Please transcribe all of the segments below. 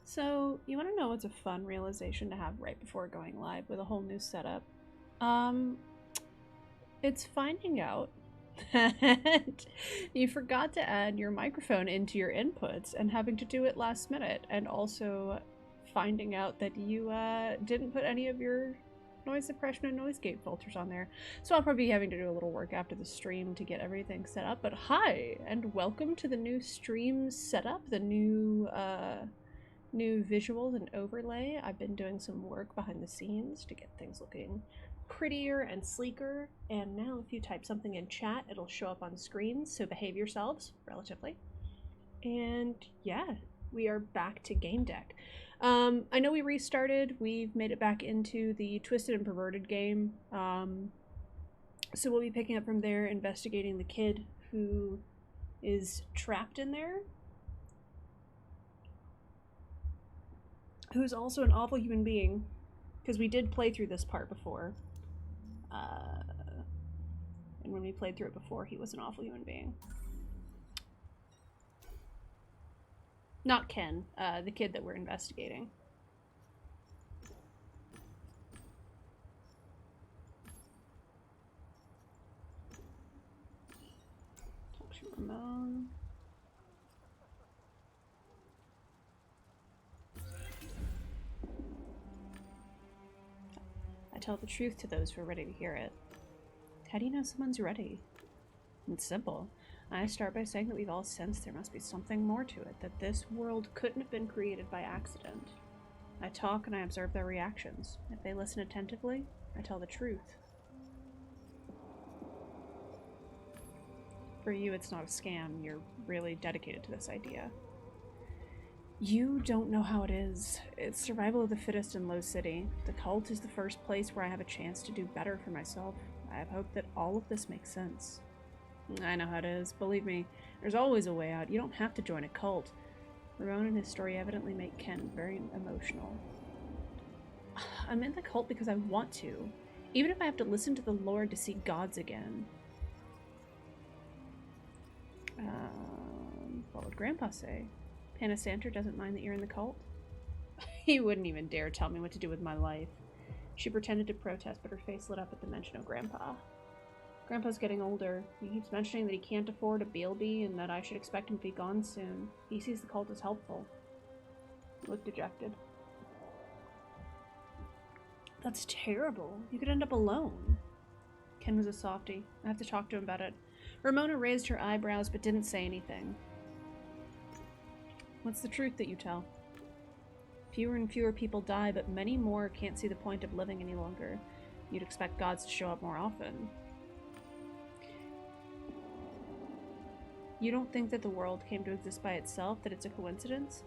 So, you want to know what's a fun realization to have right before going live with a whole new setup? It's finding out that you forgot to add your microphone into your inputs and having to do it last minute, and also finding out that you didn't put any of your noise suppression and noise gate filters on there. So I'll probably be having to do a little work after the stream to get everything set up. But hi, and welcome to the new stream setup, the new visuals and overlay. I've been doing some work behind the scenes to get things looking prettier and sleeker, and now if you type something in chat, it'll show up on screen, so behave yourselves, relatively. And yeah, we are back to Gamedec. I know we restarted, we've made it back into the Twisted and Perverted game, so we'll be picking up from there, investigating the kid who is trapped in there, who's also an awful human being, because we did play through this part before. And when we played through it before, he was an awful human being. Not Ken, the kid that we're investigating. Talk to Ramon. I tell the truth to those who are ready to hear it. How do you know someone's ready? It's simple. I start by saying that we've all sensed there must be something more to it, that this world couldn't have been created by accident. I talk and I observe their reactions. If they listen attentively, I tell the truth. For you, it's not a scam. You're really dedicated to this idea. You don't know how it is. It's survival of the fittest in Low City. The cult is the first place where I have a chance to do better for myself. I have hope that all of this makes sense. I know how it is. Believe me, there's always a way out. You don't have to join a cult. Ramon and his story evidently make Ken very emotional. I'm in the cult because I want to, even if I have to listen to the Lord to see gods again. What would Grandpa say? Panasanter doesn't mind that you're in the cult? He wouldn't even dare tell me what to do with my life. She pretended to protest, but her face lit up at the mention of Grandpa. Grandpa's getting older. He keeps mentioning that he can't afford a BLB and that I should expect him to be gone soon. He sees the cult as helpful. He looked dejected. That's terrible. You could end up alone. Ken was a softie. I have to talk to him about it. Ramona raised her eyebrows but didn't say anything. What's the truth that you tell? Fewer and fewer people die, but many more can't see the point of living any longer. You'd expect gods to show up more often. You don't think that the world came to exist by itself, that it's a coincidence?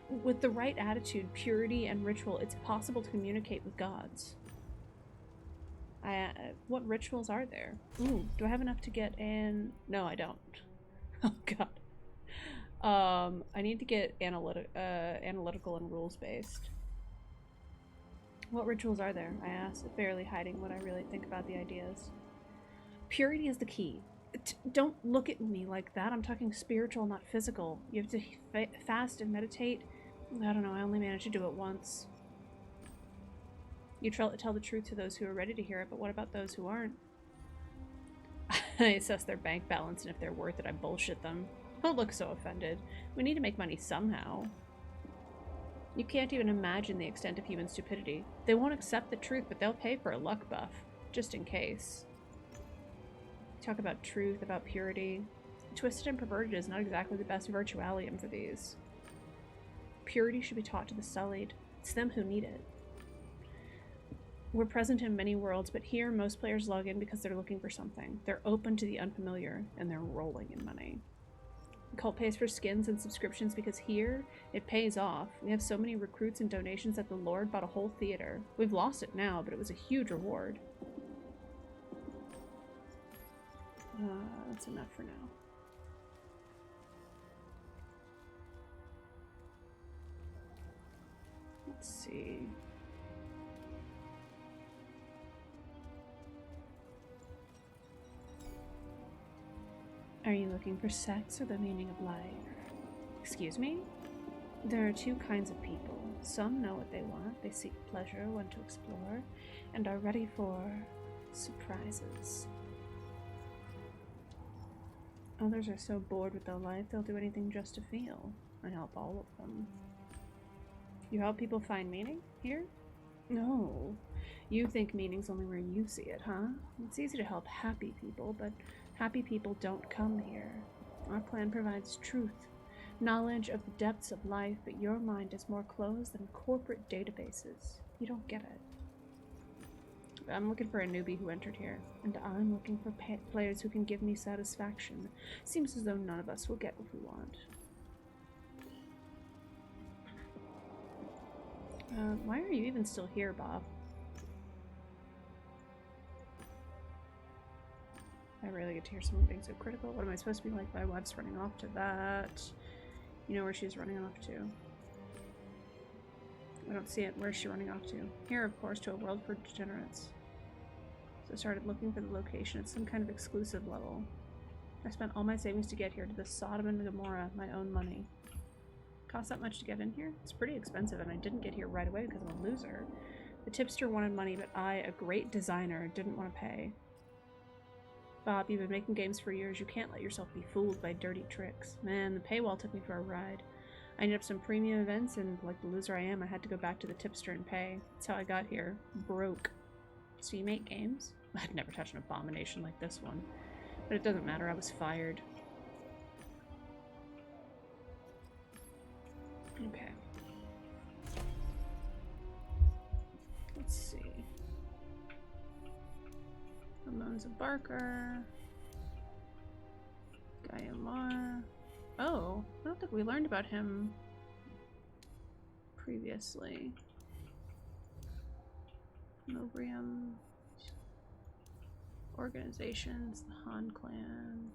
With the right attitude, purity, and ritual, it's possible to communicate with gods. What rituals are there? Ooh, do I have enough to get in? No, I don't. Oh, God. I need to get analytical and rules-based. What rituals are there? I asked, barely hiding what I really think about the ideas. Purity is the key. Don't look at me like that. I'm talking spiritual, not physical. You have to fast and meditate. I don't know, I only managed to do it once. You tell the truth to those who are ready to hear it, but what about those who aren't? I assess their bank balance, and if they're worth it, I bullshit them. Don't look so offended. We need to make money somehow. You can't even imagine the extent of human stupidity. They won't accept the truth, but they'll pay for a luck buff, just in case. Talk about truth, about purity. Twisted and Perverted is not exactly the best virtualium for these. Purity should be taught to the sullied. It's them who need it. We're present in many worlds, but here most players log in because they're looking for something. They're open to the unfamiliar, and they're rolling in money. The cult pays for skins and subscriptions because here, it pays off. We have so many recruits and donations that the Lord bought a whole theater. We've lost it now, but it was a huge reward. That's enough for now. Let's see. Are you looking for sex or the meaning of life? Excuse me? There are two kinds of people. Some know what they want, they seek pleasure, want to explore, and are ready for surprises. Others are so bored with their life, they'll do anything just to feel. I help all of them. You help people find meaning here? No. You think meaning's only where you see it, huh? It's easy to help happy people, but happy people don't come here. Our plan provides truth, knowledge of the depths of life, but your mind is more closed than corporate databases. You don't get it. I'm looking for a newbie who entered here, and I'm looking for players who can give me satisfaction. Seems as though none of us will get what we want. Why are you even still here, Bob? I rarely get to hear someone being so critical. What am I supposed to be like? My wife's running off to that. You know where she's running off to. I don't see it. Where's she running off to? Here, of course, to a world for degenerates. So I started looking for the location at some kind of exclusive level. I spent all my savings to get here, to the Sodom and Gomorrah, my own money. Cost that much to get in here? It's pretty expensive, and I didn't get here right away because I'm a loser. The tipster wanted money, but I, a great designer, didn't want to pay. Bob, you've been making games for years. You can't let yourself be fooled by dirty tricks. Man, the paywall took me for a ride. I ended up some premium events, and like the loser I am, I had to go back to the tipster and pay. That's how I got here. Broke. So you make games? I'd never touch an abomination like this one. But it doesn't matter, I was fired. Okay. Let's see. Ramonza Barker. Guyamar. Oh, I don't think we learned about him previously. Nobrium. Organizations, the Han clan.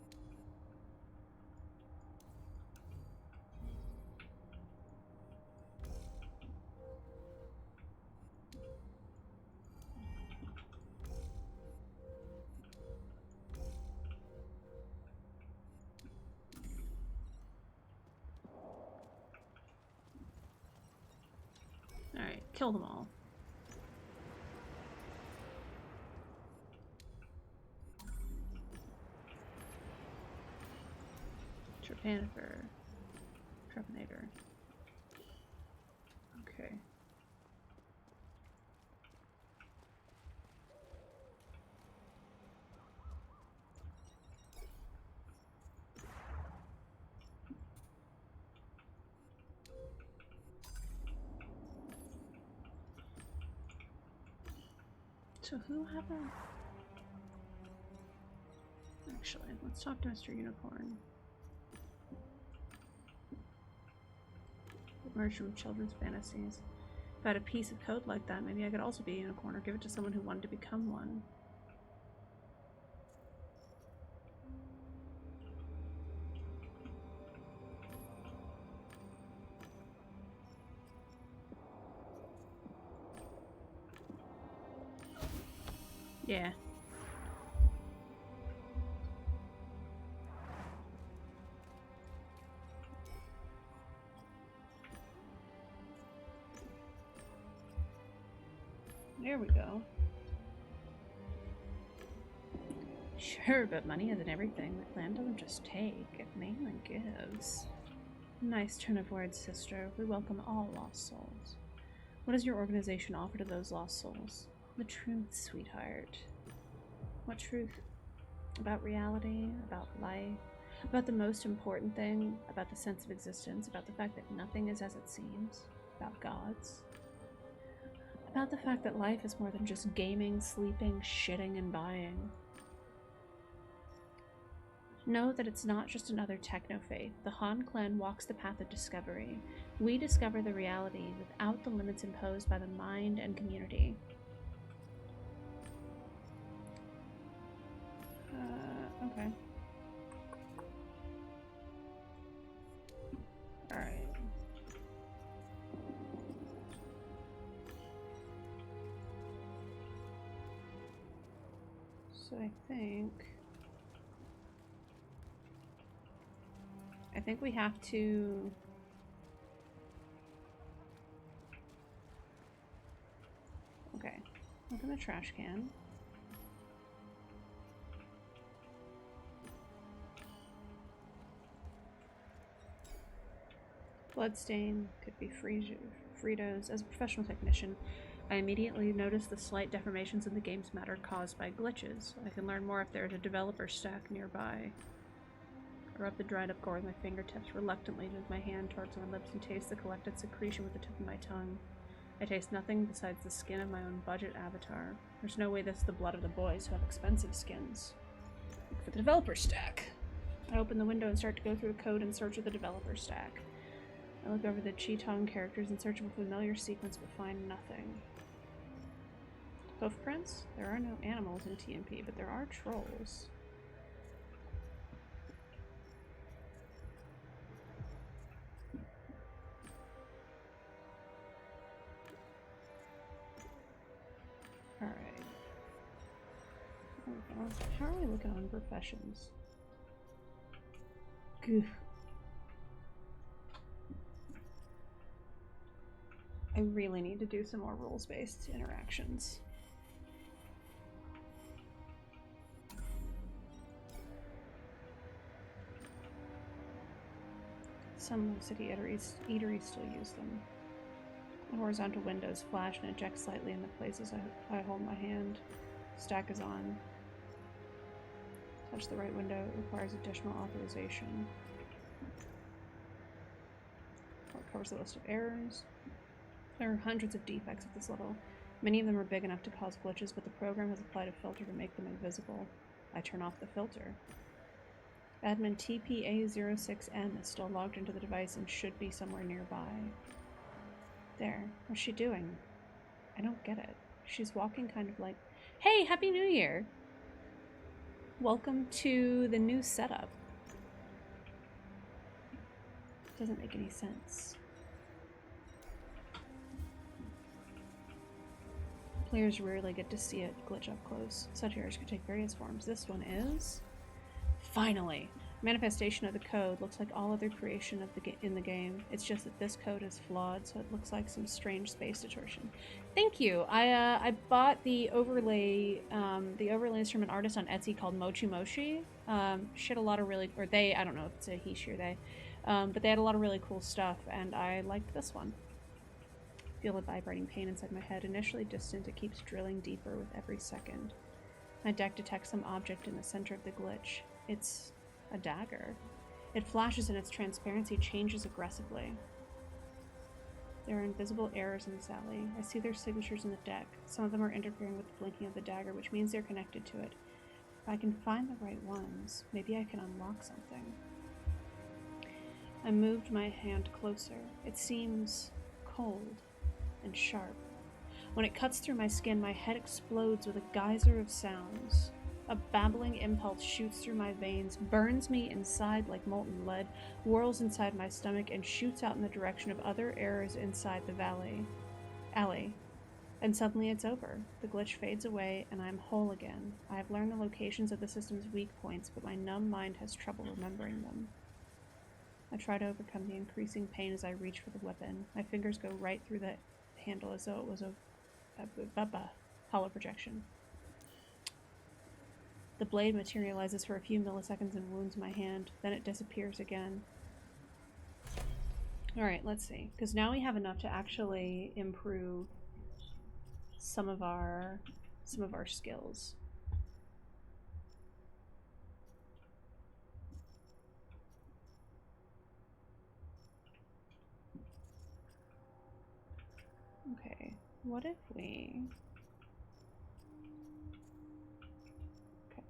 Alright, kill them all. Trepanator. Trepanator. Okay. So who haven't... Actually, let's talk to Mr. Unicorn. Emerge from children's fantasies. If I had a piece of code like that, maybe I could also be a unicorn or give it to someone who wanted to become one. Yeah. There we go. Sure, but money isn't everything. The clan doesn't just take, it mainly gives. Nice turn of words, sister. We welcome all lost souls. What does your organization offer to those lost souls? The truth, sweetheart. What truth? About reality, about life, about the most important thing, about the sense of existence, about the fact that nothing is as it seems, about gods. About the fact that life is more than just gaming, sleeping, shitting, and buying. Know that it's not just another techno-faith. The Han clan walks the path of discovery. We discover the reality without the limits imposed by the mind and community. Okay. Alright. So I think we have to Open the trash can. Bloodstain, could be Fritos. As a professional technician, I immediately noticed the slight deformations in the game's matter caused by glitches. I can learn more if there is a developer stack nearby. I rub the dried up gore with my fingertips, reluctantly move my hand towards my lips and taste the collected secretion with the tip of my tongue. I taste nothing besides the skin of my own budget avatar. There's no way this is the blood of the boys who have expensive skins. Look for the developer stack. I open the window and start to go through the code in search of the developer stack. I look over the Cheetong characters in search of a familiar sequence but find nothing. Hoofprints? There are no animals in T&P, but there are trolls. Alright. How are we looking on professions? Goo. I really need to do some more rules-based interactions. Some city eateries still use them. The horizontal windows flash and eject slightly in the places I hold my hand. Stack is on. Touch the right window. It requires additional authorization. It covers the list of errors. There are hundreds of defects at this level. Many of them are big enough to cause glitches, but the program has applied a filter to make them invisible. I turn off the filter. Admin TPA06M is still logged into the device and should be somewhere nearby. There. What's she doing? I don't get it. She's walking kind of like, hey, Happy New Year! Welcome to the new setup. Doesn't make any sense. Players rarely get to see it glitch up close. Such errors could take various forms. This one is... Finally! Manifestation of the code looks like all other creation of in the game. It's just that this code is flawed, so it looks like some strange space distortion. Thank you! I bought the overlays from an artist on Etsy called Mochi Mochi. She had a lot of really... Or they, I don't know if it's a he, she, or they. But they had a lot of really cool stuff, and I liked this one. Feel a vibrating pain inside my head. Initially distant, it keeps drilling deeper with every second. My deck detects some object in the center of the glitch. It's a dagger. It flashes and its transparency changes aggressively. There are invisible errors in this alley. I see their signatures in the deck. Some of them are interfering with the blinking of the dagger, which means they're connected to it. If I can find the right ones, maybe I can unlock something. I moved my hand closer. It seems cold and sharp. When it cuts through my skin, my head explodes with a geyser of sounds. A babbling impulse shoots through my veins, burns me inside like molten lead, whirls inside my stomach, and shoots out in the direction of other errors inside the alley. And suddenly it's over. The glitch fades away, and I'm whole again. I have learned the locations of the system's weak points, but my numb mind has trouble remembering them. I try to overcome the increasing pain as I reach for the weapon. My fingers go right through the handle as though it was a hollow projection. The blade materializes for a few milliseconds and wounds my hand. Then it disappears again. Alright, let's see. Because now we have enough to actually improve some of our skills. Okay, what if we... Okay.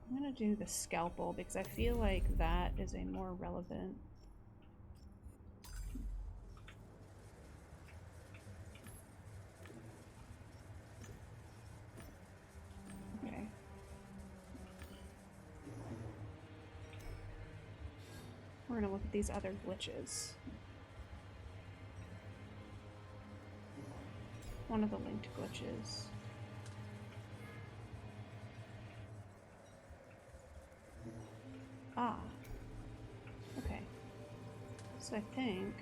I'm gonna do the scalpel because I feel like that is a more relevant... Okay. We're gonna look at these other glitches. One of the linked glitches. Ah. Okay. So I think...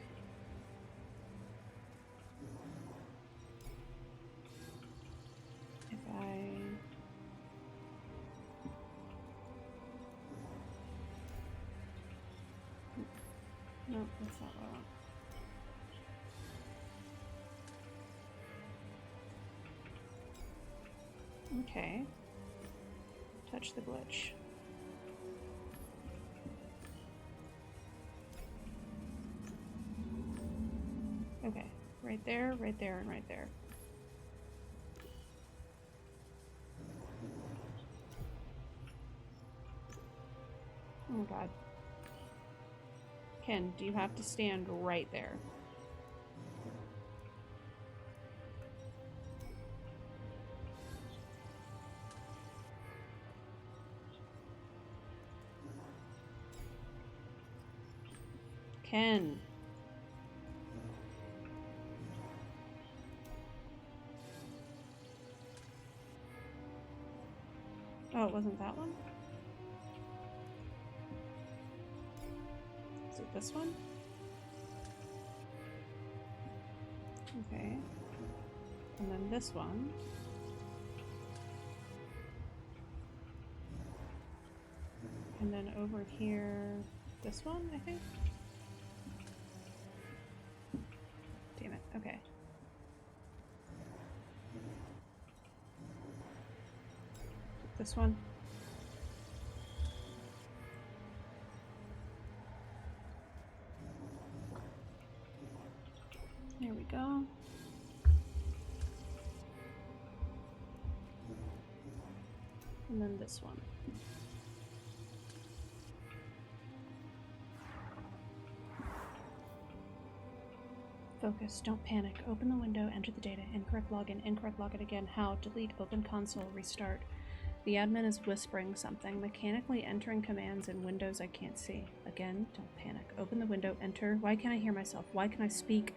No, that's not what I want. Okay. Touch the glitch. Okay. Right there, and right there. Oh god. Ken, do you have to stand right there? Ken. Oh, it wasn't that one? Is it this one? Okay. And then this one. And then over here, this one, I think? Damn it, okay. This one. There we go. And then this one. Focus, don't panic. Open the window, enter the data. Incorrect login, incorrect login again. How? Delete, open console, restart. The admin is whispering something, mechanically entering commands in windows I can't see. Again, don't panic. Open the window, enter. Why can't I hear myself? Why can I speak?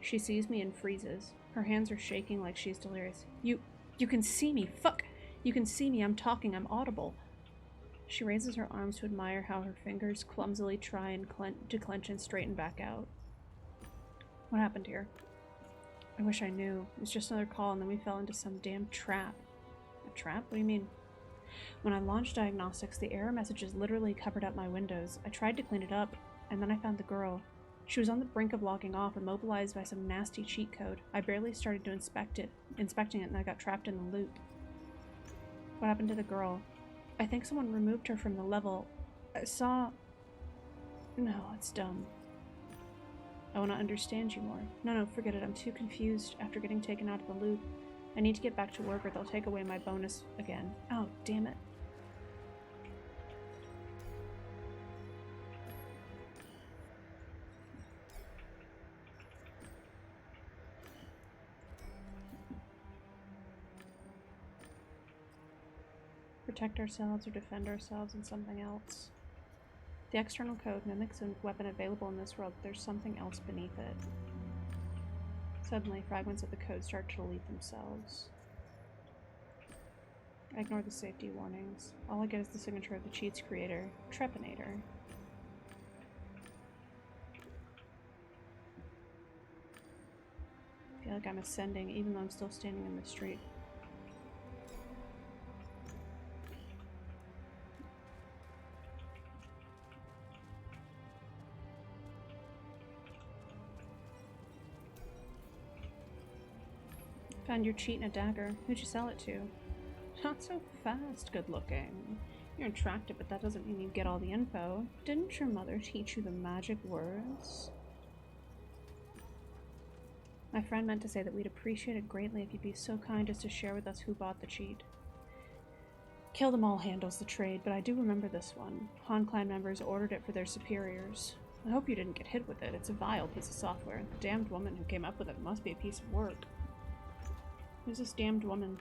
She sees me and freezes. Her hands are shaking like she's delirious. You can see me. Fuck! You can see me. I'm talking. I'm audible. She raises her arms to admire how her fingers clumsily try and to clench and straighten back out. What happened here? I wish I knew. It was just another call and then we fell into some damn trap. A trap? What do you mean? When I launched diagnostics, the error messages literally covered up my windows. I tried to clean it up, and then I found the girl. She was on the brink of logging off, immobilized by some nasty cheat code. I barely started to inspecting it, and I got trapped in the loop. What happened to the girl? I think someone removed her from the level. I saw... No, it's dumb. I want to understand you more. No, forget it. I'm too confused after getting taken out of the loop. I need to get back to work or they'll take away my bonus again. Oh, damn it. Protect ourselves or defend ourselves in something else. The external code mimics a weapon available in this world, but there's something else beneath it. Suddenly, fragments of the code start to delete themselves. I ignore the safety warnings. All I get is the signature of the cheat's creator, Trepanator. I feel like I'm ascending, even though I'm still standing in the street. Found your cheat and a dagger. Who'd you sell it to? Not so fast, good looking. You're attractive, but that doesn't mean you get all the info. Didn't your mother teach you the magic words? My friend meant to say that we'd appreciate it greatly if you'd be so kind as to share with us who bought the cheat. Kill them all handles the trade, but I do remember this one. Han Clan members ordered it for their superiors. I hope you didn't get hit with it. It's a vile piece of software. The damned woman who came up with it must be a piece of work. Who's this damned woman?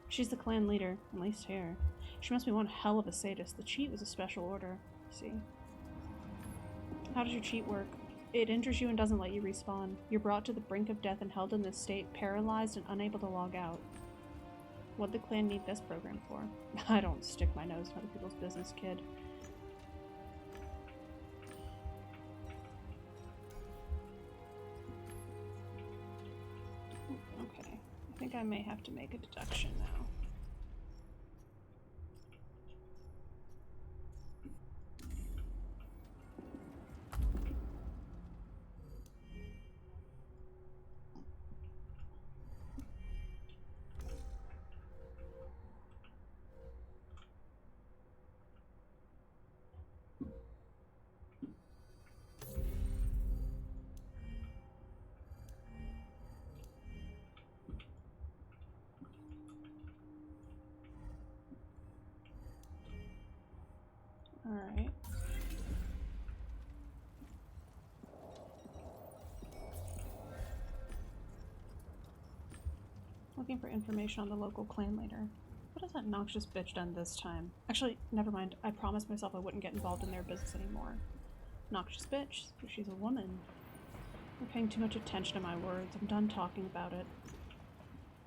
She's the clan leader, at least here. She must be one hell of a sadist. The cheat was a special order. See? How does your cheat work? It injures you and doesn't let you respawn. You're brought to the brink of death and held in this state, paralyzed and unable to log out. What'd the clan need this program for? I don't stick my nose in other people's business, kid. Okay. I think I may have to make a deduction now. Alright. Looking for information on the local clan leader. What has that noxious bitch done this time? Actually, never mind. I promised myself I wouldn't get involved in their business anymore. Noxious bitch? She's a woman. You're paying too much attention to my words. I'm done talking about it.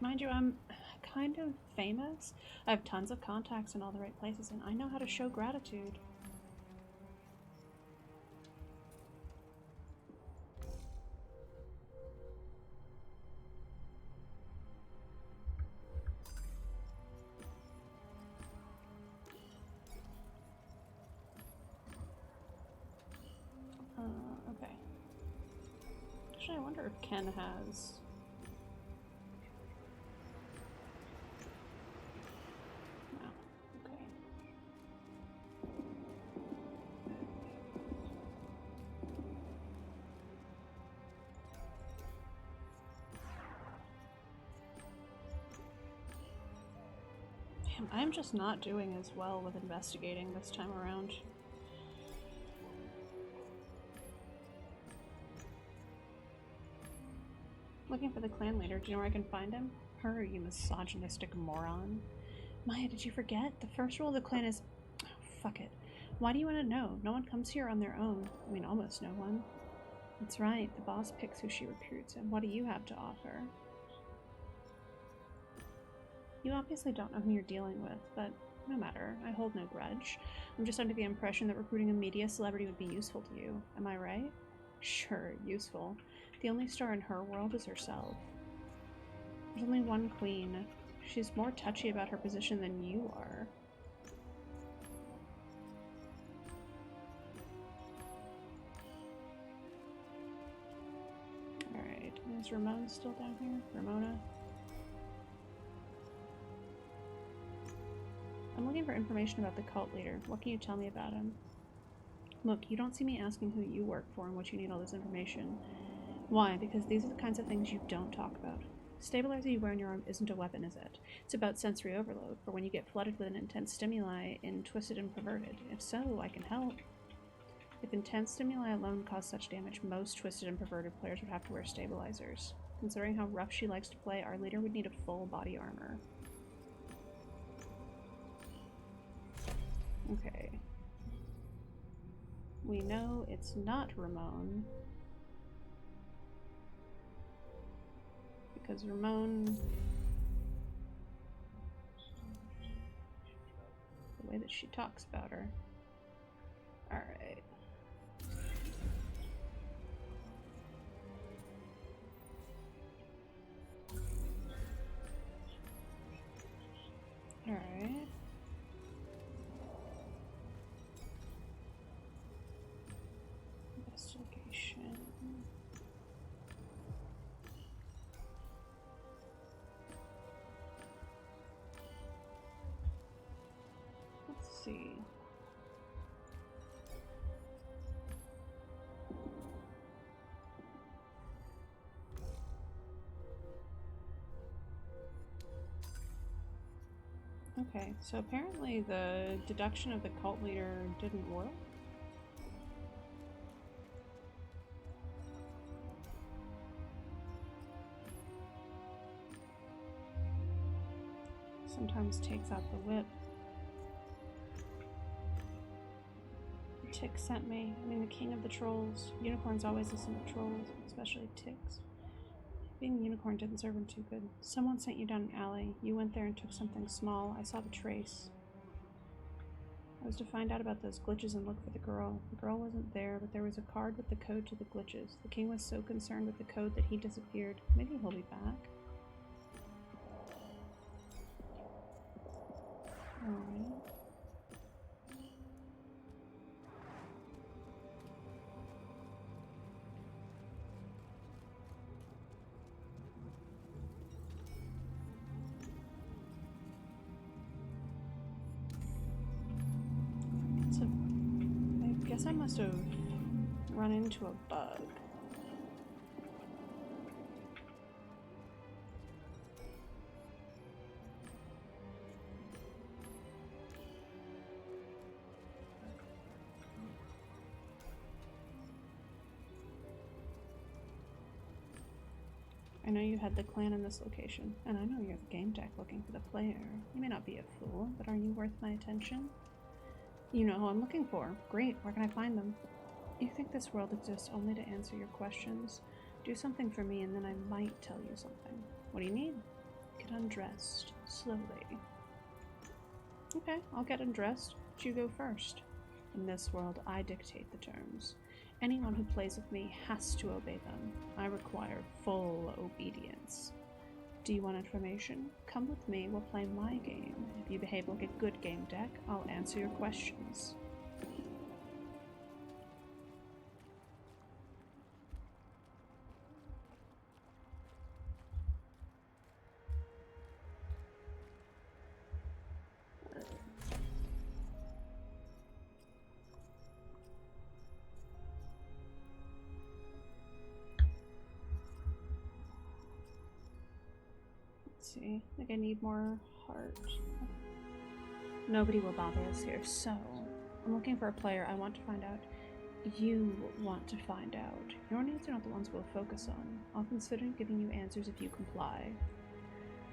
Mind you, I'm kind of famous. I have tons of contacts in all the right places, and I know how to show gratitude. Okay. Actually, I wonder if Ken has... No. Okay. Damn, I'm just not doing as well with investigating this time around. Looking for the clan leader. Do you know where I can find him? Her, you misogynistic moron. Maya, did you forget? The first rule of the clan is... Oh, fuck it. Why do you want to know? No one comes here on their own. I mean, almost no one. That's right. The boss picks who she recruits, and what do you have to offer? You obviously don't know who you're dealing with, but no matter. I hold no grudge. I'm just under the impression that recruiting a media celebrity would be useful to you. Am I right? Sure, useful. The only star in her world is herself. There's only one queen. She's more touchy about her position than you are. Alright, is Ramon still down here? Ramona? I'm looking for information about the cult leader. What can you tell me about him? Look, you don't see me asking who you work for and what you need all this information. Why? Because these are the kinds of things you don't talk about. The stabilizer you wear on your arm isn't a weapon, is it? It's about sensory overload, for when you get flooded with an intense stimuli in Twisted and Perverted. If so, I can help. If intense stimuli alone cause such damage, most Twisted and Perverted players would have to wear stabilizers. Considering how rough she likes to play, our leader would need a full body armor. Okay. We know it's not Ramon. Because Ramon... The way that she talks about her. Alright. Alright. Investigation. Let's see. Okay, so apparently the deduction of the cult leader didn't work. Sometimes takes out the whip. The tick sent me. I mean, the king of the trolls. Unicorns always listen to trolls, especially ticks. Being a unicorn didn't serve him too good. Someone sent you down an alley. You went there and took something small. I saw the trace. I was to find out about those glitches and look for the girl. The girl wasn't there, but there was a card with the code to the glitches. The king was so concerned with the code that he disappeared. Maybe he'll be back. Alright. So, I guess I must have run into a bug. I know you had the clan in this location, and I know you're the game deck looking for the player. You may not be a fool, but are you worth my attention? You know who I'm looking for. Great, where can I find them? You think this world exists only to answer your questions? Do something for me and then I might tell you something. What do you need? Get undressed. Slowly. Okay, I'll get undressed. But you go first. In this world, I dictate the terms. Anyone who plays with me has to obey them. I require full obedience. Do you want information? Come with me, we'll play my game. If you behave like a good game deck, I'll answer your questions. See, I think I need more heart. Nobody will bother us here, so I'm looking for a player. I want to find out. You want to find out. Your needs are not the ones we'll focus on. I'll consider giving you answers if you comply.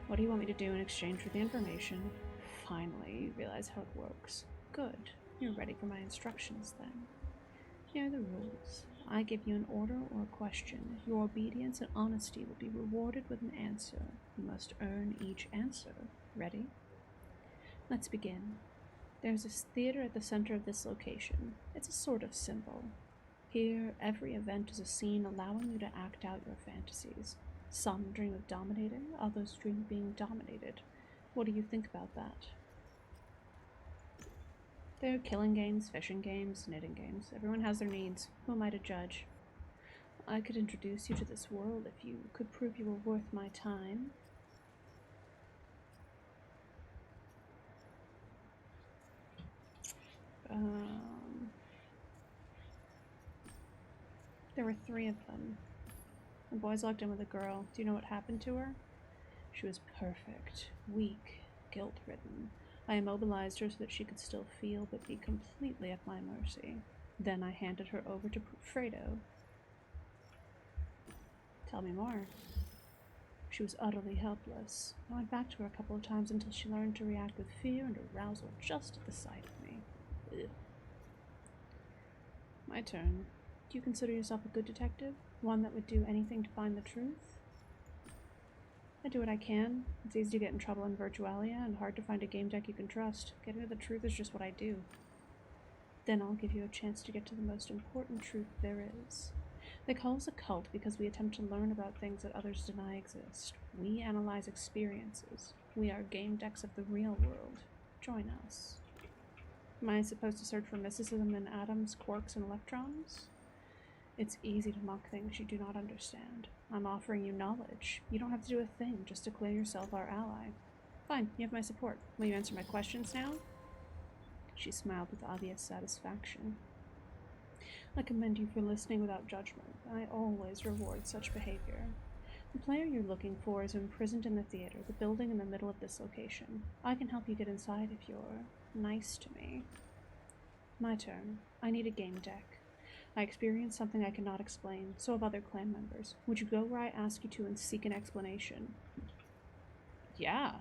What do you want me to do in exchange for the information? Finally, you realize how it works. Good. You're ready for my instructions then. Here are the rules. I give you an order or a question. Your obedience and honesty will be rewarded with an answer. You must earn each answer. Ready? Let's begin. There's this theater at the center of this location. It's a sort of symbol. Here, every event is a scene allowing you to act out your fantasies. Some dream of dominating, others dream of being dominated. What do you think about that? There are killing games, fishing games, knitting games. Everyone has their needs. Who am I to judge? I could introduce you to this world if you could prove you were worth my time. There were 3 of them. The boys locked in with a girl. Do you know what happened to her? She was perfect, weak, guilt-ridden. I immobilized her so that she could still feel but be completely at my mercy. Then I handed her over to Fredo. Tell me more. She was utterly helpless. I went back to her a couple of times until she learned to react with fear and arousal just at the sight of me. Ugh. My turn. Do you consider yourself a good detective? One that would do anything to find the truth? I do what I can. It's easy to get in trouble in Virtualia and hard to find a game deck you can trust. Getting to the truth is just what I do. Then I'll give you a chance to get to the most important truth there is. They call us a cult because we attempt to learn about things that others deny exist. We analyze experiences. We are game decks of the real world. Join us. Am I supposed to search for mysticism in atoms, quarks, and electrons? It's easy to mock things you do not understand. I'm offering you knowledge. You don't have to do a thing, just declare yourself our ally. Fine, you have my support. Will you answer my questions now? She smiled with obvious satisfaction. I commend you for listening without judgment. I always reward such behavior. The player you're looking for is imprisoned in the theater, the building in the middle of this location. I can help you get inside if you're nice to me. My turn. I need a game deck. I experienced something I cannot explain, so have other clan members. Would you go where I ask you to and seek an explanation? Yeah.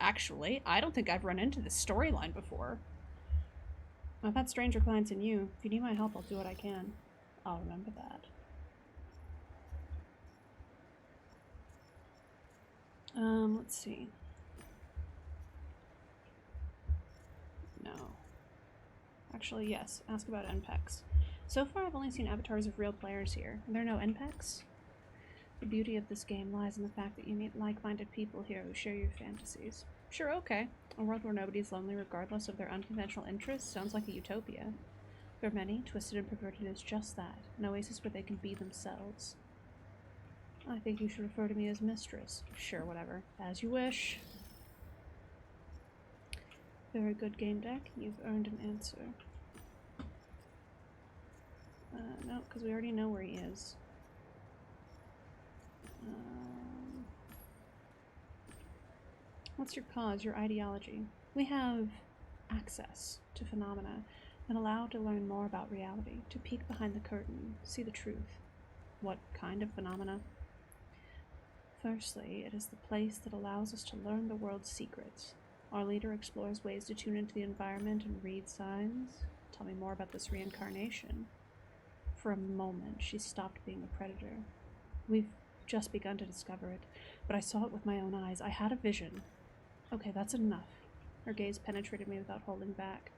Actually, I don't think I've run into this storyline before. I've had stranger clients than you. If you need my help, I'll do what I can. I'll remember that. Let's see. No. Actually, yes. Ask about NPECs. So far, I've only seen avatars of real players here. Are there no NPECs? The beauty of this game lies in the fact that you meet like-minded people here who share your fantasies. Sure, okay. A world where nobody's lonely regardless of their unconventional interests sounds like a utopia. For many, Twisted and Perverted is just that, an oasis where they can be themselves. I think you should refer to me as Mistress. Sure, whatever. As you wish. Very good game deck. You've earned an answer. No, because we already know where he is. What's your cause, your ideology? We have access to phenomena and allow to learn more about reality, to peek behind the curtain, see the truth. What kind of phenomena? Firstly, it is the place that allows us to learn the world's secrets. Our leader explores ways to tune into the environment and read signs. Tell me more about this reincarnation. For a moment, she stopped being a predator. We've just begun to discover it, but I saw it with my own eyes. I had a vision. Okay, that's enough. Her gaze penetrated me without holding back.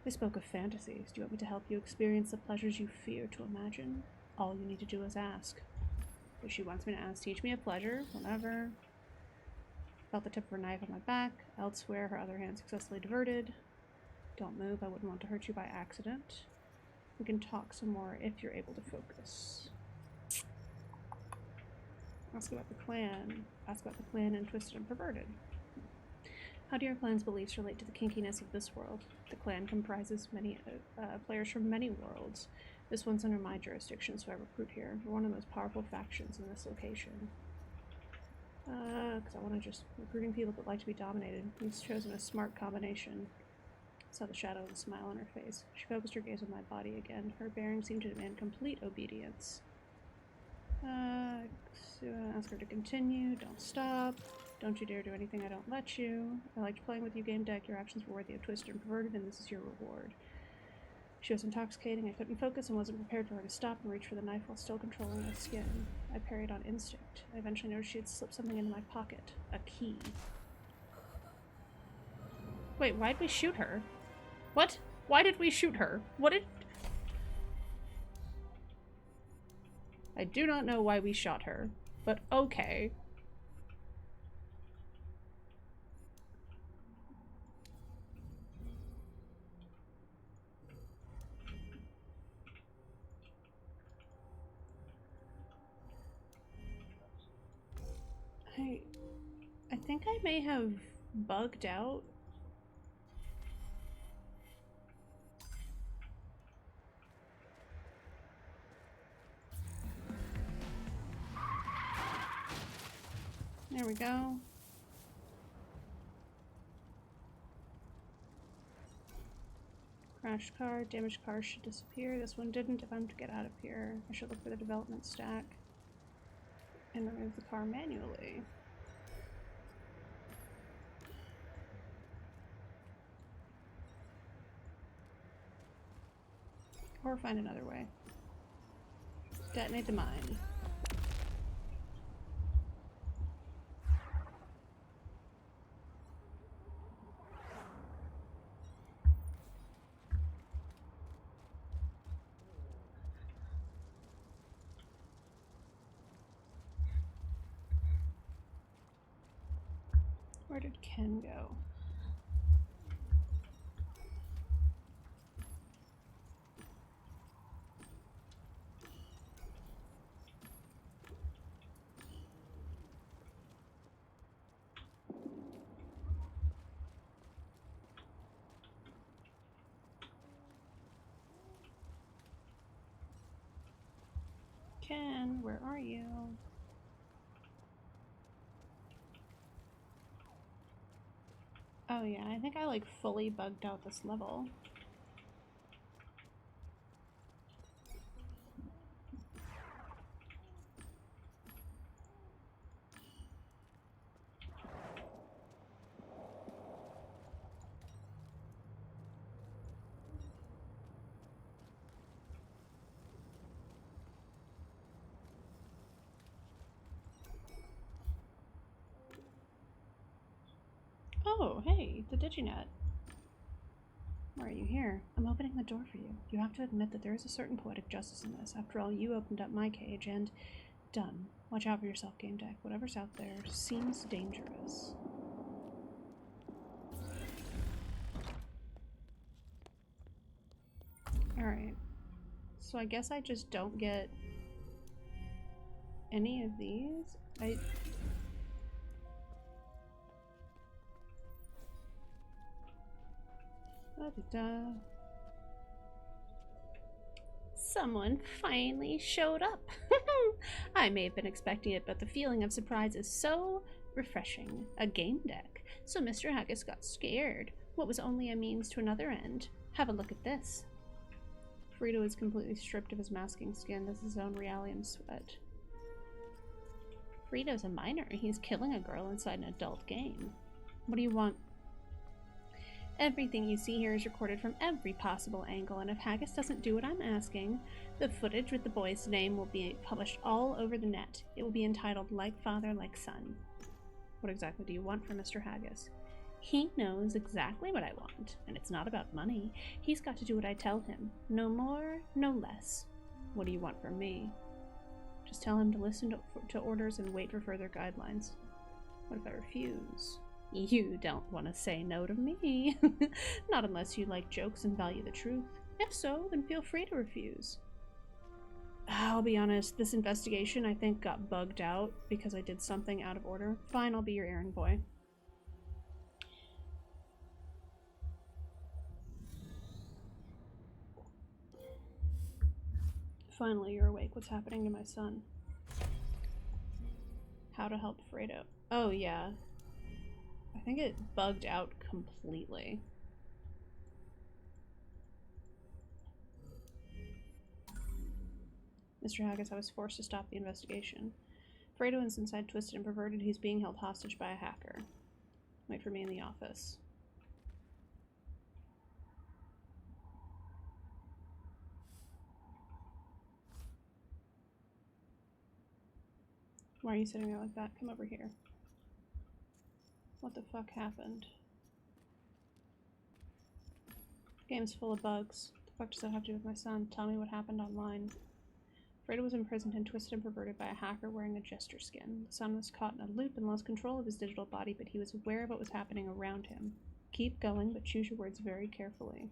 We spoke of fantasies. Do you want me to help you experience the pleasures you fear to imagine? All you need to do is ask. If she wants me to ask, teach me a pleasure, whatever. Felt the tip of her knife on my back. Elsewhere, her other hand successfully diverted. Don't move. I wouldn't want to hurt you by accident. We can talk some more if you're able to focus. Ask about the clan. Ask about the clan in Twisted and Perverted. How do your clan's beliefs relate to the kinkiness of this world? The clan comprises many players from many worlds. This one's under my jurisdiction, so I recruit here. We're one of the most powerful factions in this location. Because I want to just recruiting people that like to be dominated. He's chosen a smart combination. Saw the shadow of a smile on her face. She focused her gaze on my body again. Her bearing seemed to demand complete obedience. Ask her to continue. Don't stop. Don't you dare do anything I don't let you. I liked playing with you, Gamedec. Your actions were worthy of Twisted and Perverted, and this is your reward. She was intoxicating. I couldn't focus and wasn't prepared for her to stop and reach for the knife while still controlling my skin. I parried on instinct. I eventually noticed she had slipped something into my pocket. A key. Wait, why'd we shoot her? What? Why did we shoot her? What did... I do not know why we shot her, but okay. I think I may have bugged out. There we go. Crashed car, damaged car should disappear. This one didn't. If I'm to get out of here, I should look for the development stack and remove the car manually. Or find another way. Detonate the mine. Where did Ken go? Ken, where are you? Oh yeah, I think I like fully bugged out this level. Oh, hey, the Diginet. Why are you here? I'm opening the door for you. You have to admit that there is a certain poetic justice in this. After all, you opened up my cage and... done. Watch out for yourself, Gamedec. Whatever's out there seems dangerous. Alright. So I guess I just don't get any of these. Someone finally showed up. I may have been expecting it, but the feeling of surprise is so refreshing. A Gamedec. So Mr. Haggis got scared. What was only a means to another end? Have a look at this. Frito is completely stripped of his masking skin. This is his own Realium sweat. Frito's a minor. He's killing a girl inside an adult game. What do you want? Everything you see here is recorded from every possible angle, and if Haggis doesn't do what I'm asking, the footage with the boy's name will be published all over the net. It will be entitled Like Father, Like Son. What exactly do you want from Mr. Haggis? He knows exactly what I want, and it's not about money. He's got to do what I tell him. No more, no less. What do you want from me? Just tell him to listen to orders and wait for further guidelines. What if I refuse? You don't want to say no to me. Not unless you like jokes and value the truth. If so, then feel free to refuse. I'll be honest, this investigation I think got bugged out because I did something out of order. Fine, I'll be your errand boy. Finally, you're awake. What's happening to my son? How to help Fredo. Oh, yeah. I think it bugged out completely. Mr. Haggis, I was forced to stop the investigation. Fredo is inside Twisted and Perverted. He's being held hostage by a hacker. Wait for me in the office. Why are you sitting there like that? Come over here. What the fuck happened? Game's full of bugs. What the fuck does that have to do with my son? Tell me what happened online. Fredo was imprisoned and twisted and perverted by a hacker wearing a jester skin. The son was caught in a loop and lost control of his digital body, but he was aware of what was happening around him. Keep going, but choose your words very carefully.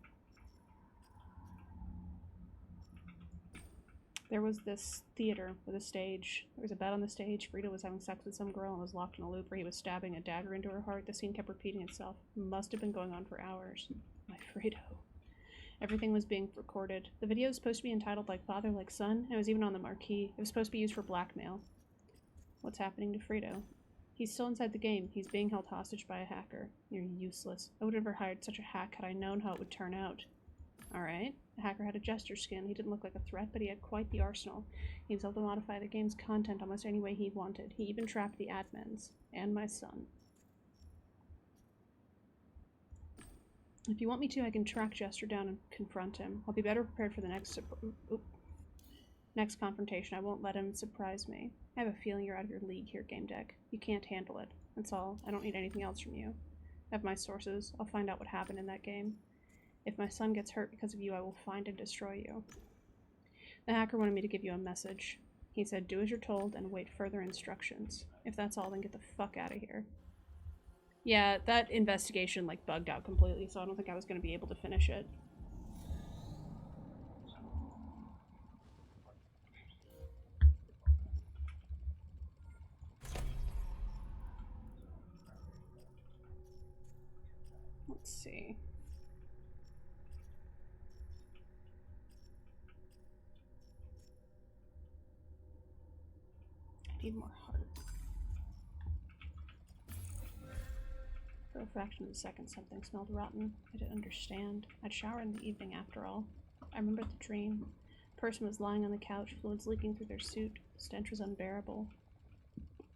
There was this theater with a stage. There was a bed on the stage. Frida was having sex with some girl and was locked in a loop where he was stabbing a dagger into her heart. The scene kept repeating itself. Must have been going on for hours. My Fredo. Everything was being recorded. The video was supposed to be entitled Like Father, Like Son. It was even on the marquee. It was supposed to be used for blackmail. What's happening to Fredo? He's still inside the game. He's being held hostage by a hacker. You're useless. I would have never hired such a hack had I known how it would turn out. Alright. The hacker had a jester skin. He didn't look like a threat, but he had quite the arsenal. He was able to modify the game's content almost any way he wanted. He even trapped the admins. And my son. If you want me to, I can track Jester down and confront him. I'll be better prepared for the next confrontation. I won't let him surprise me. I have a feeling you're out of your league here, Gamedec. You can't handle it. That's all. I don't need anything else from you. I have my sources. I'll find out what happened in that game. If my son gets hurt because of you, I will find and destroy you. The hacker wanted me to give you a message. He said, do as you're told and wait further instructions. If that's all, then get the fuck out of here. Yeah, that investigation like bugged out completely, so I don't think I was going to be able to finish it. Let's see. I need more heart. For a fraction of a second, something smelled rotten. I didn't understand. I'd shower in the evening after all. I remembered the dream. A person was lying on the couch, fluids leaking through their suit. The stench was unbearable.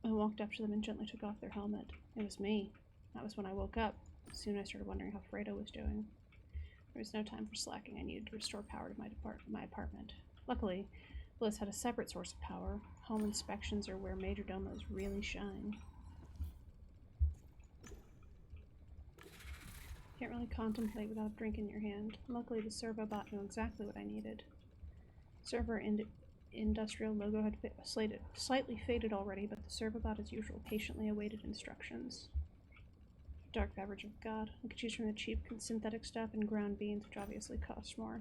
I walked up to them and gently took off their helmet. It was me. That was when I woke up. Soon I started wondering how Fredo was doing. There was no time for slacking. I needed to restore power to my apartment. Luckily, Bliss had a separate source of power. Home inspections are where majordomos really shine. Can't really contemplate without a drink in your hand. Luckily, the servo bot knew exactly what I needed. Server industrial logo had slightly faded already, but the servo bot, as usual, patiently awaited instructions. Dark beverage of God. I could choose from the cheap synthetic stuff and ground beans, which obviously cost more.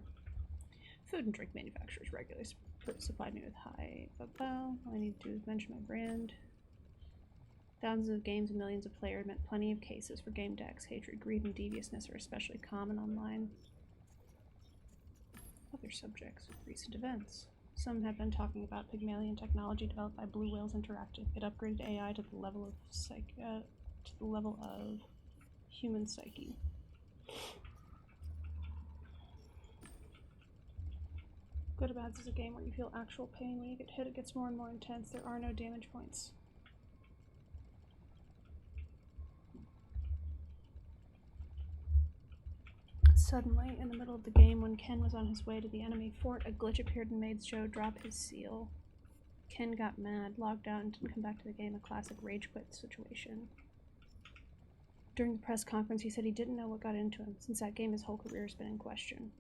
Food and drink manufacturers regularly supplied me with high all I need to do is mention my brand. Thousands of games and millions of players meant plenty of cases for Gamedec's. Hatred, greed, and deviousness are especially common online. Other subjects. Recent events. Some have been talking about Pygmalion technology developed by Blue Whales Interactive. It upgraded AI to the level of human psyche. Good or Bads is a game where you feel actual pain. When you get hit, it gets more and more intense. There are no damage points. Suddenly, in the middle of the game, when Ken was on his way to the enemy fort, a glitch appeared and made Joe drop his seal. Ken got mad, logged out, and didn't come back to the game, a classic rage quit situation. During the press conference, he said he didn't know what got into him. Since that game, his whole career has been in question.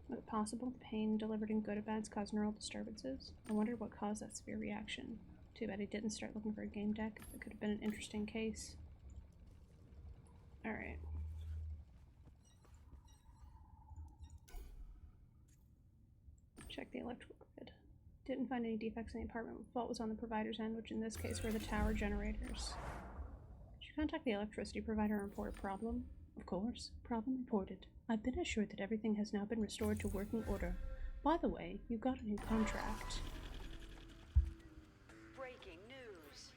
Was it possible the pain delivered in good events caused neural disturbances? I wondered what caused that severe reaction. Too bad he didn't start looking for a game deck. It could have been an interesting case. Alright. Check the electrical grid. Didn't find any defects in the apartment. The fault was on the provider's end, which in this case were the tower generators. Did you contact the electricity provider and report a problem? Of course. Problem reported. I've been assured that everything has now been restored to working order. By the way, you got a new contract. Breaking news.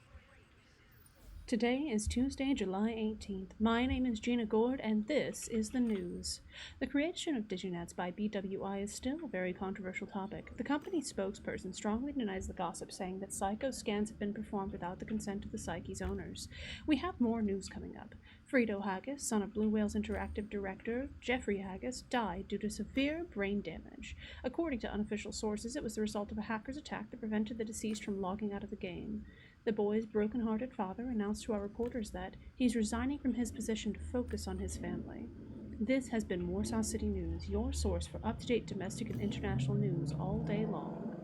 Today is Tuesday, July 18th. My name is Gina Gord, and this is the news. The creation of DigiNets by BWI is still a very controversial topic. The company's spokesperson strongly denies the gossip, saying that Psycho scans have been performed without the consent of the Psyche's owners. We have more news coming up. Fredo Haggis, son of Blue Whale's interactive director, Jeffrey Haggis, died due to severe brain damage. According to unofficial sources, it was the result of a hacker's attack that prevented the deceased from logging out of the game. The boy's broken-hearted father announced to our reporters that he's resigning from his position to focus on his family. This has been Warsaw City News, your source for up-to-date domestic and international news all day long.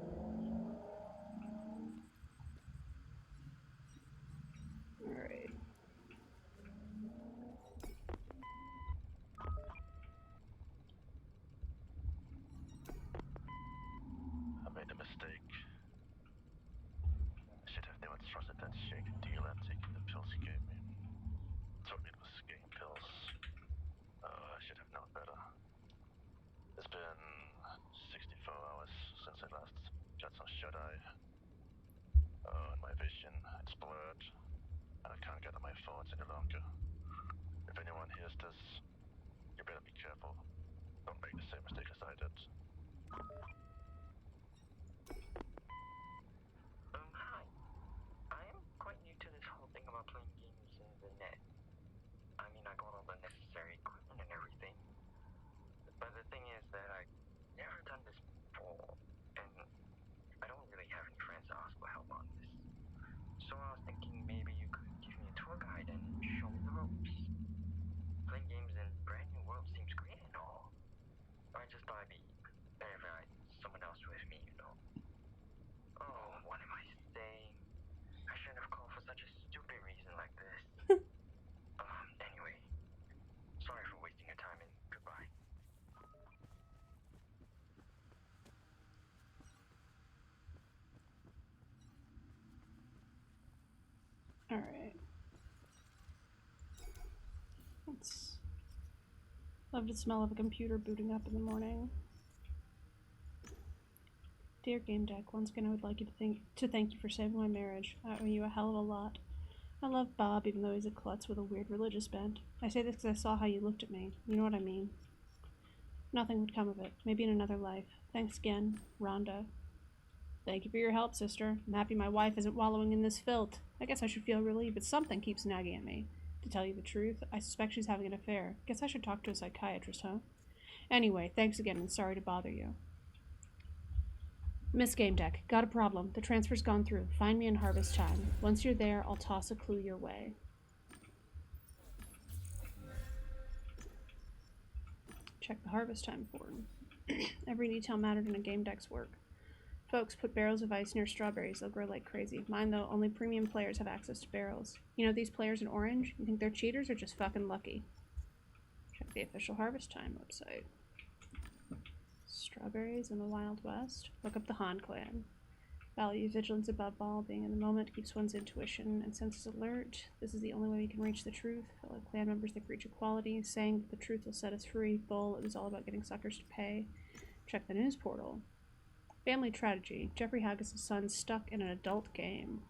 Alright. I made a mistake. I should have never trusted that shaky deal and taken the pills he gave me. Told me it was game pills. I should have known better. It's been 64 hours since I last got some shut-eye. And my vision, it's blurred. And I can't get on my thoughts any longer. If anyone hears this, you better be careful. Don't make the same mistake as I did. Hi. I am quite new to this whole thing about playing games in the net. I mean, I got all the necessary equipment and everything. But the thing is that I've never done this before, and I don't really have any friends to ask for help on this. So I was thinking maybe you could give me a tour guide and show me the ropes. Playing games in brand new world seems great and all. I just thought it'd be better if I had someone else with me, you know. Oh, what am I saying? I shouldn't have called for such a stupid reason like this. Anyway, sorry for wasting your time and goodbye. Alright. Love the smell of a computer booting up in the morning. Dear Gamedec, once again I would like you to thank you for saving my marriage. I owe you a hell of a lot. I love Bob, even though he's a klutz with a weird religious bent. I say this because I saw how you looked at me. You know what I mean. Nothing would come of it. Maybe in another life. Thanks again, Rhonda. Thank you for your help, sister. I'm happy my wife isn't wallowing in this filth. I guess I should feel relieved, but something keeps nagging at me. To tell you the truth, I suspect she's having an affair. Guess I should talk to a psychiatrist, huh? Anyway, thanks again and sorry to bother you. Miss Gamedec, got a problem. The transfer's gone through. Find me in harvest time. Once you're there, I'll toss a clue your way. Check the harvest time form. Every detail mattered in a Gamedec's work. Folks, put barrels of ice near strawberries. They'll grow like crazy. Mine, though, only premium players have access to barrels. You know these players in orange? You think they're cheaters or just fucking lucky? Check the official harvest time website. Strawberries in the Wild West. Look up the Han clan. Value vigilance above all. Being in the moment keeps one's intuition and senses alert. This is the only way we can reach the truth. Fellow clan members that preach equality, saying that the truth will set us free. Bull, it was all about getting suckers to pay. Check the news portal. Family tragedy. Jeffrey Haggis' son stuck in an adult game.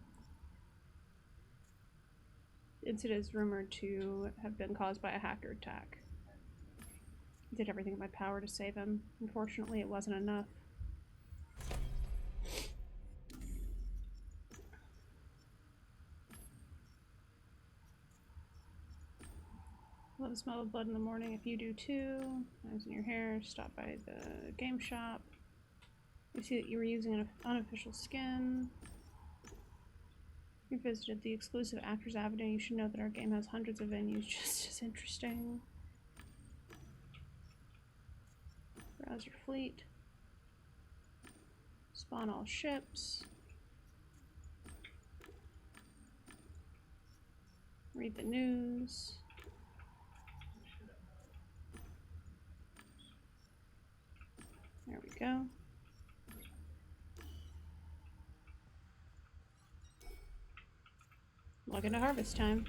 The incident is rumored to have been caused by a hacker attack. I did everything in my power to save him. Unfortunately, it wasn't enough. love the smell of blood in the morning if you do too. Eyes in your hair. Stop by the game shop. You see that you were using an unofficial skin. You visited the exclusive Actors Avenue. You should know that our game has hundreds of venues just as interesting. Browse your fleet. Spawn all ships. Read the news. There we go. Log into harvest time.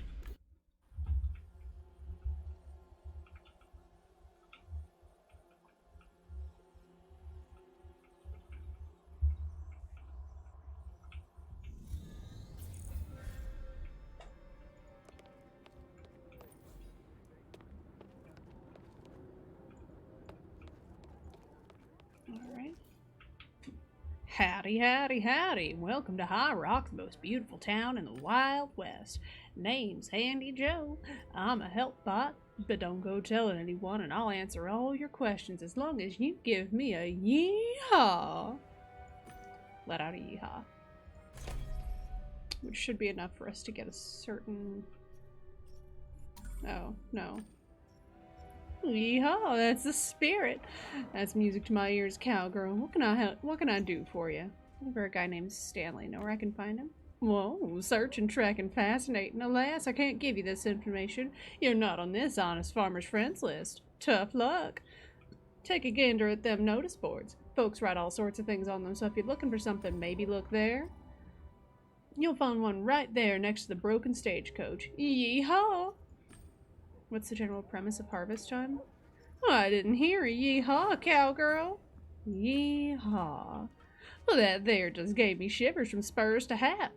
Alright. Howdy, howdy, howdy. Welcome to High Rock, the most beautiful town in the Wild West. Name's Handy Joe. I'm a help bot, but don't go telling anyone and I'll answer all your questions as long as you give me a yeehaw. Let out a yeehaw. Which should be enough for us to get a certain... Oh, no. Yeehaw, that's the spirit. That's music to my ears, cowgirl. What can I do for you? Looking for a guy named Stanley. Know where I can find him? Whoa, searching, tracking, fascinating. Alas, I can't give you this information. You're not on this honest farmer's friends list. Tough luck. Take a gander at them notice boards. Folks write all sorts of things on them, so if you're looking for something, maybe look there. You'll find one right there next to the broken stagecoach. Yeehaw! What's the general premise of harvest time? Oh, I didn't hear a yeehaw, cowgirl. Yeehaw. Well, that there just gave me shivers from spurs to hat.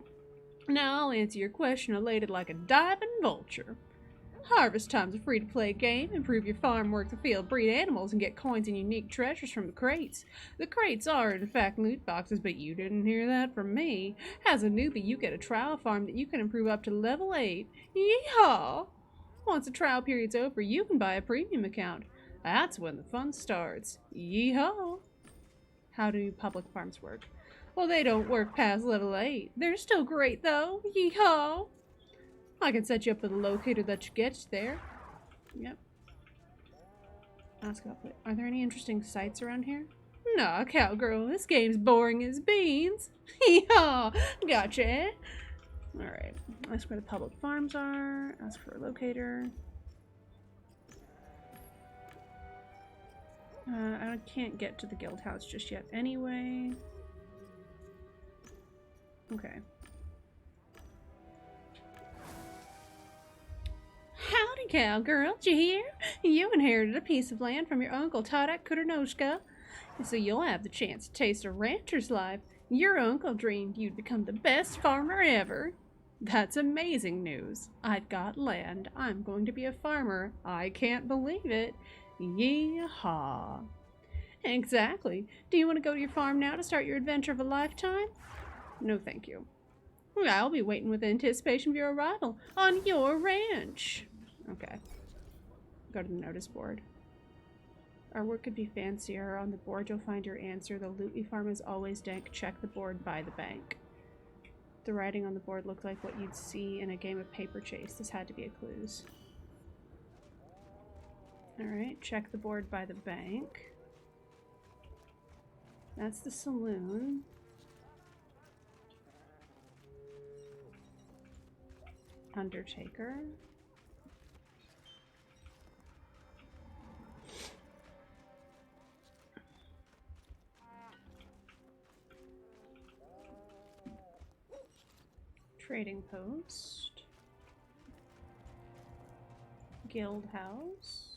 Now I'll answer your question elated like a diving vulture. Harvest time's a free-to-play game. Improve your farm, work the field, breed animals, and get coins and unique treasures from the crates. The crates are, in fact, loot boxes, but you didn't hear that from me. As a newbie, you get a trial farm that you can improve up to level 8. Yeehaw! Once the trial period's over, you can buy a premium account. That's when the fun starts. Yeehaw! How do public farms work? Well, they don't work past level 8. They're still great, though. Yeehaw! I can set you up with a locator that you get you there. Yep. Ask about it. Are there any interesting sights around here? Nah, cowgirl. This game's boring as beans. Yeehaw! Gotcha, eh? Alright. Ask where the public farms are. Ask for a locator. I can't get to the guild house just yet anyway. Okay. Howdy, cowgirl. Did you hear? You inherited a piece of land from your uncle Tadak Kudernoshka, so you'll have the chance to taste a rancher's life. Your uncle dreamed you'd become the best farmer ever. That's amazing news. I've got land. I'm going to be a farmer. I can't believe it. Yeehaw. Exactly. Do you want to go to your farm now to start your adventure of a lifetime? No, thank you. I'll be waiting with anticipation for your arrival on your ranch. Okay. Go to the notice board. Our work could be fancier. On the board you'll find your answer. The loot we farm is always dank. Check the board by the bank. The writing on the board looked like what you'd see in a game of paper chase. This had to be a clues. Alright, check the board by the bank. That's the saloon. Undertaker. Trading post. Guild house.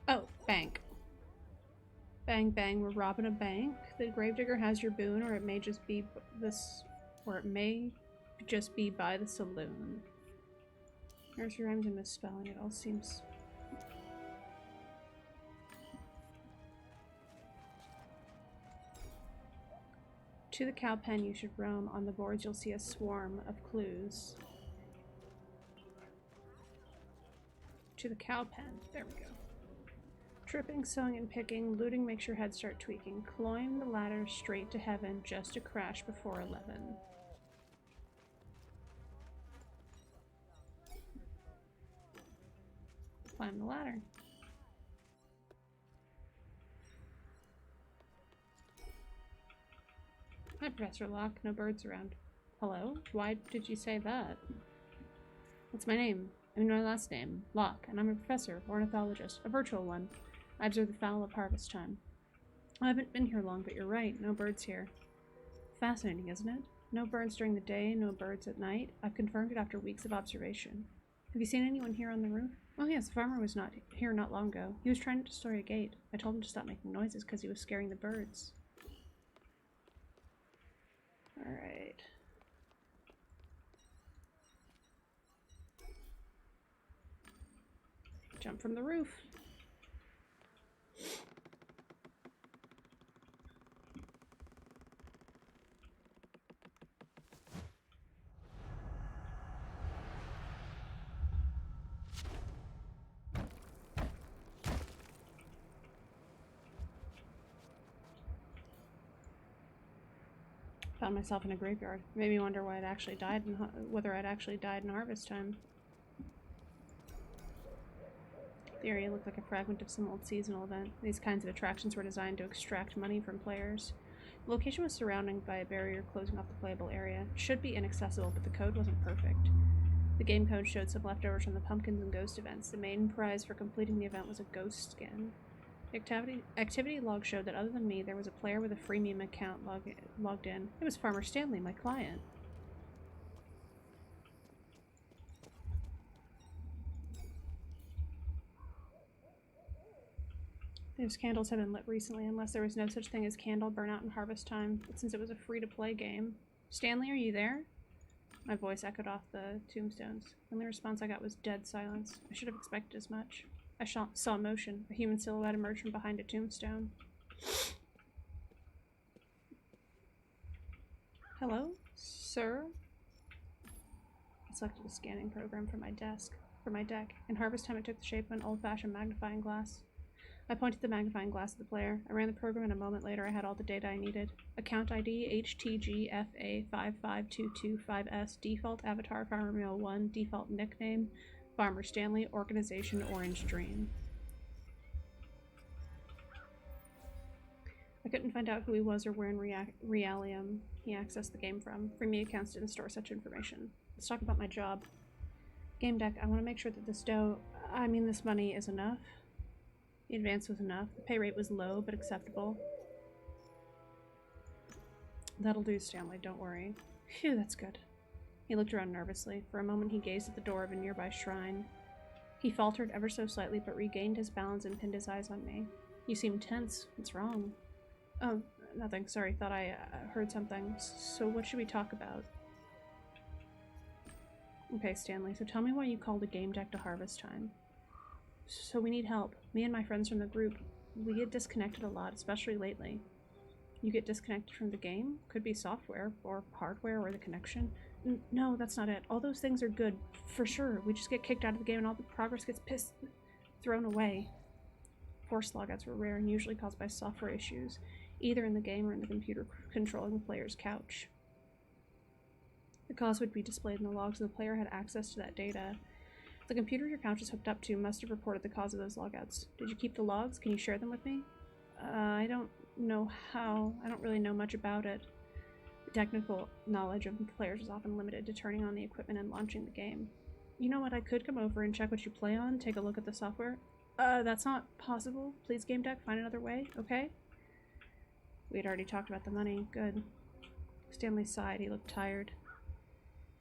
Oh, bank. Bang bang, we're robbing a bank. The gravedigger has your boon, or it may just be this, or it may just be by the saloon. Nursery rhymes and misspelling. It all seems. To the cow pen you should roam. On the boards you'll see a swarm of clues. To the cow pen. There we go. Tripping, sewing, and picking. Looting makes your head start tweaking. Climb the ladder straight to heaven just to crash before 11. Climb the ladder. Hi, Professor Locke. No birds around. Hello? Why did you say that? What's my name? I mean my last name. Locke, and I'm a professor, ornithologist, a virtual one. I observe the fowl of harvest time. I haven't been here long, but you're right. No birds here. Fascinating, isn't it? No birds during the day, no birds at night. I've confirmed it after weeks of observation. Have you seen anyone here on the roof? Oh yes, the farmer was not here not long ago. He was trying to destroy a gate. I told him to stop making noises because he was scaring the birds. Alright. Jump from the roof. Found myself in a graveyard. Made me wonder why I'd actually died in whether I'd actually died in harvest time. The area looked like a fragment of some old seasonal event. These kinds of attractions were designed to extract money from players. The location was surrounded by a barrier closing off the playable area. It should be inaccessible, but the code wasn't perfect. The game code showed some leftovers from the pumpkins and ghost events. The main prize for completing the event was a ghost skin. The activity log showed that other than me, there was a player with a freemium account logged in. It was Farmer Stanley, my client. Those candles have been lit recently, unless there was no such thing as candle burnout in harvest time, but since it was a free-to-play game. Stanley, are you there? My voice echoed off the tombstones. The only response I got was dead silence. I should have expected as much. I saw motion. A human silhouette emerged from behind a tombstone. Hello, sir? I selected a scanning program for my deck. In harvest time, it took the shape of an old-fashioned magnifying glass. I pointed the magnifying glass at the player. I ran the program, and a moment later, I had all the data I needed. Account ID HTGFA55225S, default avatar Farmer Male 1, default nickname Farmer Stanley, organization Orange Dream. I couldn't find out who he was or where in Realium he accessed the game from. Freemium accounts didn't store such information. Let's talk about my job. Gamedec, I want to make sure that this money is enough. The advance was enough. The pay rate was low, but acceptable. That'll do, Stanley, don't worry. Phew, that's good. He looked around nervously. For a moment he gazed at the door of a nearby shrine. He faltered ever so slightly, but regained his balance and pinned his eyes on me. You seem tense. What's wrong? Oh, nothing. Sorry, thought I heard something. So what should we talk about? Okay, Stanley, so tell me why you called a game deck to harvest time. So we need help. Me and my friends from the group, we get disconnected a lot, especially lately. You get disconnected from the game? Could be software, or hardware, or the connection. No, that's not it. All those things are good, for sure. We just get kicked out of the game and all the progress gets thrown away. Force logouts were rare and usually caused by software issues, either in the game or in the computer controlling the player's couch. The cause would be displayed in the logs, and the player had access to that data. The computer your couch is hooked up to must have reported the cause of those logouts. Did you keep the logs? Can you share them with me? I don't know how. I don't really know much about it. The technical knowledge of the players is often limited to turning on the equipment and launching the game. You know what? I could come over and check what you play on, take a look at the software. That's not possible. Please, Gamedec, find another way, okay? We had already talked about the money. Good. Stanley sighed. He looked tired.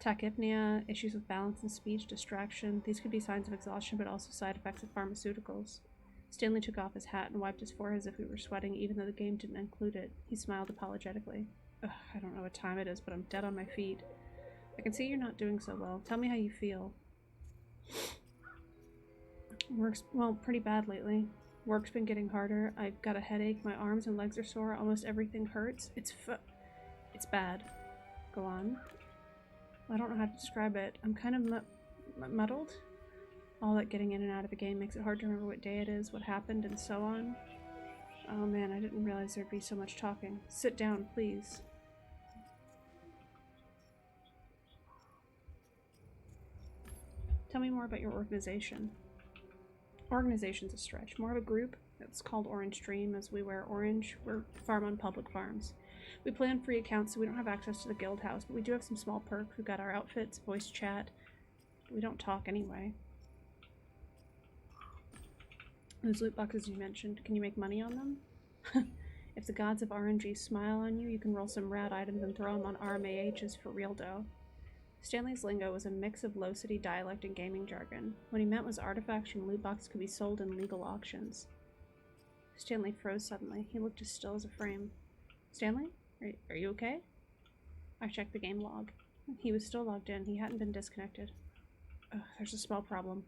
Tachypnea, issues with balance and speech, distraction. These could be signs of exhaustion, but also side effects of pharmaceuticals. Stanley took off his hat and wiped his forehead as if he were sweating, even though the game didn't include it. He smiled apologetically. Ugh, I don't know what time it is, but I'm dead on my feet. I can see you're not doing so well. Tell me how you feel. Work's, well, pretty bad lately. Work's been getting harder. I've got a headache. My arms and legs are sore. Almost everything hurts. It's It's bad. Go on. I don't know how to describe it. I'm kind of muddled. All that getting in and out of the game makes it hard to remember what day it is, what happened, and so on. Oh man, I didn't realize there'd be so much talking. Sit down, please. Tell me more about your organization. Organization's a stretch. More of a group. It's called Orange Dream, as we wear orange. We're farm on public farms. We play on free accounts, so we don't have access to the guild house, but we do have some small perks. We've got our outfits, voice chat. We don't talk anyway. Those loot boxes you mentioned, can you make money on them? If the gods of RNG smile on you, you can roll some rad items and throw them on RMAHs for real dough. Stanley's lingo was a mix of low city dialect and gaming jargon. What he meant was artifacts from loot boxes could be sold in legal auctions. Stanley froze suddenly. He looked as still as a frame. Stanley? Are you okay? I checked the game log. He was still logged in. He hadn't been disconnected. Ugh, there's a small problem.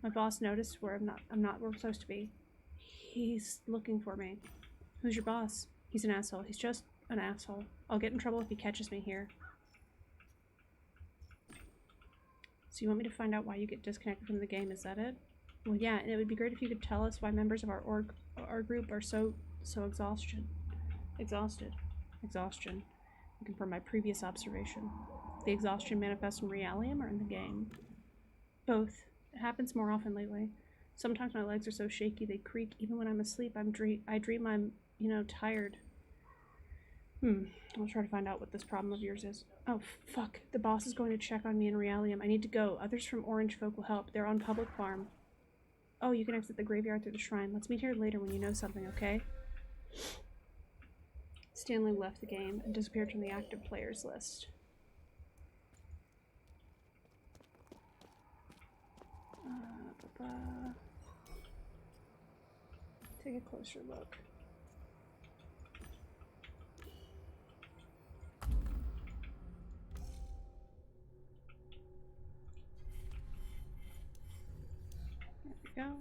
My boss noticed where I'm not where we're supposed to be. He's looking for me. Who's your boss? He's an asshole. He's just an asshole. I'll get in trouble if he catches me here. So you want me to find out why you get disconnected from the game, is that it? Well, yeah, and it would be great if you could tell us why members of our group are so exhausted. Exhaustion. Looking for my previous observation. The exhaustion manifests in Realium or in the game? Both. It happens more often lately. Sometimes my legs are so shaky they creak. Even when I'm asleep, I dream I'm, tired. I'll try to find out what this problem of yours is. Oh, fuck. The boss is going to check on me in Realium. I need to go. Others from Orange Folk will help. They're on public farm. Oh, you can exit the graveyard through the shrine. Let's meet here later when you know something, okay? Stanley left the game and disappeared from the active players list. Take a closer look. There we go.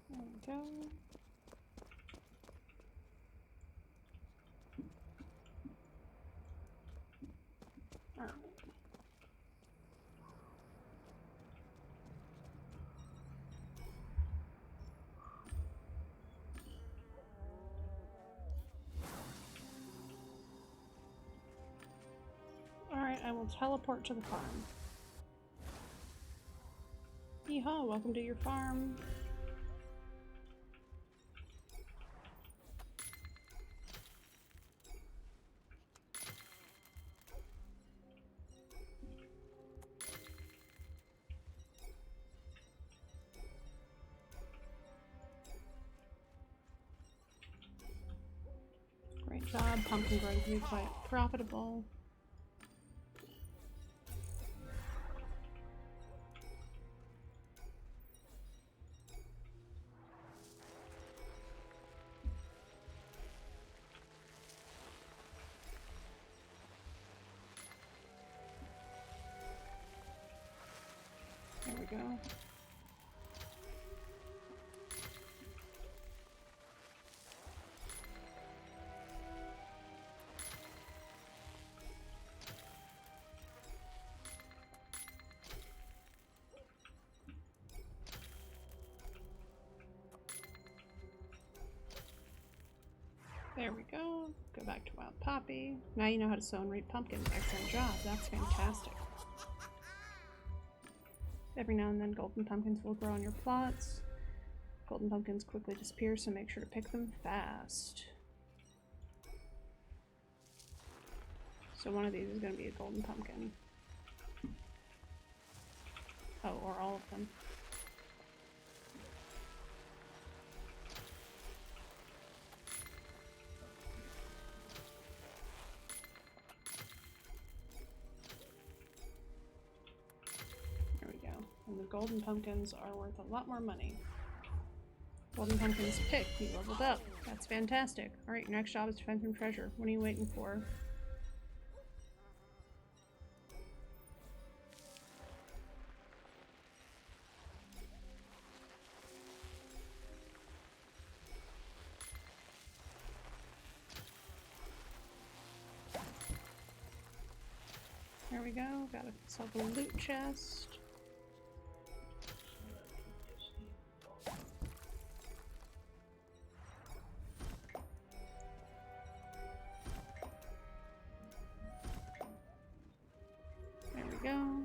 There we go. Alright. Alright, I will teleport to the farm. Yeehaw, welcome to your farm. Great job, pumpkin growing can be quite profitable. There we go. There we go. Go back to Wild Poppy. Now you know how to sow and rate pumpkins. Excellent job. That's fantastic. Every now and then golden pumpkins will grow on your plots. Golden pumpkins quickly disappear, so make sure to pick them fast. So one of these is going to be a golden pumpkin. Oh, or all of them. There we go. And the golden pumpkins are worth a lot more money. Golden pumpkins picked. You leveled up. That's fantastic. Alright, your next job is to find some treasure. What are you waiting for? There we go. Got myself a loot chest. There we go.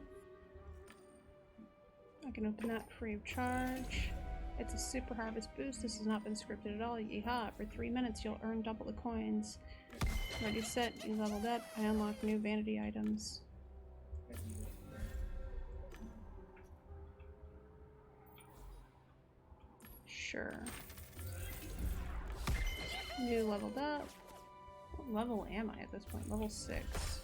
I can open that free of charge. It's a super harvest boost. This has not been scripted at all. Yeehaw. For 3 minutes you'll earn double the coins. Ready, set, you leveled up. I unlock new vanity items. Sure. You leveled up. What level am I at this point? Level 6.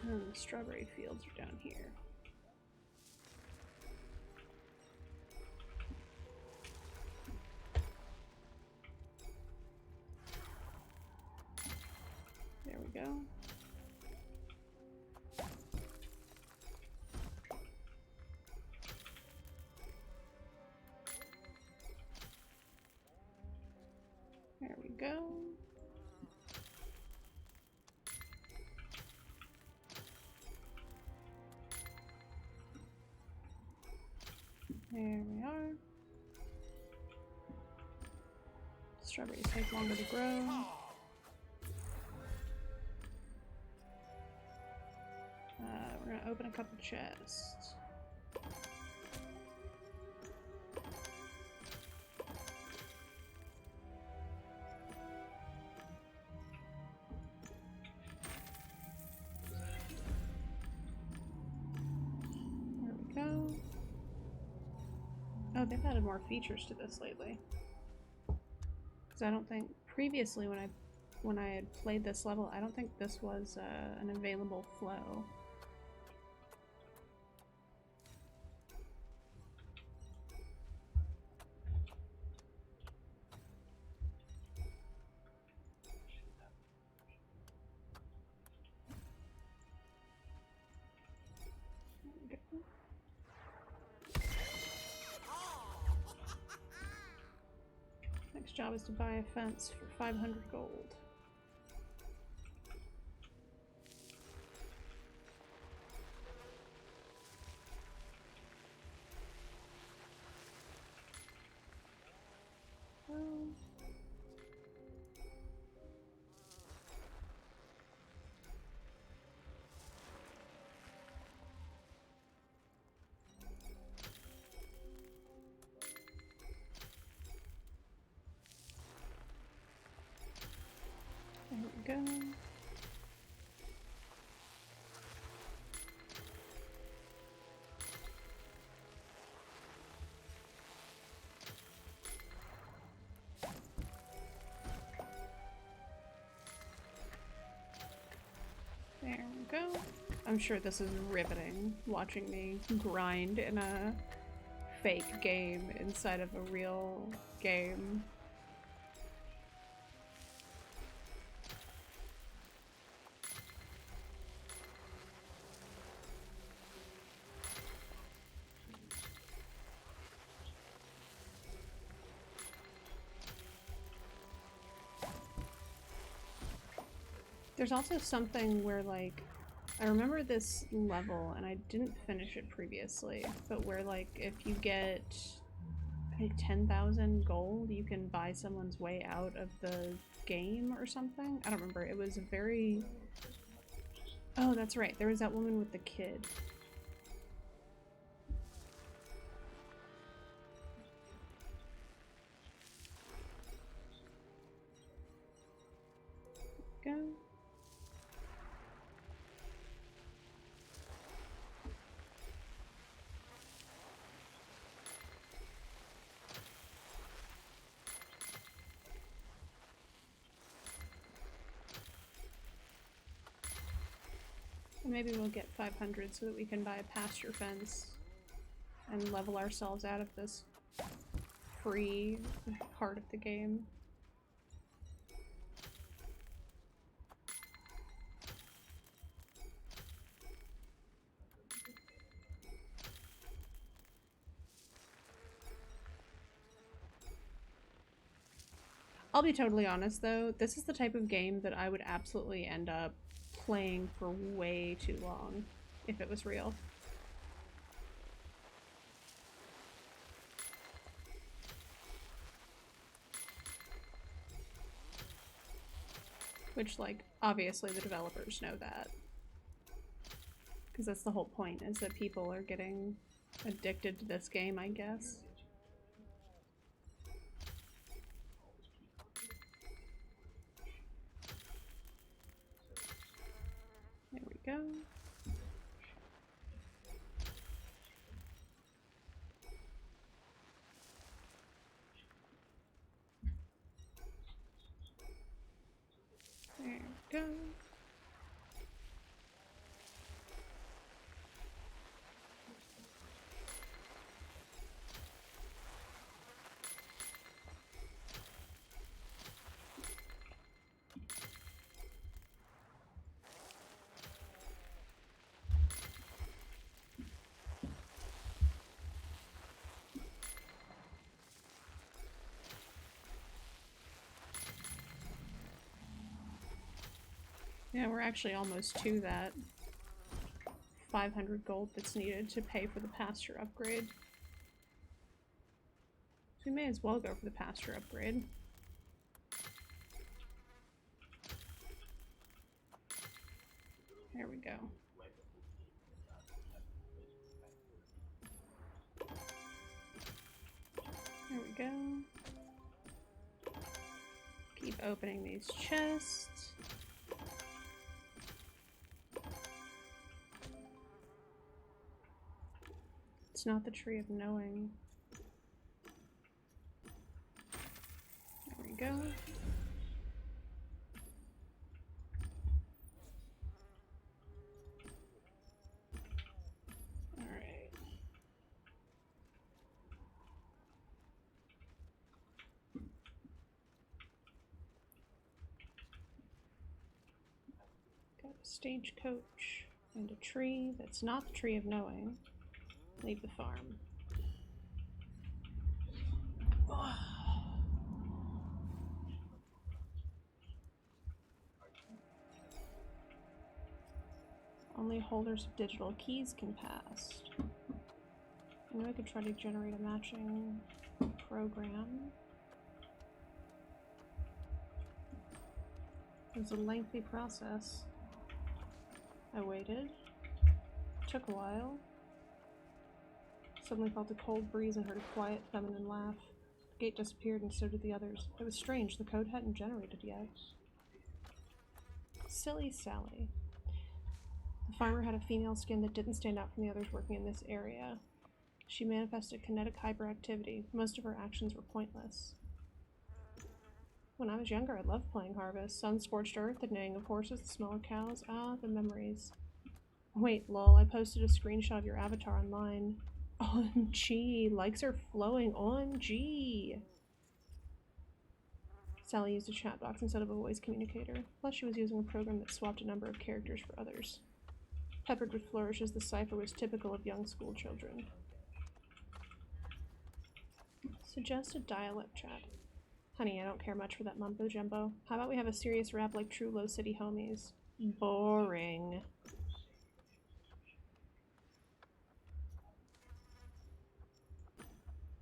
The strawberry fields are down here. There we go. There we go. There we are. Strawberries take longer to grow. We're gonna open a couple chests. There we go. Oh, they've added more features to this lately. Because I don't think previously when I had played this level, I don't think this was an available flow. Next job is to buy a fence for 500 gold. There we go. There we go. I'm sure this is riveting, watching me grind in a fake game inside of a real game. There's also something where, like, I remember this level, and I didn't finish it previously, but where, like, if you get, I think, 10,000 gold, you can buy someone's way out of the game or something? I don't remember. It was a very... Oh, that's right. There was that woman with the kid. Go. Maybe we'll get 500 so that we can buy a pasture fence and level ourselves out of this free part of the game. I'll be totally honest though, this is the type of game that I would absolutely end up playing for way too long if it was real. Which, like, obviously the developers know that. Because that's the whole point, is that people are getting addicted to this game, I guess. There we go. There we go. Yeah, we're actually almost to that 500 gold that's needed to pay for the pasture upgrade. So we may as well go for the pasture upgrade. There we go. There we go. Keep opening these chests. It's not the tree of knowing. There we go. Alright. Got a stagecoach and a tree that's not the tree of knowing. Leave the farm. Only holders of digital keys can pass. I know I could try to generate a matching program. It was a lengthy process. I waited. It took a while. Suddenly felt a cold breeze and heard a quiet, feminine laugh. The gate disappeared and so did the others. It was strange, the code hadn't generated yet. Silly Sally. The farmer had a female skin that didn't stand out from the others working in this area. She manifested kinetic hyperactivity. Most of her actions were pointless. When I was younger, I loved playing Harvest. Sun-scorched earth, the neighing of horses, the smell of cows. Ah, the memories. Wait, lol, I posted a screenshot of your avatar online. OMG, likes are flowing. OMG. Sally used a chat box instead of a voice communicator. Plus, she was using a program that swapped a number of characters for others. Peppered with flourishes, the cipher was typical of young school children. Suggest a dialect chat. Honey, I don't care much for that mumbo jumbo. How about we have a serious rap like true low city homies? Boring.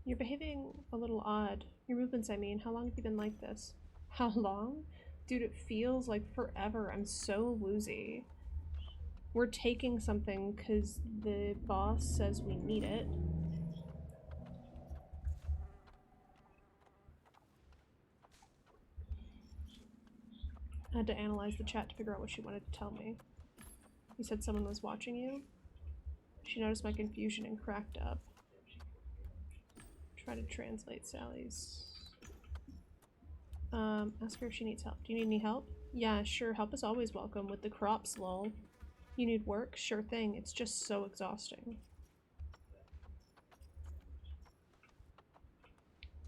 You're behaving a little odd. Your movements, I mean. How long have you been like this? How long? Dude, it feels like forever. I'm so woozy. We're taking something because the boss says we need it. I had to analyze the chat to figure out what she wanted to tell me. You said someone was watching you? She noticed my confusion and cracked up. Try to translate Sally's. Ask her if she needs help. Do you need any help? Yeah, sure. Help is always welcome with the crops, lol. You need work? Sure thing. It's just so exhausting.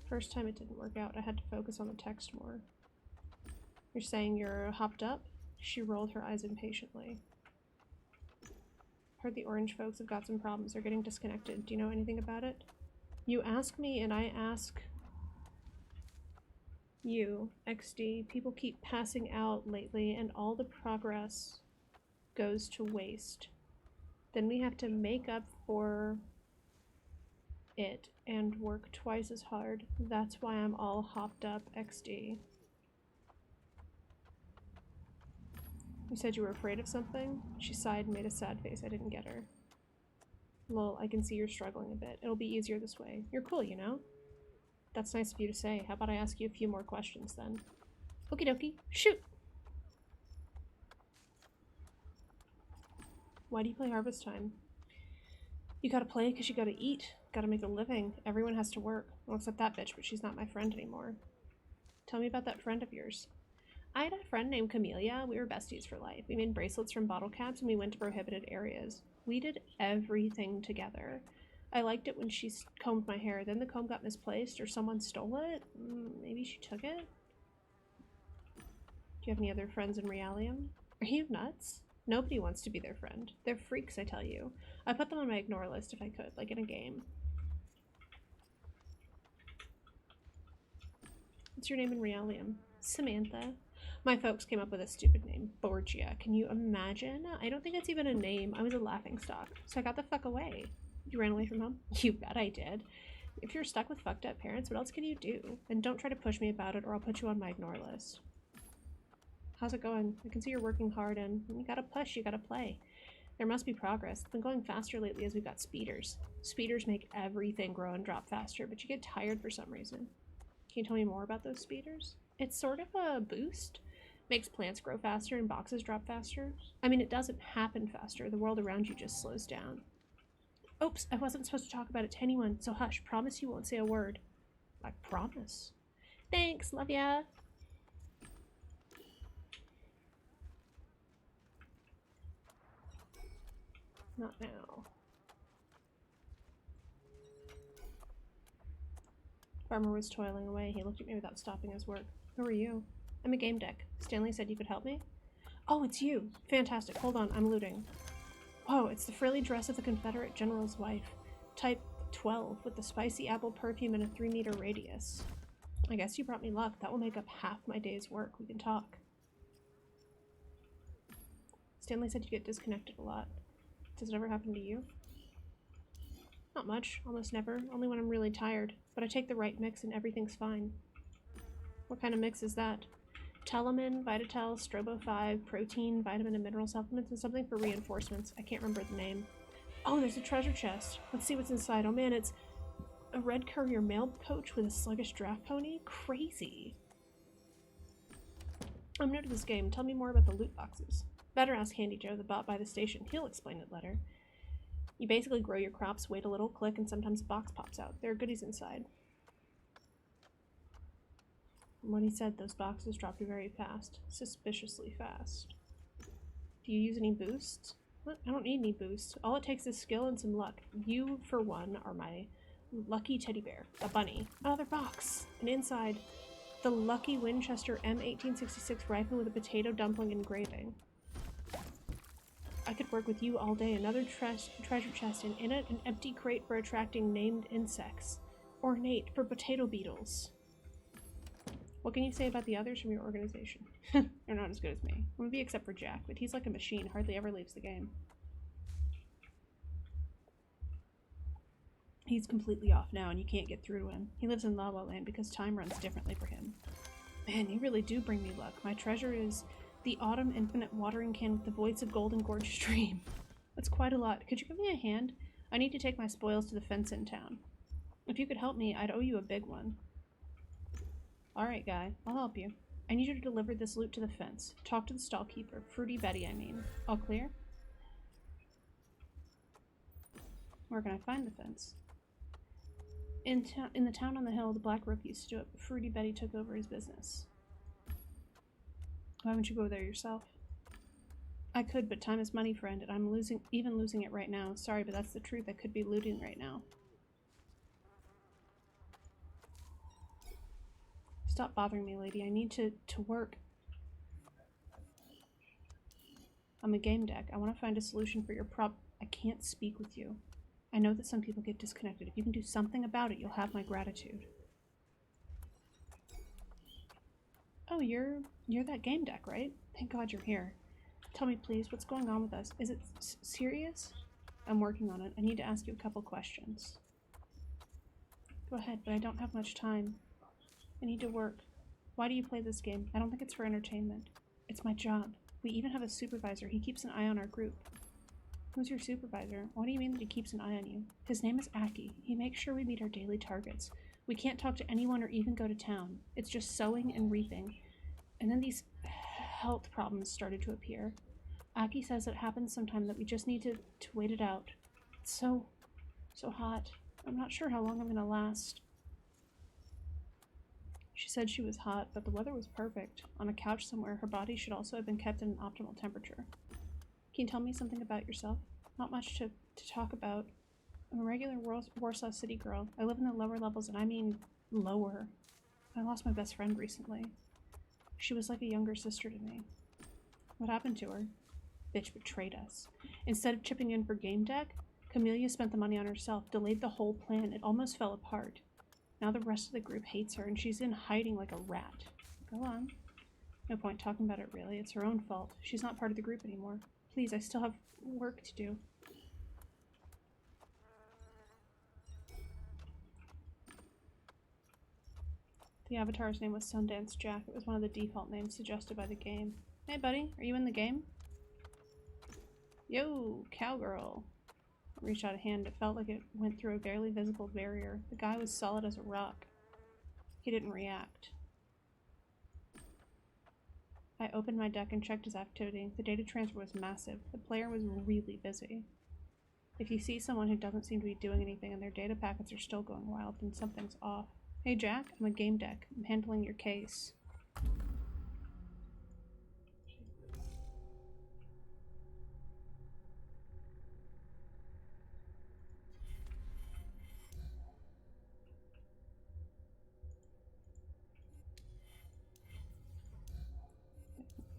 First time it didn't work out. I had to focus on the text more. You're saying you're hopped up? She rolled her eyes impatiently. Heard the orange folks have got some problems. They're getting disconnected. Do you know anything about it? You ask me and I ask you, XD. People keep passing out lately and all the progress goes to waste. Then we have to make up for it and work twice as hard. That's why I'm all hopped up, XD. You said you were afraid of something? She sighed and made a sad face. I didn't get her. Lol, I can see you're struggling a bit. It'll be easier this way. You're cool, you know? That's nice of you to say. How about I ask you a few more questions then? Okie dokie. Shoot! Why do you play Harvest Time? You gotta play because you gotta eat. Gotta make a living. Everyone has to work. Well, except that bitch, but she's not my friend anymore. Tell me about that friend of yours. I had a friend named Camellia. We were besties for life. We made bracelets from bottle caps and we went to prohibited areas. We did everything together. I liked it when she combed my hair. Then the comb got misplaced or someone stole it. Maybe she took it? Do you have any other friends in Realium? Are you nuts? Nobody wants to be their friend. They're freaks, I tell you. I put them on my ignore list if I could, like in a game. What's your name in Realium? Samantha. My folks came up with a stupid name, Borgia. Can you imagine? I don't think it's even a name. I was a laughingstock, so I got the fuck away. You ran away from home? You bet I did. If you're stuck with fucked up parents, what else can you do? And don't try to push me about it or I'll put you on my ignore list. How's it going? I can see you're working hard and you gotta push, you gotta play. There must be progress. It's been going faster lately as we've got speeders. Speeders make everything grow and drop faster, but you get tired for some reason. Can you tell me more about those speeders? It's sort of a boost. Makes plants grow faster and boxes drop faster. I mean, it doesn't happen faster. The world around you just slows down. Oops, I wasn't supposed to talk about it to anyone, so hush. Promise you won't say a word. I promise. Thanks, love ya. Not now. Farmer was toiling away. He looked at me without stopping his work. Who are you? I'm a Gamedec. Stanley said you could help me? Oh, it's you. Fantastic. Hold on, I'm looting. Whoa, it's the frilly dress of the Confederate general's wife. Type 12, with the spicy apple perfume and a 3-meter radius. I guess you brought me luck. That will make up half my day's work. We can talk. Stanley said you get disconnected a lot. Does it ever happen to you? Not much. Almost never. Only when I'm really tired. But I take the right mix and everything's fine. What kind of mix is that? Telemin, Vitatel, Strobo 5, protein, vitamin and mineral supplements, and something for reinforcements. I can't remember the name. Oh, there's a treasure chest. Let's see what's inside. Oh man, it's a red courier mail coach with a sluggish draft pony? Crazy. I'm new to this game. Tell me more about the loot boxes. Better ask Handy Joe, the bot by the station. He'll explain it later. You basically grow your crops, wait a little, click, and sometimes a box pops out. There are goodies inside. From what he said, those boxes drop you very fast. Suspiciously fast. Do you use any boosts? What? I don't need any boosts. All it takes is skill and some luck. You, for one, are my lucky teddy bear. A bunny. Another box. And inside, the lucky Winchester M1866 rifle with a potato dumpling engraving. I could work with you all day. Another treasure chest, and in it, an empty crate for attracting named insects. Ornate for potato beetles. What can you say about the others from your organization? They're not as good as me. Maybe except for Jack, but he's like a machine, hardly ever leaves the game. He's completely off now and you can't get through to him. He lives in La La Land because time runs differently for him. Man, you really do bring me luck. My treasure is the Autumn Infinite Watering Can with the voice of Golden Gorge Stream. That's quite a lot. Could you give me a hand? I need to take my spoils to the fence in town. If you could help me, I'd owe you a big one. Alright, guy. I'll help you. I need you to deliver this loot to the fence. Talk to the stallkeeper. Fruity Betty, I mean. All clear? Where can I find the fence? In the town on the hill, the Black Rook used to do it, but Fruity Betty took over his business. Why haven't you go there yourself? I could, but time is money, friend, and I'm losing it right now. Sorry, but that's the truth. I could be looting right now. Stop bothering me, lady. I need to work. I'm a Gamedec. I want to find a solution for your I can't speak with you. I know that some people get disconnected. If you can do something about it, you'll have my gratitude. Oh, you're that Gamedec, right? Thank God you're here. Tell me, please, what's going on with us? Is it serious? I'm working on it. I need to ask you a couple questions. Go ahead, but I don't have much time. I need to work. Why do you play this game? I don't think it's for entertainment. It's my job. We even have a supervisor. He keeps an eye on our group. Who's your supervisor? What do you mean that he keeps an eye on you? His name is Aki. He makes sure we meet our daily targets. We can't talk to anyone or even go to town. It's just sowing and reaping. And then these health problems started to appear. Aki says it happens sometime that we just need to wait it out. It's so hot. I'm not sure how long I'm gonna last. She said she was hot, but the weather was perfect. On a couch somewhere, her body should also have been kept at an optimal temperature. Can you tell me something about yourself? Not much to talk about. I'm a regular Warsaw City girl. I live in the lower levels, and I mean lower. I lost my best friend recently. She was like a younger sister to me. What happened to her? Bitch betrayed us. Instead of chipping in for Gamedec, Camellia spent the money on herself, delayed the whole plan. It almost fell apart. Now the rest of the group hates her, and she's in hiding like a rat. Go on. No point talking about it, really. It's her own fault. She's not part of the group anymore. Please, I still have work to do. The avatar's name was Sundance Jack. It was one of the default names suggested by the game. Hey, buddy. Are you in the game? Yo, cowgirl. I reached out a hand. It felt like it went through a barely visible barrier. The guy was solid as a rock. He didn't react. I opened my deck and checked his activity. The data transfer was massive. The player was really busy. If you see someone who doesn't seem to be doing anything and their data packets are still going wild, then something's off. Hey Jack, I'm a Gamedec. I'm handling your case.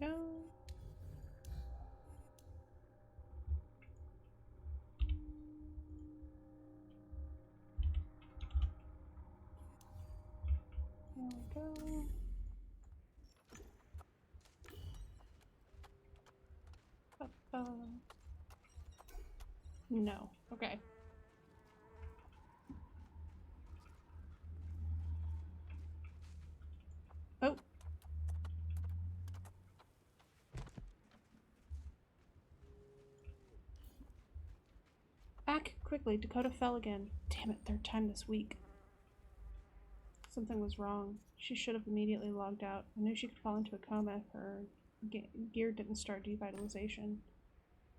There we go. There we go. No. Okay. Oh. Back quickly. Dakota fell again. Damn it, third time this week. Something was wrong. She should have immediately logged out. I knew she could fall into a coma if her gear didn't start devitalization.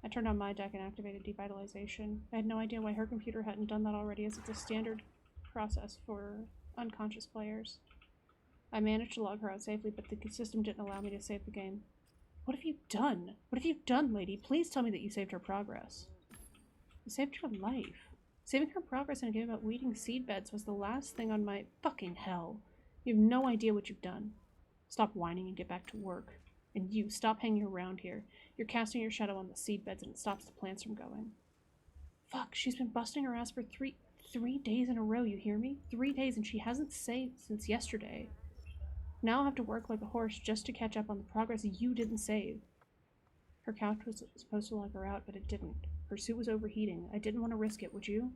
I turned on my deck and activated devitalization. I had no idea why her computer hadn't done that already, as it's a standard process for unconscious players. I managed to log her out safely, but the system didn't allow me to save the game. What have you done? What have you done, lady? Please tell me that you saved her progress. You saved her life. Saving her progress in a game about weeding seed beds was the last thing on my fucking hell. You have no idea what you've done. Stop whining and get back to work. And you, stop hanging around here. You're casting your shadow on the seed beds and it stops the plants from going. Fuck, she's been busting her ass for three days in a row, you hear me? 3 days, and she hasn't saved since yesterday. Now I'll have to work like a horse just to catch up on the progress you didn't save. Her couch was supposed to lock her out, but it didn't. Her suit was overheating. I didn't want to risk it, would you?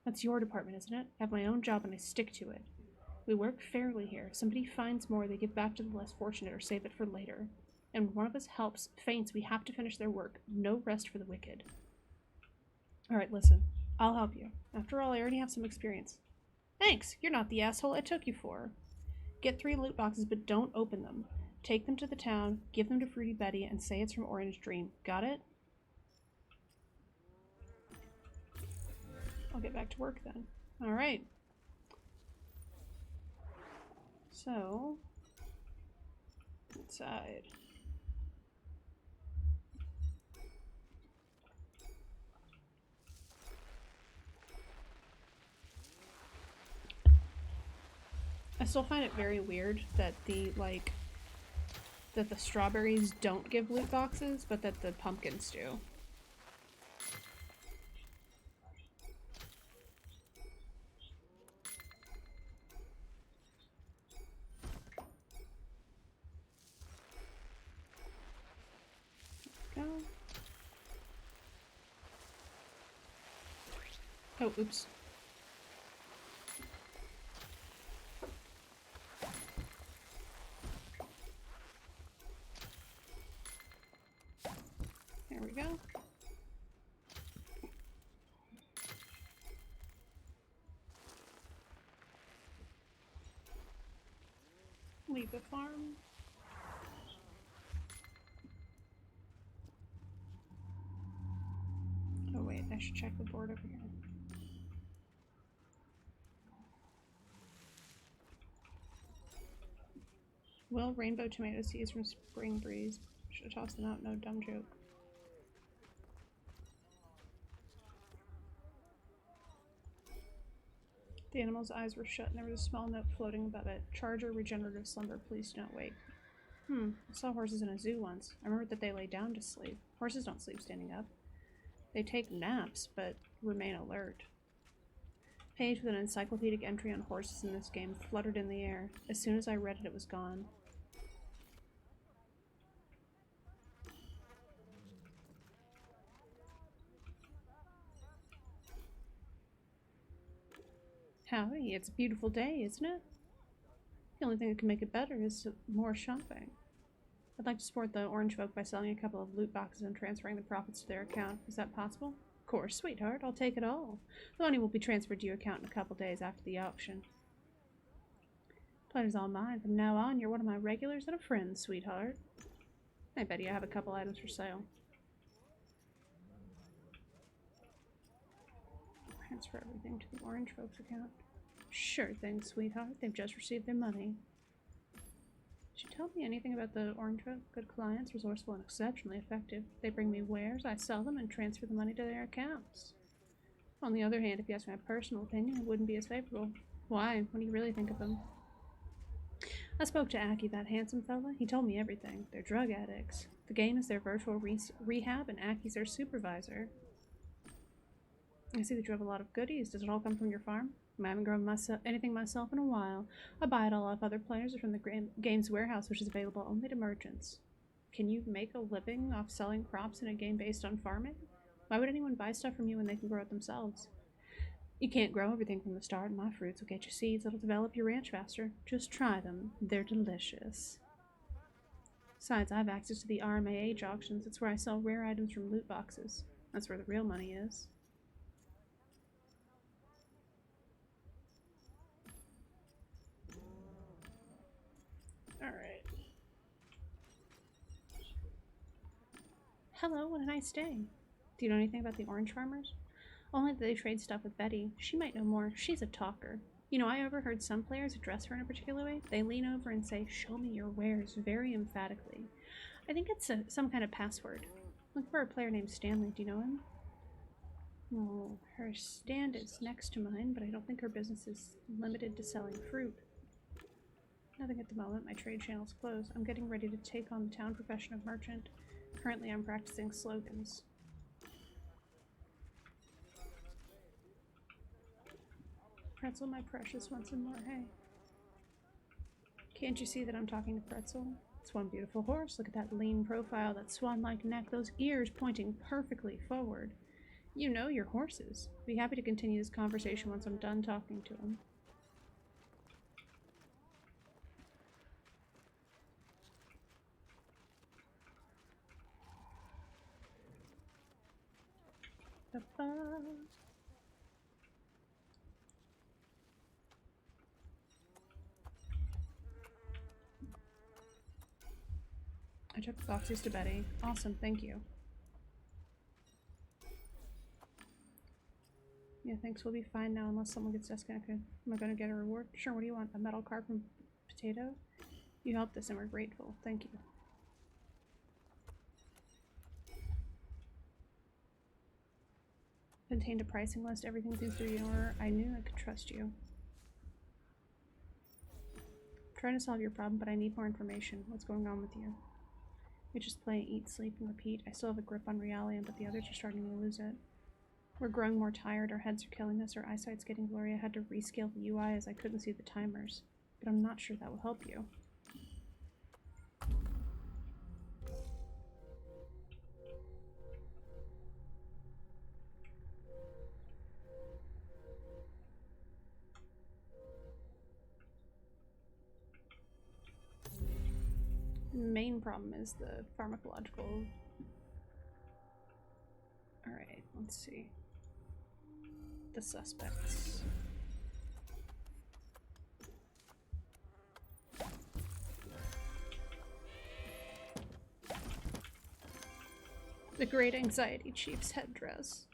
That's your department, isn't it? I have my own job and I stick to it. We work fairly here. If somebody finds more, they give back to the less fortunate or save it for later. And when one of us faints, we have to finish their work. No rest for the wicked. Alright, listen. I'll help you. After all, I already have some experience. Thanks! You're not the asshole I took you for. Get 3 loot boxes, but don't open them. Take them to the town, give them to Fruity Betty, and say it's from Orange Dream. Got it? I'll get back to work then. Alright. So, inside. I still find it very weird that the strawberries don't give loot boxes, but that the pumpkins do. Go. Oh, oops. There we go. Leave the farm. Oh wait, I should check the board over here. Well, rainbow tomato seeds from Spring Breeze. Should have tossed them out, no dumb joke. The animal's eyes were shut and there was a small note floating above it. Charger, regenerative slumber, please do not wake. I saw horses in a zoo once. I remember that they lay down to sleep. Horses don't sleep standing up. They take naps, but remain alert. Page with an encyclopedic entry on horses in this game fluttered in the air. As soon as I read it, it was gone. Howdy, it's a beautiful day, isn't it? The only thing that can make it better is more shopping. I'd like to support the orange folk by selling a couple of loot boxes and transferring the profits to their account. Is that possible? Of course, sweetheart. I'll take it all. The money will be transferred to your account in a couple days after the auction. Pleasure's all mine. From now on, you're one of my regulars and a friend, sweetheart. I bet you have a couple items for sale. Transfer everything to the orange folks account. Sure thing, sweetheart. They've just received their money. Did you tell me anything about the orange folk? Good clients, resourceful and exceptionally effective. They bring me wares, I sell them, and transfer the money to their accounts. On the other hand, if you ask my personal opinion, it wouldn't be as favorable. Why? What do you really think of them? I spoke to Aki, that handsome fella. He told me everything. They're drug addicts. The game is their virtual rehab, and Aki's their supervisor. I see that you have a lot of goodies. Does it all come from your farm? I haven't grown anything myself in a while. I buy it all off other players or from the game's warehouse, which is available only to merchants. Can you make a living off selling crops in a game based on farming? Why would anyone buy stuff from you when they can grow it themselves? You can't grow everything from the start, and my fruits will get you seeds that'll develop your ranch faster. Just try them. They're delicious. Besides, I have access to the RMAH auctions. It's where I sell rare items from loot boxes. That's where the real money is. Alright. Hello, what a nice day. Do you know anything about the orange farmers? Only that they trade stuff with Betty. She might know more. She's a talker. You know, I overheard some players address her in a particular way. They lean over and say, "Show me your wares," very emphatically. I think it's some kind of password. Look for a player named Stanley. Do you know him? Oh, her stand is next to mine, but I don't think her business is limited to selling fruit. Nothing at the moment. My trade channel's closed. I'm getting ready to take on the town profession of merchant. Currently, I'm practicing slogans. Pretzel, my precious, want some more hay? Can't you see that I'm talking to Pretzel? It's one beautiful horse. Look at that lean profile, that swan-like neck, those ears pointing perfectly forward. You know your horses. Be happy to continue this conversation once I'm done talking to him. Ba-ba. I took the boxes to Betty. Awesome, thank you. Yeah, thanks, we'll be fine now unless someone gets disconnected. Am I gonna get a reward? Sure, what do you want? A metal carbon potato? You helped us and we're grateful. Thank you. Contained a pricing list. Everything seems to be in order. I knew I could trust you. I'm trying to solve your problem, but I need more information. What's going on with you? We just play, eat, sleep, and repeat. I still have a grip on reality, but the others are starting to lose it. We're growing more tired, our heads are killing us, our eyesight's getting blurry. I had to rescale the UI as I couldn't see the timers. But I'm not sure that will help you. The main problem is the pharmacological... Alright, let's see. The suspects. The Great Anxiety Chief's headdress.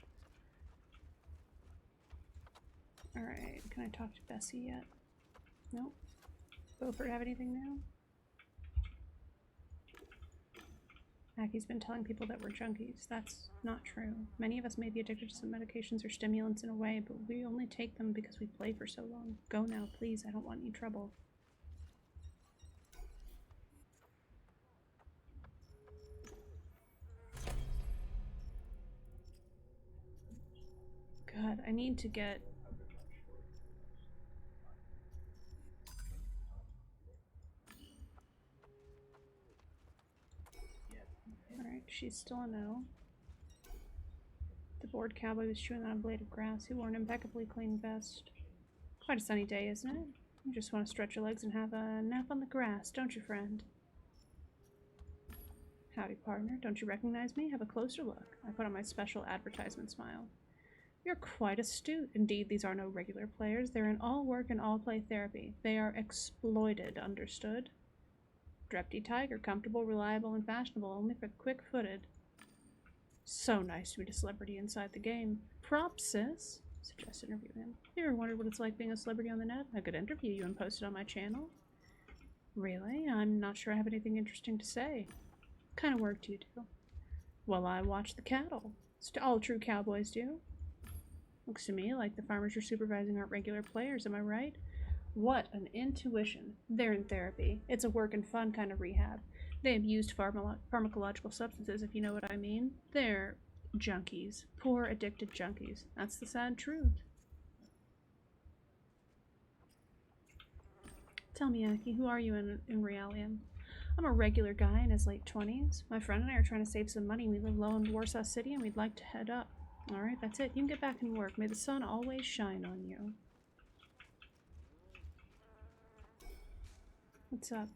Alright, can I talk to Bessie yet? Nope. Beaufort have anything new? Mackie's been telling people that we're junkies. That's not true. Many of us may be addicted to some medications or stimulants in a way, but we only take them because we play for so long. Go now, please. I don't want any trouble. God, I need to get... Alright, she's still a no. The bored cowboy was chewing on a blade of grass. He wore an impeccably clean vest. Quite a sunny day, isn't it? You just want to stretch your legs and have a nap on the grass, don't you, friend? Howdy, partner. Don't you recognize me? Have a closer look. I put on my special advertisement smile. You're quite astute. Indeed, these are no regular players. They're in all work and all play therapy. They are exploited, understood? Drepty tiger, comfortable, reliable, and fashionable, only for the quick-footed. So nice to meet a celebrity inside the game. Props, sis. Suggest interviewing him. You ever wondered what it's like being a celebrity on the net? I could interview you and post it on my channel. Really? I'm not sure I have anything interesting to say. What kind of work do you do? Well, I watch the cattle. All true cowboys do. Looks to me like the farmers you're supervising aren't regular players, am I right? What an intuition. They're in therapy. It's a work and fun kind of rehab. They abused pharmacological substances, if you know what I mean. They're junkies. Poor, addicted junkies. That's the sad truth. Tell me, Aki, who are you in Realium? I'm a regular guy in his late 20s. My friend and I are trying to save some money. We live low in Warsaw City and we'd like to head up. Alright, that's it. You can get back and work. May the sun always shine on you. What's up?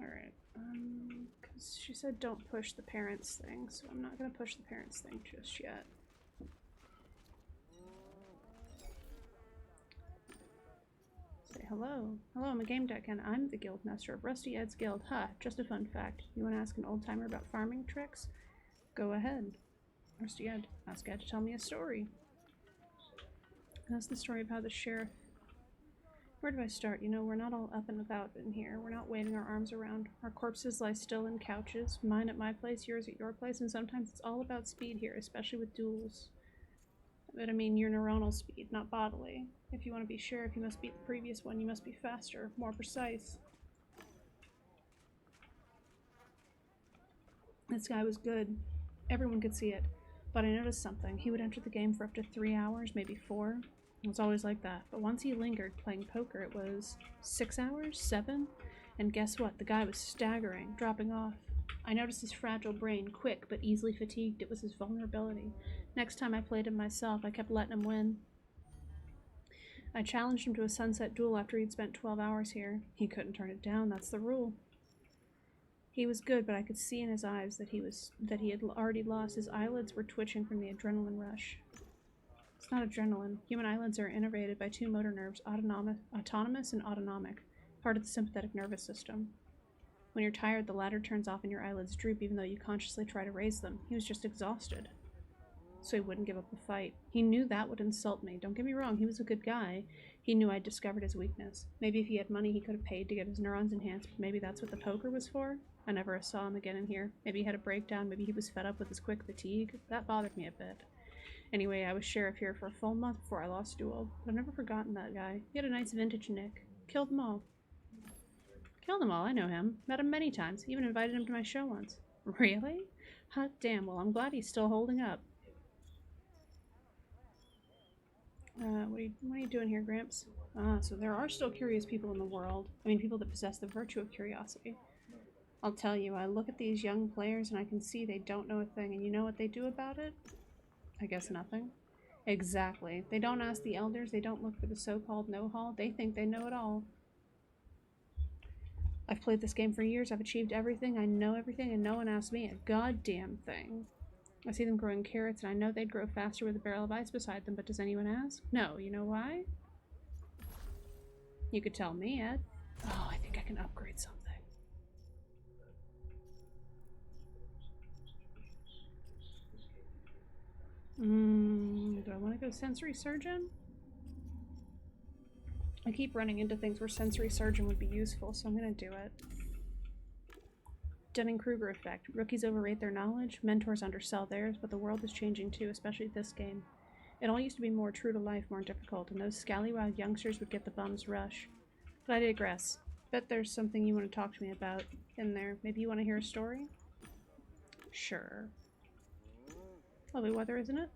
Alright, because she said don't push the parents thing, so I'm not going to push the parents thing just yet. Say hello. Hello, I'm a Gamedec, and I'm the guildmaster of Rusty Ed's Guild. Ha, just a fun fact. You want to ask an old-timer about farming tricks? Go ahead. Rusty Ed, ask Ed to tell me a story. That's the story of how the sheriff... Where do I start? You know, we're not all up and about in here. We're not waving our arms around. Our corpses lie still in couches. Mine at my place, yours at your place, and sometimes it's all about speed here, especially with duels. But I mean your neuronal speed, not bodily. If you want to be sheriff, you must beat the previous one. You must be faster, more precise. This guy was good. Everyone could see it. But I noticed something. He would enter the game for up to 3 hours, maybe 4. It was always like that. But once he lingered playing poker, it was 6 hours? 7? And guess what? The guy was staggering, dropping off. I noticed his fragile brain, quick but easily fatigued. It was his vulnerability. Next time I played him myself, I kept letting him win. I challenged him to a sunset duel after he'd spent 12 hours here. He couldn't turn it down, that's the rule. He was good, but I could see in his eyes that he had already lost. His eyelids were twitching from the adrenaline rush. It's not adrenaline. Human eyelids are innervated by 2 motor nerves, autonomous and autonomic, part of the sympathetic nervous system. When you're tired, the latter turns off and your eyelids droop even though you consciously try to raise them. He was just exhausted. So he wouldn't give up the fight. He knew that would insult me. Don't get me wrong, he was a good guy. He knew I'd discovered his weakness. Maybe if he had money, he could have paid to get his neurons enhanced, but maybe that's what the poker was for? I never saw him again in here. Maybe he had a breakdown, maybe he was fed up with his quick fatigue. That bothered me a bit. Anyway, I was sheriff here for a full month before I lost duel. But I've never forgotten that guy. He had a nice vintage nick. Killed them all. Killed them all, I know him. Met him many times. Even invited him to my show once. Really? Hot damn, well I'm glad he's still holding up. What are you doing here, Gramps? So there are still curious people in the world. I mean, people that possess the virtue of curiosity. I'll tell you, I look at these young players and I can see they don't know a thing. And you know what they do about it? I guess nothing. Exactly. They don't ask the elders. They don't look for the so-called know-how. They think they know it all. I've played this game for years. I've achieved everything. I know everything, and no one asks me a goddamn thing. I see them growing carrots, and I know they'd grow faster with a barrel of ice beside them, but does anyone ask? No. You know why? You could tell me, Ed. Oh, I think I can upgrade something. Do I want to go sensory surgeon? I keep running into things where sensory surgeon would be useful, so I'm going to do it. Dunning-Kruger effect. Rookies overrate their knowledge, mentors undersell theirs, but the world is changing too, especially this game. It all used to be more true to life, more difficult, and those scallywag youngsters would get the bum's rush. But I digress. Bet there's something you want to talk to me about in there. Maybe you want to hear a story? Sure. Lovely weather, isn't it?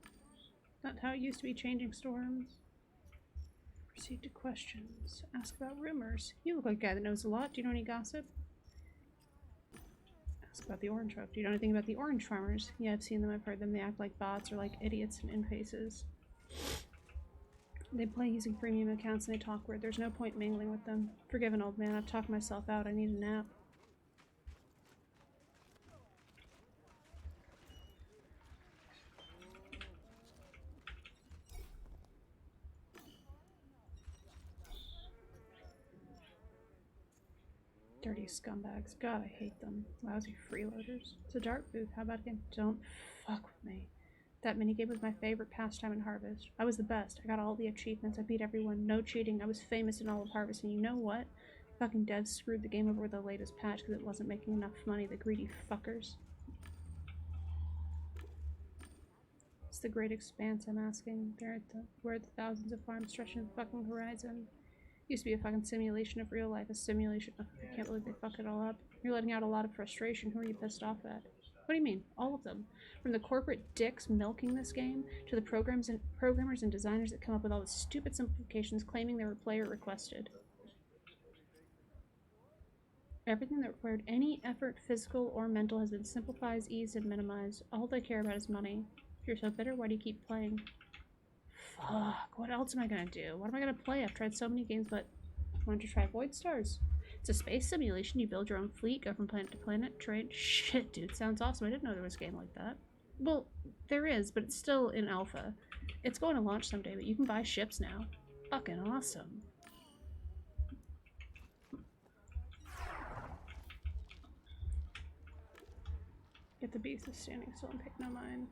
Not how it used to be changing storms. Proceed to questions. Ask about rumors. You look like a guy that knows a lot. Do you know any gossip? Ask about the orange folk. Do you know anything about the orange farmers? Yeah, I've seen them. I've heard them. They act like bots or like idiots and in-faces. They play using premium accounts and they talk weird. There's no point mingling with them. Forgive an old man. I've talked myself out. I need a nap. Dirty scumbags. God, I hate them. Lousy freeloaders. It's a dart booth. How about again? Don't fuck with me. That minigame was my favorite pastime in Harvest. I was the best. I got all the achievements. I beat everyone. No cheating. I was famous in all of Harvest. And you know what? Fucking devs screwed the game over with the latest patch because it wasn't making enough money. The greedy fuckers. It's the great expanse, I'm asking. Where the thousands of farms stretching the fucking horizon. Used to be a fucking simulation of real life, a simulation. Oh, I can't believe they fucked it all up. You're letting out a lot of frustration. Who are you pissed off at? What do you mean? All of them. From the corporate dicks milking this game, to the programmers and designers that come up with all the stupid simplifications claiming they were player requested. Everything that required any effort, physical or mental, has been simplified, eased, and minimized. All they care about is money. If you're so bitter, why do you keep playing? Fuck, what else am I gonna do? What am I gonna play? I've tried so many games, but why don't you try Void Stars? It's a space simulation. You build your own fleet, go from planet to planet, trade. Shit, dude, sounds awesome. I didn't know there was a game like that. Well, there is, but it's still in alpha. It's going to launch someday, but you can buy ships now. Fucking awesome. Get the beast is standing still and pay no mind.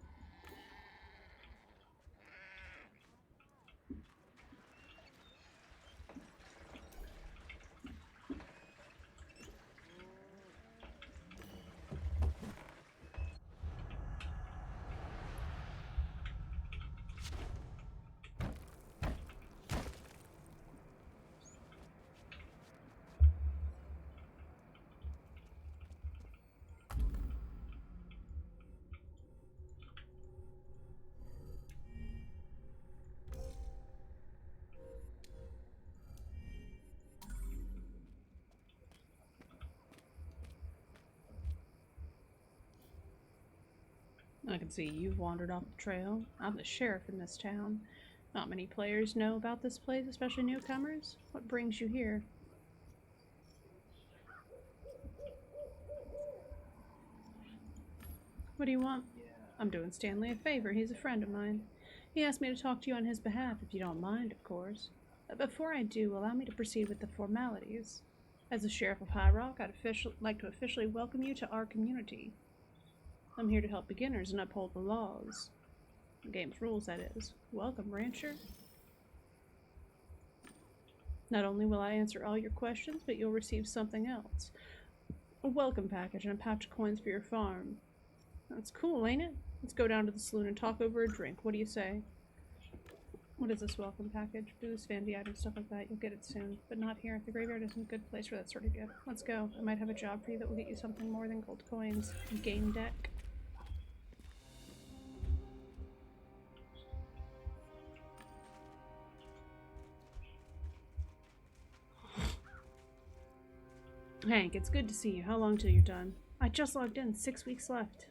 I can see you've wandered off the trail. I'm the sheriff in this town. Not many players know about this place, especially newcomers. What brings you here? What do you want? I'm doing Stanley a favor. He's a friend of mine. He asked me to talk to you on his behalf, if you don't mind, of course. But before I do, allow me to proceed with the formalities. As the Sheriff of High Rock, I'd like to officially welcome you to our community. I'm here to help beginners and uphold the laws. The game's rules, that is. Welcome, Rancher. Not only will I answer all your questions, but you'll receive something else. A welcome package and a pouch of coins for your farm. That's cool, ain't it? Let's go down to the saloon and talk over a drink. What do you say? What is this welcome package? Booze, fancy items, stuff like that. You'll get it soon, but not here. The graveyard isn't a good place for that sort of gift. Let's go. I might have a job for you that will get you something more than gold coins. Gamedec. Hank, it's good to see you. How long till you're done? I just logged in. 6 weeks left.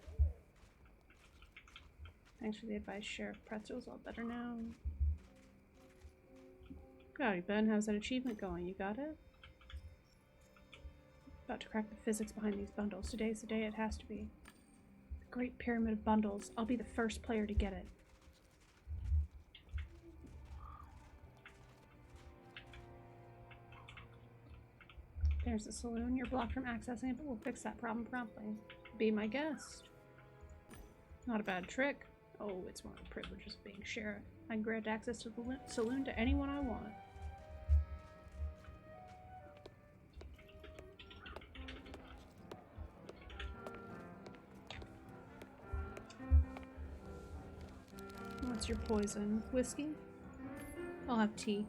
Thanks for the advice, Sheriff. Pretzel's all better now. Howdy, Ben. How's that achievement going? You got it? About to crack the physics behind these bundles. Today's the day it has to be. The Great Pyramid of Bundles. I'll be the first player to get it. There's the saloon. You're blocked from accessing it, but we'll fix that problem promptly. Be my guest. Not a bad trick. Oh, it's one of the privileges of being sheriff. I can grant access to the saloon to anyone I want. What's your poison? Whiskey? I'll have tea.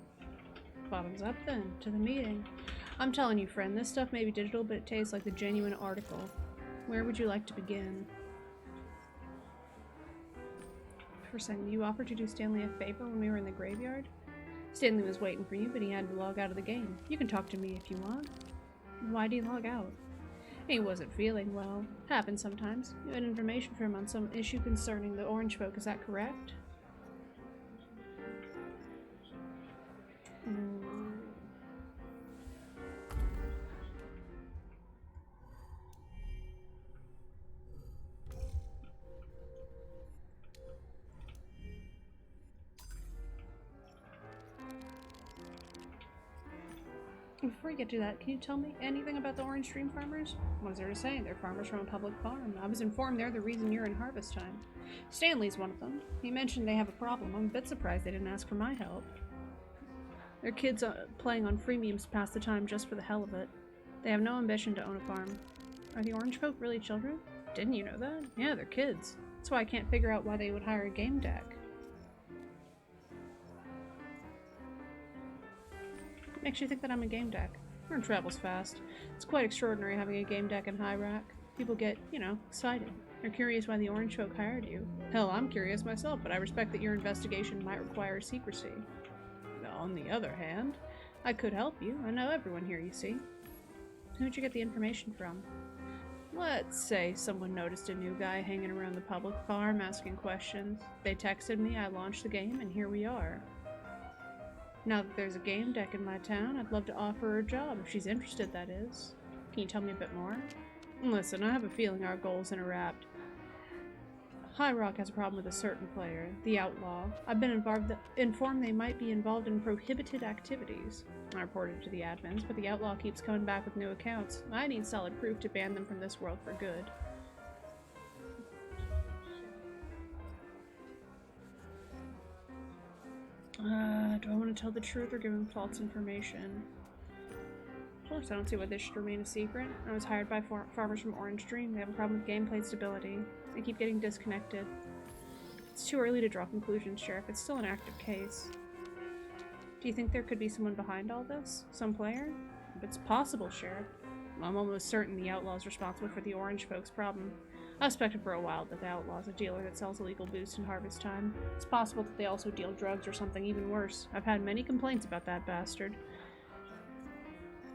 Bottoms up then. To the meeting. I'm telling you, friend, this stuff may be digital, but it tastes like the genuine article. Where would you like to begin? First thing, you offered to do Stanley a favor when we were in the graveyard? Stanley was waiting for you, but he had to log out of the game. You can talk to me if you want. Why do you log out? He wasn't feeling well. Happens sometimes. You had information for him on some issue concerning the orange folk, is that correct? Before you get to that, can you tell me anything about the Orange Stream farmers? What is there to say? They're farmers from a public farm. I was informed they're the reason you're in harvest time. Stanley's one of them. He mentioned they have a problem. I'm a bit surprised they didn't ask for my help. Their kids playing on freemiums to pass the time just for the hell of it. They have no ambition to own a farm. Are the Orange folk really children? Didn't you know that? Yeah, they're kids. That's why I can't figure out why they would hire a Gamedec. What makes you think that I'm a Gamedec? Word travels fast. It's quite extraordinary having a Gamedec in High Rock. People get, you know, excited. They're curious why the Orange folk hired you. Hell, I'm curious myself, but I respect that your investigation might require secrecy. On the other hand, I could help you. I know everyone here, you see. Who'd you get the information from? Let's say someone noticed a new guy hanging around the public farm asking questions. They texted me, I launched the game, and here we are. Now that there's a Gamedec in my town, I'd love to offer her a job, if she's interested, that is. Can you tell me a bit more? Listen, I have a feeling our goals interrupt. High Rock has a problem with a certain player, the Outlaw. I've been informed they might be involved in prohibited activities. I reported to the admins, but the Outlaw keeps coming back with new accounts. I need solid proof to ban them from this world for good. Do I want to tell the truth or give him false information? Of course, I don't see why this should remain a secret. I was hired by farmers from Orange Dream. They have a problem with gameplay stability. They keep getting disconnected. It's too early to draw conclusions, Sheriff. It's still an active case. Do you think there could be someone behind all this? Some player? It's possible, Sheriff. I'm almost certain the Outlaw is responsible for the Orange folks' problem. I suspected for a while that the Outlaw is a dealer that sells illegal booze in harvest time. It's possible that they also deal drugs or something even worse. I've had many complaints about that bastard.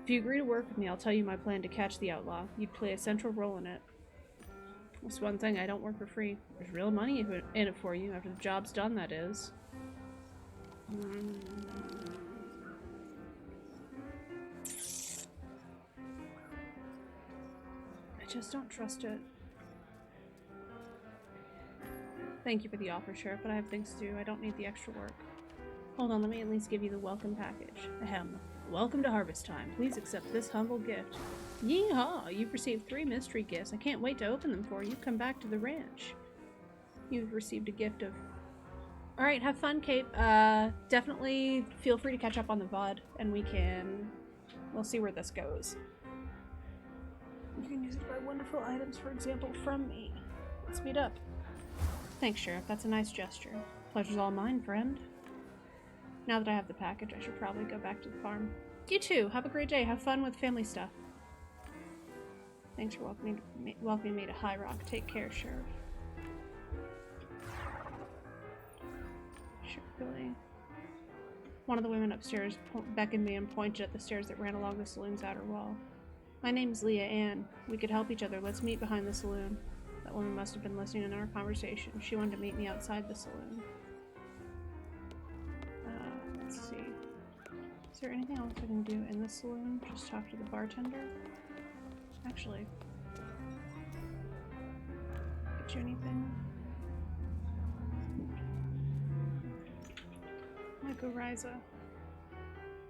If you agree to work with me, I'll tell you my plan to catch the Outlaw. You'd play a central role in it. That's one thing, I don't work for free. There's real money in it for you, after the job's done, that is. I just don't trust it. Thank you for the offer, Sheriff, but I have things to do. I don't need the extra work. Hold on, let me at least give you the welcome package. Ahem. Welcome to Harvest Time. Please accept this humble gift. Yeehaw! You've received 3 mystery gifts. I can't wait to open them for you. Come back to the ranch. You've received a gift of... Alright, have fun, Kate. Definitely feel free to catch up on the VOD, and we'll see where this goes. You can use it to buy wonderful items, for example, from me. Let's meet up. Thanks, Sheriff. That's a nice gesture. Pleasure's all mine, friend. Now that I have the package, I should probably go back to the farm. You too. Have a great day. Have fun with family stuff. Thanks for welcoming me to High Rock. Take care, Sheriff. Sheriff Billy. One of the women upstairs beckoned me and pointed at the stairs that ran along the saloon's outer wall. My name's Leah Ann. We could help each other. Let's meet behind the saloon. That woman must have been listening in our conversation. She wanted to meet me outside the saloon. Let's see. Is there anything else I can do in the saloon? Just talk to the bartender? Actually. Get you anything? Like a Ryza.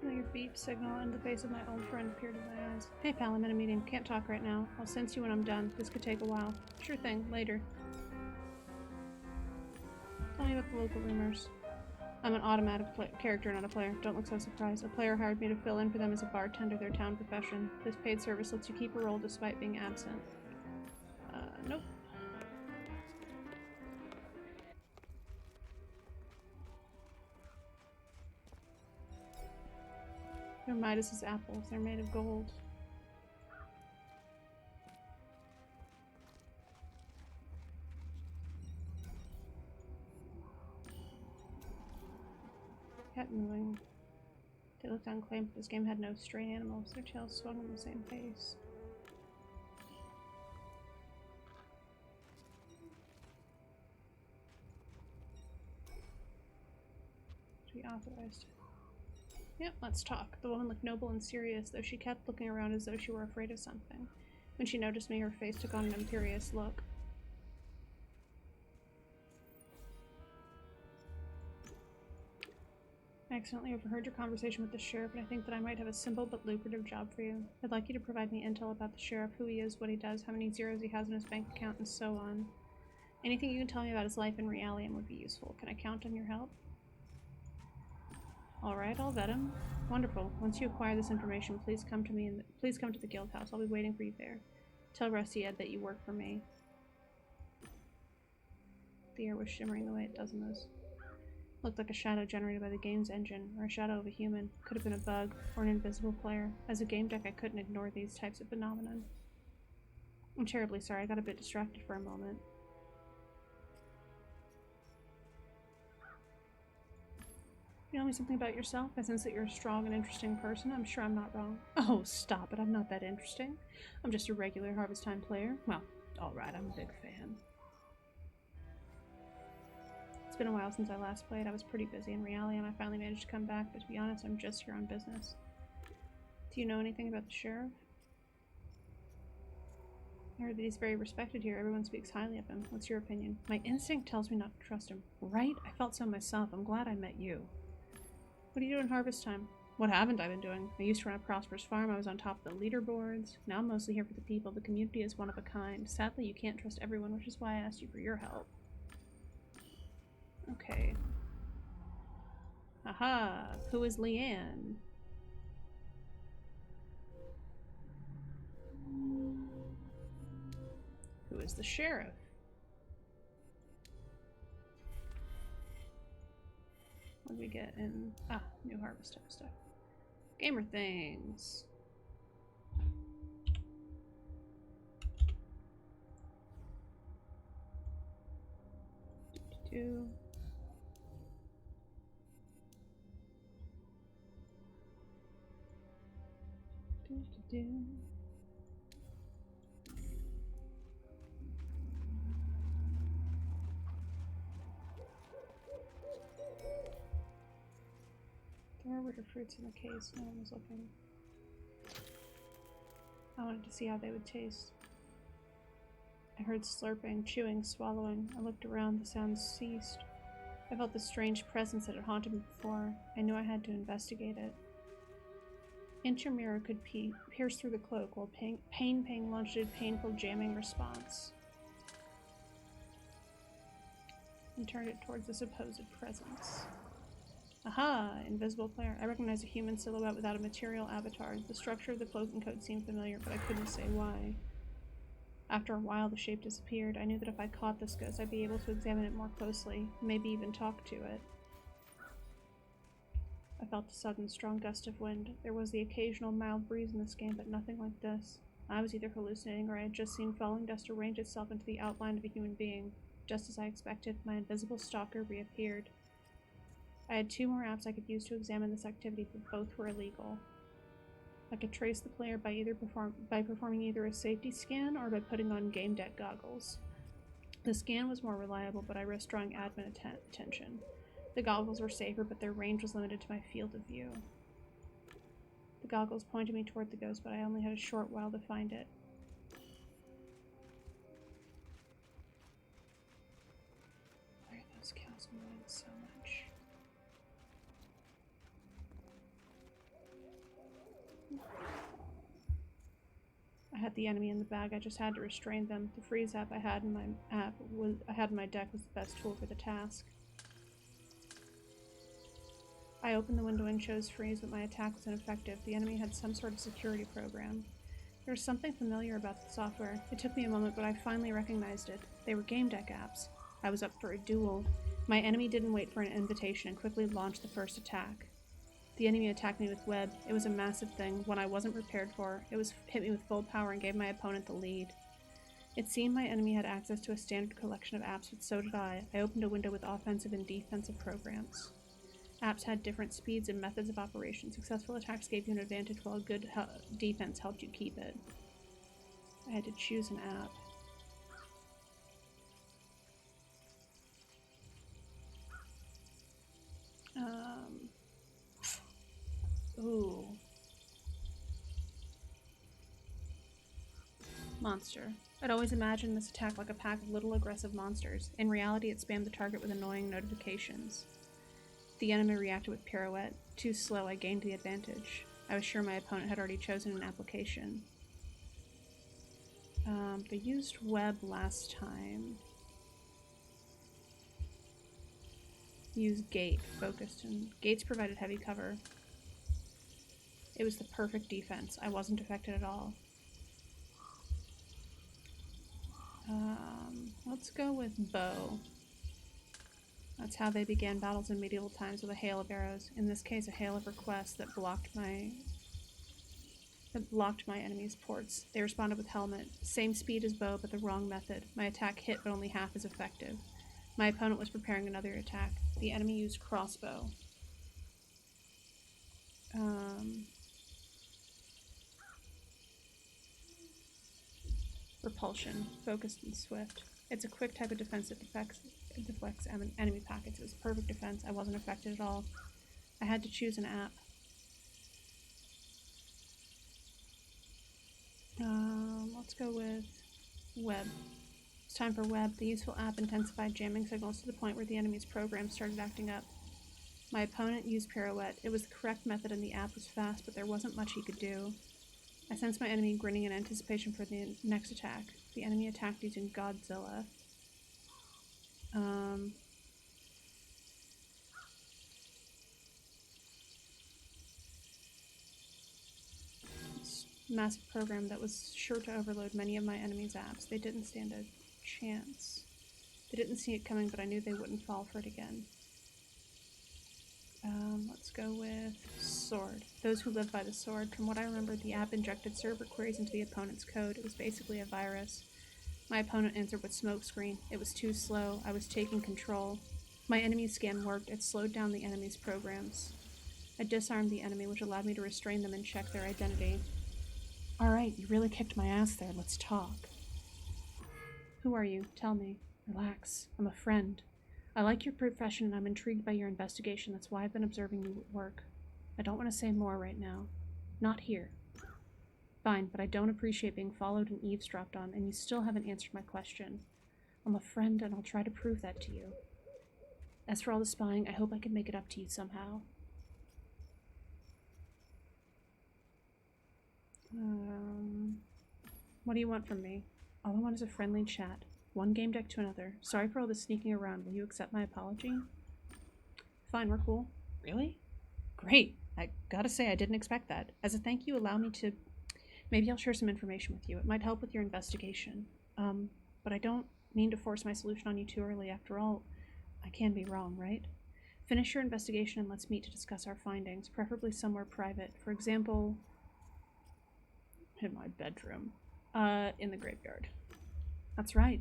Your beep signal and the face of my old friend appeared in my eyes. Hey pal, I'm in a meeting. Can't talk right now. I'll sense you when I'm done. This could take a while. Sure thing. Later. Tell me about the local rumors. I'm an automatic character, not a player. Don't look so surprised. A player hired me to fill in for them as a bartender, their town profession. This paid service lets you keep a role despite being absent. Nope. They're Midas's apples. They're made of gold. Kept moving. They looked unclaimed, but this game had no stray animals. Their tails swung in the same pace. To be authorized. Yep, let's talk. The woman looked noble and serious, though she kept looking around as though she were afraid of something. When she noticed me, her face took on an imperious look. I accidentally overheard your conversation with the sheriff, and I think that I might have a simple but lucrative job for you. I'd like you to provide me intel about the sheriff, who he is, what he does, how many zeros he has in his bank account, and so on. Anything you can tell me about his life in reality would be useful. Can I count on your help? Alright, I'll vet him. Wonderful. Once you acquire this information, please come to the guild house. I'll be waiting for you there. Tell Rusty Ed that you work for me. The air was shimmering the way it does in this. Looked like a shadow generated by the game's engine, or a shadow of a human. Could have been a bug, or an invisible player. As a game deck, I couldn't ignore these types of phenomenon. I'm terribly sorry, I got a bit distracted for a moment. You know me something about yourself? I sense that you're a strong and interesting person. I'm sure I'm not wrong. Oh, stop it. I'm not that interesting. I'm just a regular Harvest Time player. Well, alright, I'm a big fan. It's been a while since I last played. I was pretty busy in reality and I finally managed to come back, but to be honest, I'm just here on business. Do you know anything about the sheriff? I heard that he's very respected here. Everyone speaks highly of him. What's your opinion? My instinct tells me not to trust him. Right? I felt so myself. I'm glad I met you. What do you do in Harvest Time? What haven't I been doing? I used to run a prosperous farm. I was on top of the leaderboards. Now I'm mostly here for the people. The community is one of a kind. Sadly, you can't trust everyone, which is why I asked you for your help. Okay. Aha! Who is Leanne? Who is the sheriff? What do we get in... Ah, new Harvest Time stuff. Gamer things. Do. Do. Were the fruits in the case? No one was looking. I wanted to see how they would taste. I heard slurping, chewing, swallowing. I looked around, the sounds ceased. I felt the strange presence that had haunted me before. I knew I had to investigate it. Intermirror could pierce through the cloak while Pain launched a painful jamming response and turned it towards the supposed presence. Aha! Invisible player. I recognized a human silhouette without a material avatar. The structure of the cloak and coat seemed familiar, but I couldn't say why. After a while, the shape disappeared. I knew that if I caught this ghost, I'd be able to examine it more closely, maybe even talk to it. I felt a sudden, strong gust of wind. There was the occasional mild breeze in this game, but nothing like this. I was either hallucinating or I had just seen falling dust arrange itself into the outline of a human being. Just as I expected, my invisible stalker reappeared. I had 2 more apps I could use to examine this activity, but both were illegal. I could trace the player by performing either a safety scan or by putting on Gamedec goggles. The scan was more reliable, but I risked drawing admin attention. The goggles were safer, but their range was limited to my field of view. The goggles pointed me toward the ghost, but I only had a short while to find it. Why are those cows moving so much? I had the enemy in the bag. I just had to restrain them. The freeze app I had in my deck was the best tool for the task. I opened the window and chose freeze, but my attack was ineffective. The enemy had some sort of security program. There was something familiar about the software. It took me a moment, but I finally recognized it. They were Gamedec apps. I was up for a duel. My enemy didn't wait for an invitation and quickly launched the first attack. The enemy attacked me with web. It was a massive thing, one I wasn't prepared for. It hit me with full power and gave my opponent the lead. It seemed my enemy had access to a standard collection of apps, but so did I. I opened a window with offensive and defensive programs. Apps had different speeds and methods of operation. Successful attacks gave you an advantage, while good defense helped you keep it. I had to choose an app. Ooh. Monster. I'd always imagined this attack like a pack of little aggressive monsters. In reality, it spammed the target with annoying notifications. The enemy reacted with pirouette. Too slow, I gained the advantage. I was sure my opponent had already chosen an application. They used web last time. Used gate, focused, and gates provided heavy cover. It was the perfect defense. I wasn't affected at all. Let's go with bow. That's how they began battles in medieval times, with a hail of arrows. In this case, a hail of requests that blocked my enemy's ports. They responded with helmet. Same speed as bow, but the wrong method. My attack hit, but only half as effective. My opponent was preparing another attack. The enemy used crossbow. Repulsion, focused and swift. It's a quick type of defense that deflects enemy packets. It was perfect defense. I wasn't affected at all. I had to choose an app. Let's go with web. It's time for web. The useful app intensified jamming signals to the point where the enemy's program started acting up. My opponent used pirouette. It was the correct method and the app was fast, but there wasn't much he could do. I sensed my enemy grinning in anticipation for the next attack. The enemy attacked using Godzilla. Massive program that was sure to overload many of my enemy's apps. They didn't stand a chance. They didn't see it coming, but I knew they wouldn't fall for it again. Let's go with sword. Those who live by the sword. From what I remember, the app injected server queries into the opponent's code. It was basically a virus. My opponent answered with smokescreen. It was too slow. I was taking control. My enemy's scan worked. It slowed down the enemy's programs. I disarmed the enemy, which allowed me to restrain them and check their identity. Alright, you really kicked my ass there. Let's talk. Who are you? Tell me. Relax. I'm a friend. I like your profession and I'm intrigued by your investigation. That's why I've been observing you at work. I don't want to say more right now. Not here. Fine, but I don't appreciate being followed and eavesdropped on, and you still haven't answered my question. I'm a friend, and I'll try to prove that to you. As for all the spying, I hope I can make it up to you somehow. What do you want from me? All I want is a friendly chat. One game deck to another. Sorry for all the sneaking around. Will you accept my apology? Fine, we're cool. Really? Great. I gotta say, I didn't expect that. As a thank you, allow me to... Maybe I'll share some information with you. It might help with your investigation. But I don't mean to force my solution on you too early. After all, I can be wrong, right? Finish your investigation and let's meet to discuss our findings, preferably somewhere private. For example, in my bedroom. In the graveyard. That's right.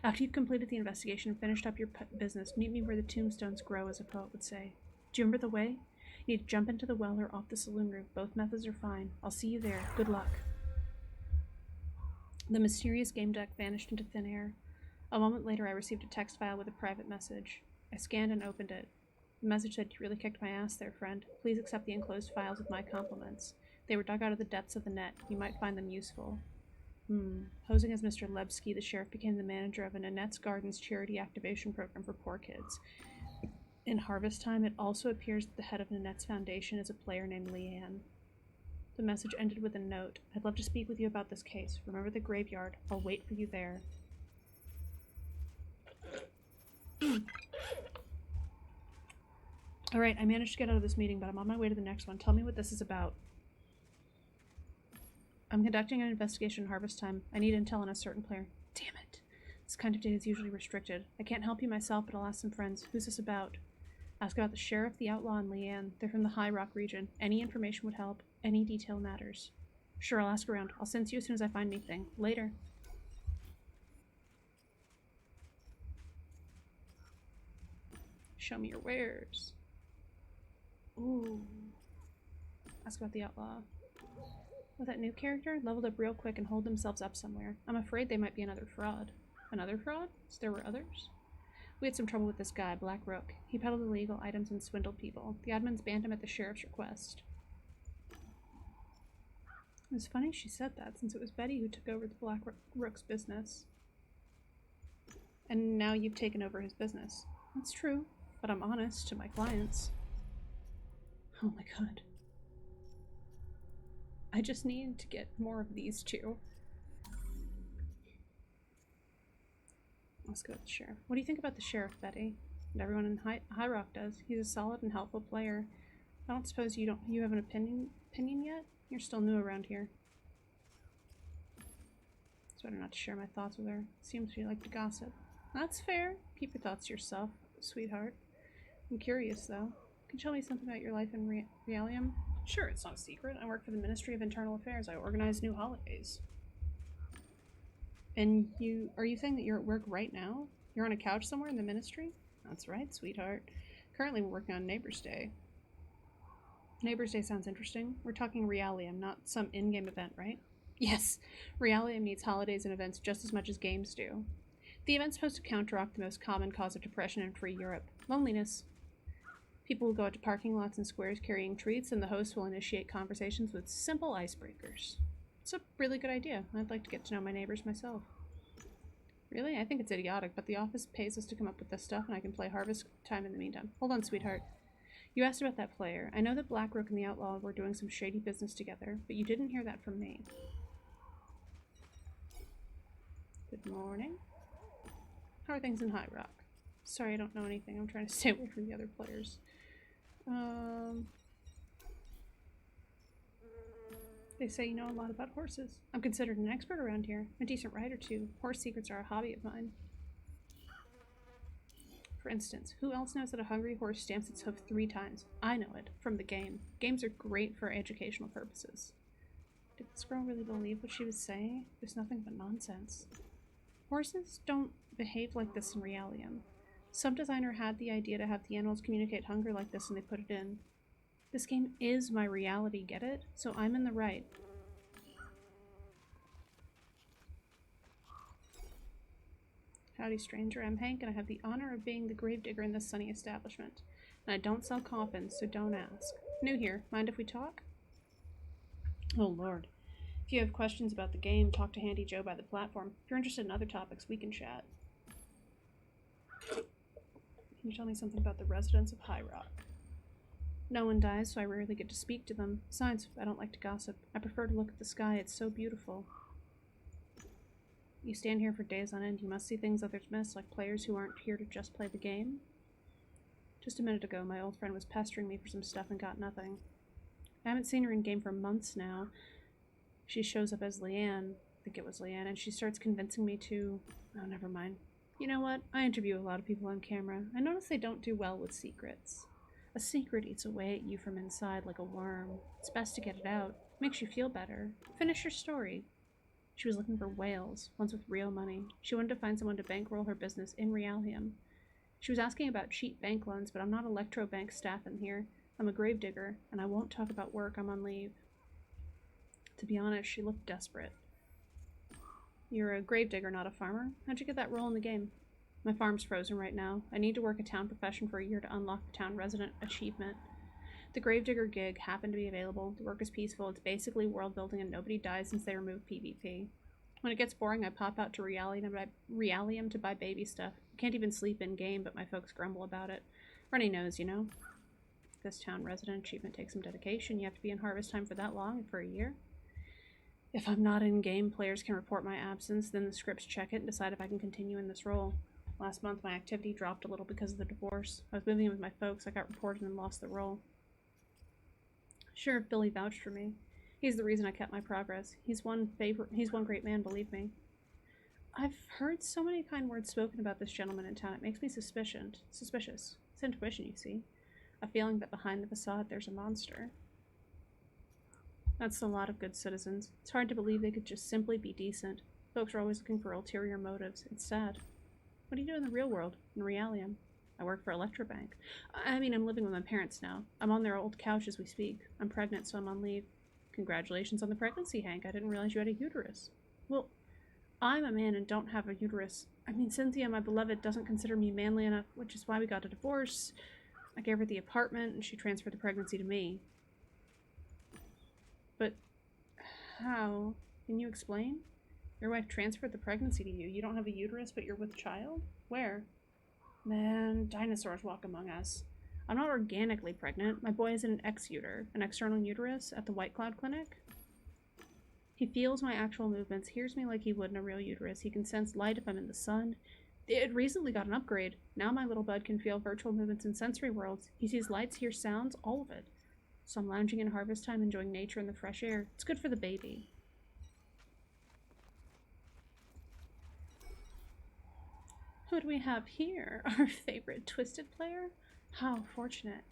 After you've completed the investigation and finished up your business, meet me where the tombstones grow, as a poet would say. Do you remember the way? You need to jump into the well or off the saloon roof. Both methods are fine. I'll see you there. Good luck. The mysterious game deck vanished into thin air. A moment later, I received a text file with a private message. I scanned and opened it. The message said, "You really kicked my ass there, friend. Please accept the enclosed files with my compliments. They were dug out of the depths of the net. You might find them useful." Posing as Mr. Lebsky, the sheriff became the manager of an Annette's Gardens charity activation program for poor kids. In Harvest Time, it also appears that the head of Nanette's foundation is a player named Leanne. The message ended with a note. I'd love to speak with you about this case. Remember the graveyard. I'll wait for you there. Alright, I managed to get out of this meeting, but I'm on my way to the next one. Tell me what this is about. I'm conducting an investigation in Harvest Time. I need intel on a certain player. Damn it. This kind of data is usually restricted. I can't help you myself, but I'll ask some friends. Who's this about? Ask about the sheriff, the outlaw, and Leanne. They're from the High Rock region. Any information would help. Any detail matters. Sure, I'll ask around. I'll send to you as soon as I find anything. Later. Show me your wares. Ooh. Ask about the outlaw. With that new character, leveled up real quick and hold themselves up somewhere. I'm afraid they might be another fraud. Another fraud? So there were others? We had some trouble with this guy, Black Rook. He peddled illegal items and swindled people. The admins banned him at the sheriff's request. It was funny she said that, since it was Betty who took over the Black Rook's business. And now you've taken over his business. That's true, but I'm honest to my clients. Oh my god. I just need to get more of these two. Let's go with the sheriff. What do you think about the sheriff, Betty? And everyone in High Rock does. He's a solid and helpful player. I don't suppose you have an opinion yet? You're still new around here. It's better not to share my thoughts with her. Seems you like to gossip. That's fair. Keep your thoughts to yourself, sweetheart. I'm curious, though. Can you tell me something about your life in Realium? Sure, it's not a secret. I work for the Ministry of Internal Affairs. I organize new holidays. And are you saying that you're at work right now? You're on a couch somewhere in the ministry? That's right, sweetheart. Currently, we're working on Neighbor's Day. Neighbor's Day sounds interesting. We're talking Realium, not some in-game event, right? Yes, Realium needs holidays and events just as much as games do. The event's supposed to counteract the most common cause of depression in free Europe, loneliness. People will go out to parking lots and squares carrying treats, and the host will initiate conversations with simple icebreakers. It's a really good idea. I'd like to get to know my neighbors myself. Really? I think it's idiotic, but the office pays us to come up with this stuff, and I can play Harvest Time in the meantime. Hold on, sweetheart. You asked about that player. I know that Black Rook and the Outlaw were doing some shady business together, but you didn't hear that from me. Good morning. How are things in High Rock? Sorry, I don't know anything. I'm trying to stay away from the other players. They say you know a lot about horses. I'm considered an expert around here. A decent rider, too. Horse secrets are a hobby of mine. For instance, who else knows that a hungry horse stamps its hoof 3 times? I know it, from the game. Games are great for educational purposes. Did this girl really believe what she was saying? There's nothing but nonsense. Horses don't behave like this in Realium. Some designer had the idea to have the animals communicate hunger like this and they put it in. This game is my reality, get it? So I'm in the right. Howdy, stranger. I'm Hank, and I have the honor of being the gravedigger in this sunny establishment. And I don't sell coffins, so don't ask. New here. Mind if we talk? Oh, Lord. If you have questions about the game, talk to Handy Joe by the platform. If you're interested in other topics, we can chat. Can you tell me something about the residents of High Rock? No one dies, so I rarely get to speak to them. Besides, I don't like to gossip. I prefer to look at the sky. It's so beautiful. You stand here for days on end. You must see things others miss, like players who aren't here to just play the game. Just a minute ago, my old friend was pestering me for some stuff and got nothing. I haven't seen her in-game for months now. She shows up as Leanne. I think it was Leanne, and she starts convincing me to... Oh, never mind. You know what? I interview a lot of people on camera. I notice they don't do well with secrets. A secret eats away at you from inside like a worm. It's best to get it out. Makes you feel better. Finish your story. She was looking for whales, ones with real money. She wanted to find someone to bankroll her business in Realium. She was asking about cheap bank loans, but I'm not Electrobank staff in here. I'm a gravedigger, and I won't talk about work. I'm on leave. To be honest, she looked desperate. You're a gravedigger, not a farmer? How'd you get that role in the game? My farm's frozen right now. I need to work a town profession for a year to unlock the town resident achievement. The gravedigger gig happened to be available. The work is peaceful. It's basically world building and nobody dies since they removed PvP. When it gets boring, I pop out to Realium to buy baby stuff. I can't even sleep in-game, but my folks grumble about it. Runny nose, you know? This town resident achievement takes some dedication. You have to be in harvest time for that long and for a year. If I'm not in-game, players can report my absence, then the scripts check it and decide if I can continue in this role. Last month, my activity dropped a little because of the divorce. I was moving in with my folks. I got reported and lost the role. Sheriff Billy vouched for me. He's the reason I kept my progress. He's one great man, believe me. I've heard so many kind words spoken about this gentleman in town. It makes me suspicious. It's intuition, you see. A feeling that behind the facade there's a monster. That's a lot of good citizens. It's hard to believe they could just simply be decent. Folks are always looking for ulterior motives. It's sad. What do you do in the real world, in Realium? I work for Electrobank. I'm living with my parents now. I'm on their old couch as we speak. I'm pregnant, so I'm on leave. Congratulations on the pregnancy, Hank. I didn't realize you had a uterus. Well, I'm a man and don't have a uterus. Cynthia, my beloved, doesn't consider me manly enough, which is why we got a divorce. I gave her the apartment, and she transferred the pregnancy to me. But how? Can you explain? Your wife transferred the pregnancy to you. You don't have a uterus, but you're with child? Where? Man, dinosaurs walk among us. I'm not organically pregnant. My boy is in an ex-uter, an external uterus, at the White Cloud Clinic. He feels my actual movements, hears me like he would in a real uterus. He can sense light if I'm in the sun. It recently got an upgrade. Now my little bud can feel virtual movements in sensory worlds. He sees lights, hears sounds, all of it. So I'm lounging in harvest time, enjoying nature and the fresh air. It's good for the baby. Who do we have here? Our favorite Twisted player? How fortunate.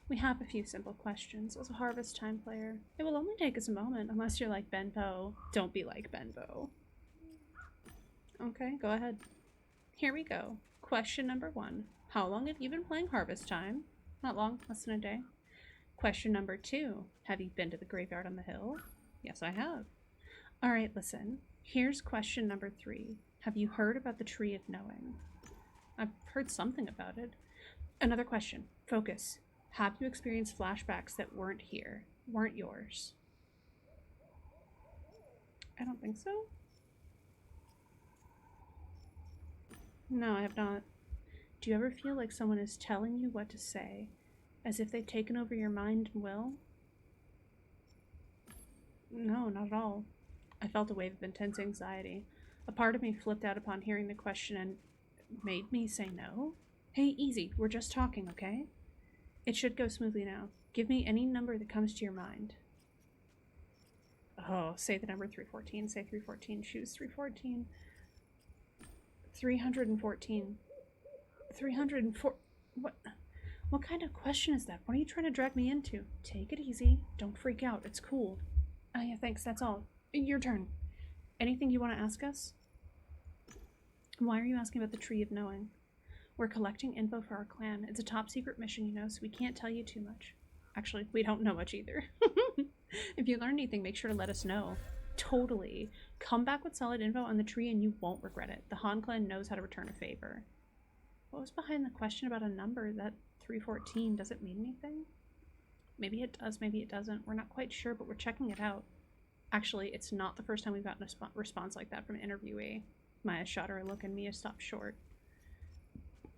We have a few simple questions. As a harvest time player, it will only take us a moment, unless you're like Benbow. Don't be like Benbow. Okay, go ahead. Here we go. Question number 1. How long have you been playing Harvest Time? Not long, less than a day. Question number 2. Have you been to the graveyard on the hill? Yes, I have. Alright, listen. Here's question number 3. Have you heard about the Tree of Knowing? I've heard something about it. Another question. Focus. Have you experienced flashbacks that weren't here? Weren't yours? I don't think so. No, I have not. Do you ever feel like someone is telling you what to say, as if they've taken over your mind and will? No, not at all. I felt a wave of intense anxiety. A part of me flipped out upon hearing the question and made me say no. Hey, easy, we're just talking, okay? It should go smoothly now. Give me any number that comes to your mind. Oh, say the number 314. Say 314. Choose 314. 314. 304. What kind of question is that? What are you trying to drag me into? Take it easy. Don't freak out. It's cool. Yeah, thanks. That's all. Your turn. Anything you want to ask us? Why are you asking about the Tree of Knowing? We're collecting info for our clan. It's a top secret mission, you know, so we can't tell you too much. Actually, we don't know much either. If you learn anything, make sure to let us know. Totally. Come back with solid info on the tree and you won't regret it. The Han clan knows how to return a favor. What was behind the question about a number? That 314. Does it mean anything? Maybe it does, maybe it doesn't. We're not quite sure, but we're checking it out. Actually, it's not the first time we've gotten a response like that from an interviewee. Maya shot her a look and Mia stopped short.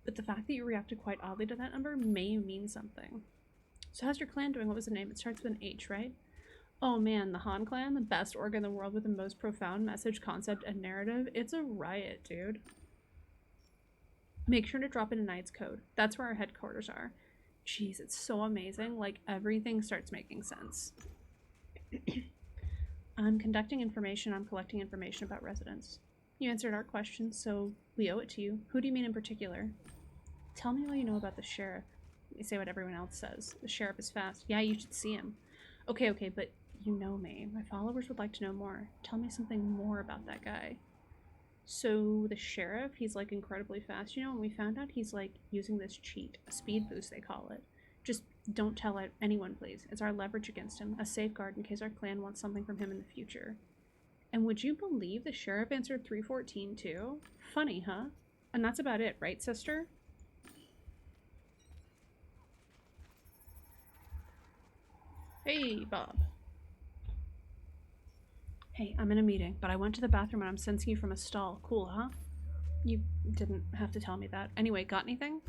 But the fact that you reacted quite oddly to that number may mean something. So how's your clan doing? What was the name? It starts with an H, right? Oh man, the Han clan, the best org in the world with the most profound message, concept, and narrative. It's a riot, dude. Make sure to drop in tonight's code. That's where our headquarters are. Jeez, it's so amazing. Like, everything starts making sense. I'm collecting information about residents. You answered our questions, so we owe it to you. Who do you mean in particular? Tell me what you know about the sheriff. You say what everyone else says. The sheriff is fast. Yeah, you should see him. Okay, but you know me. My followers would like to know more. Tell me something more about that guy. So the sheriff, he's like incredibly fast. You know, when we found out he's like using this cheat, a speed boost they call it. Just don't tell anyone, please. It's our leverage against him, a safeguard in case our clan wants something from him in the future. And would you believe the sheriff answered 314 too? Funny, huh? And that's about it, right, sister? Hey, Bob. Hey, I'm in a meeting, but I went to the bathroom and I'm sensing you from a stall. Cool, huh? You didn't have to tell me that. Anyway, got anything?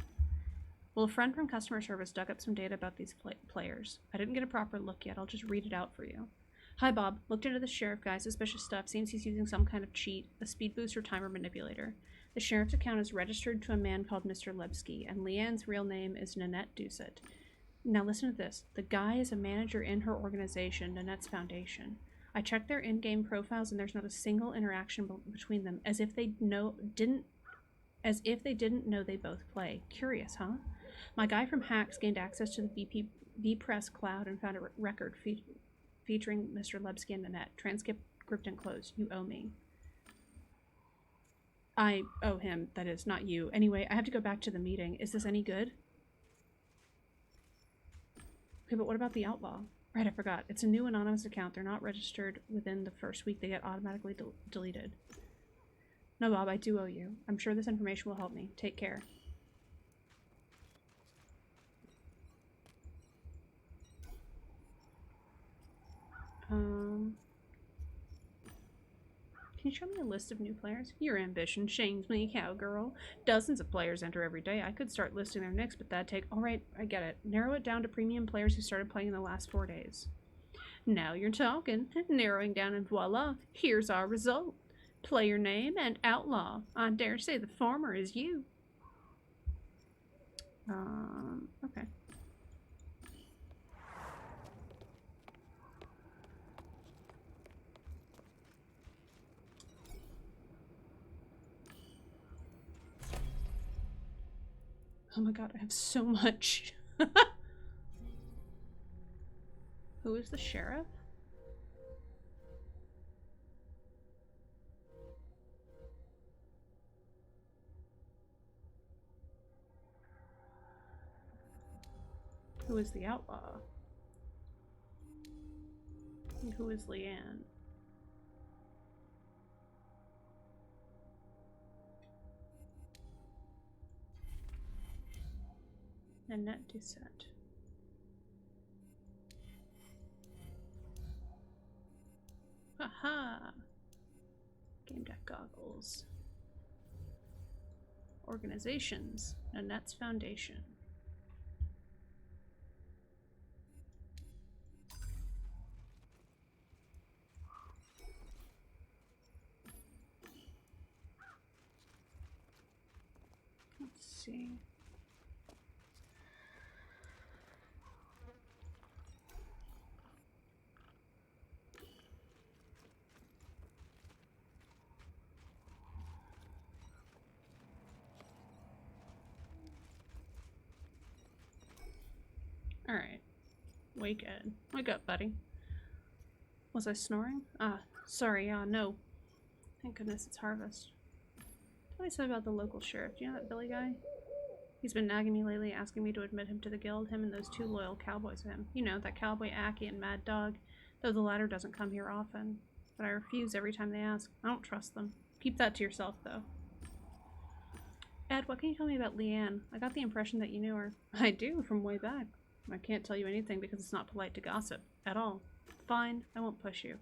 Well, a friend from customer service dug up some data about these players. I didn't get a proper look yet. I'll just read it out for you. Hi, Bob. Looked into the sheriff guy. Suspicious stuff. Seems he's using some kind of cheat, a speed boost or timer manipulator. The sheriff's account is registered to a man called Mr. Lebsky, and Leanne's real name is Nanette Doucet. Now listen to this. The guy is a manager in her organization, Nanette's Foundation. I checked their in-game profiles and there's not a single interaction between them, as if they didn't know they both play. Curious, huh? My guy from Hacks gained access to the VPress cloud and found a record featuring Mr. Lebsky and Nanette. Transcript enclosed. You owe me. I owe him, that is, not you. Anyway, I have to go back to the meeting. Is this any good? Okay, but what about the outlaw? Right, I forgot. It's a new anonymous account. They're not registered within the first week. They get automatically deleted. No, Bob, I do owe you. I'm sure this information will help me. Take care. Can you show me a list of new players? Your ambition shames me, cowgirl. Dozens of players enter every day. I could start listing their nicks, but that'd take... Alright, I get it. Narrow it down to premium players who started playing in the last 4 days. Now you're talking. Narrowing down and voila, here's our result. Player name and outlaw. I dare say the former is you. Okay. Oh my god, I have so much. Who is the sheriff? Who is the outlaw? And who is Leanne? Nanette Doucet. Haha! Gamedec goggles. Organizations. Nanette's Foundation. Let's see. Alright. Wake up, buddy. Was I snoring? Ah, sorry, no. Thank goodness it's harvest. Tell me something about the local sheriff. Do you know that Billy guy? He's been nagging me lately, asking me to admit him to the guild, him and those 2 loyal cowboys of him. You know, that cowboy Aki and Mad Dog, though the latter doesn't come here often. But I refuse every time they ask. I don't trust them. Keep that to yourself, though. Ed, what can you tell me about Leanne? I got the impression that you knew her. I do, from way back. I can't tell you anything because it's not polite to gossip. At all. Fine, I won't push you.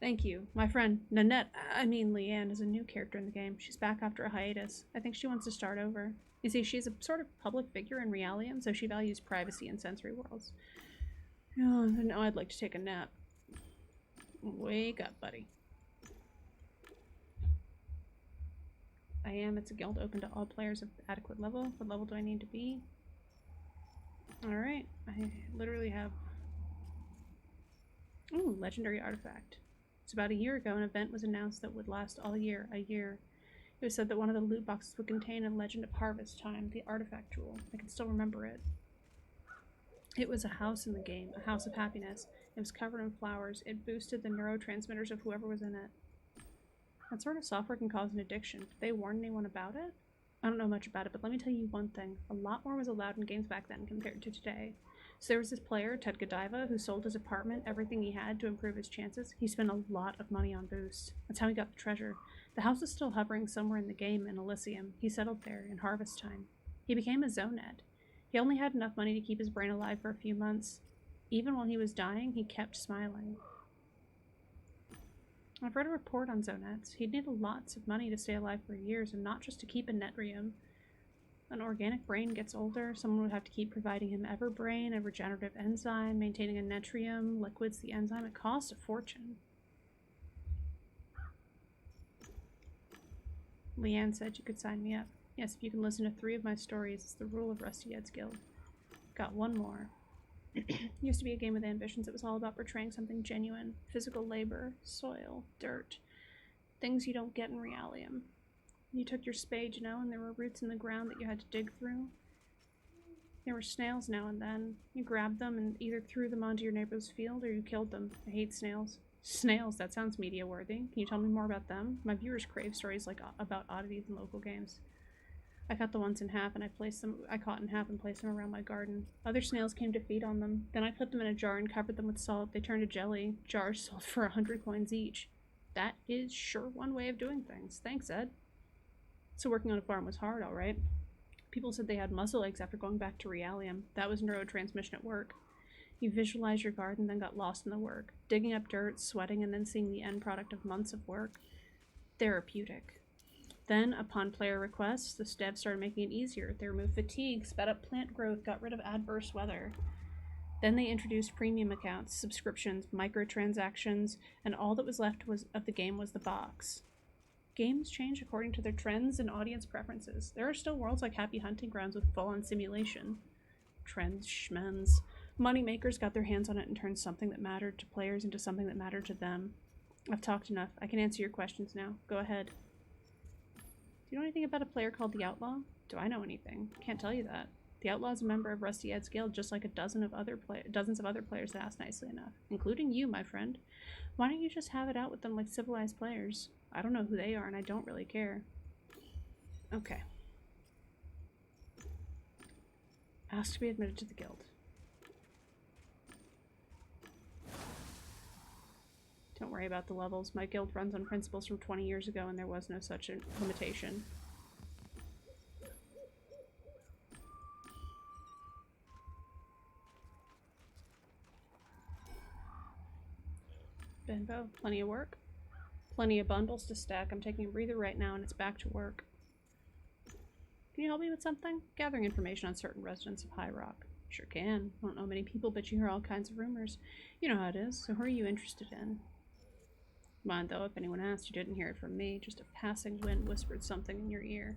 Thank you. My friend, Leanne, is a new character in the game. She's back after a hiatus. I think she wants to start over. You see, she's a sort of public figure in Realium, so she values privacy in sensory worlds. Oh, now I'd like to take a nap. Wake up, buddy. It's a guild open to all players of adequate level. What level do I need to be? Alright, I literally have... Ooh, legendary artifact. It's about a year ago, an event was announced that would last all year, a year. It was said that one of the loot boxes would contain a legend of harvest time, the artifact jewel. I can still remember it. It was a house in the game, a house of happiness. It was covered in flowers. It boosted the neurotransmitters of whoever was in it. That sort of software can cause an addiction. Did they warn anyone about it? I don't know much about it, but let me tell you one thing. A lot more was allowed in games back then compared to today. So there was this player, Ted Godiva, who sold his apartment, everything he had to improve his chances. He spent a lot of money on boosts. That's how he got the treasure. The house is still hovering somewhere in the game in Elysium. He settled there in harvest time. He became a Zoned. He only had enough money to keep his brain alive for a few months. Even while he was dying, he kept smiling. I've read a report on Zonets. He'd need lots of money to stay alive for years, and not just to keep a netrium. An organic brain gets older, someone would have to keep providing him Everbrain, a regenerative enzyme, maintaining a netrium, liquids the enzyme. It costs a fortune. Leanne said you could sign me up. Yes, if you can listen to 3 of my stories, it's the rule of Rusty Ed's Guild. Got one more. Used to be a game with ambitions. It was all about portraying something genuine. Physical labor, soil, dirt. Things you don't get in Realium. You took your spade, you know, and there were roots in the ground that you had to dig through. There were snails now and then. You grabbed them and either threw them onto your neighbor's field or you killed them. I hate snails. Snails, that sounds media-worthy. Can you tell me more about them? My viewers crave stories like about oddities in local games. I cut the ones in half and I caught in half and placed them around my garden. Other snails came to feed on them. Then I put them in a jar and covered them with salt. They turned to jelly. Jars sold for 100 coins each. That is sure one way of doing things. Thanks, Ed. So working on a farm was hard, alright. People said they had muscle aches after going back to Realium. That was neurotransmission at work. You visualize your garden, then got lost in the work. Digging up dirt, sweating, and then seeing the end product of months of work. Therapeutic. Then, upon player requests, the devs started making it easier. They removed fatigue, sped up plant growth, got rid of adverse weather. Then they introduced premium accounts, subscriptions, microtransactions, and all that was left of the game was the box. Games change according to their trends and audience preferences. There are still worlds like Happy Hunting Grounds with full-on simulation. Trends, schmens. Moneymakers got their hands on it and turned something that mattered to players into something that mattered to them. I've talked enough. I can answer your questions now. Go ahead. Do you know anything about a player called the Outlaw? Do I know anything? Can't tell you that. The Outlaw is a member of Rusty Ed's Guild, just like dozens of other players that ask nicely enough, including you, my friend. Why don't you just have it out with them like civilized players? I don't know who they are, and I don't really care. Okay. Ask to be admitted to the guild. Don't worry about the levels. My guild runs on principles from 20 years ago, and there was no such limitation. Benbow, plenty of work. Plenty of bundles to stack. I'm taking a breather right now, and it's back to work. Can you help me with something? Gathering information on certain residents of High Rock. Sure can. I don't know many people, but you hear all kinds of rumors. You know how it is, so who are you interested in? Mind though, if anyone asked, you didn't hear it from me. Just a passing wind whispered something in your ear.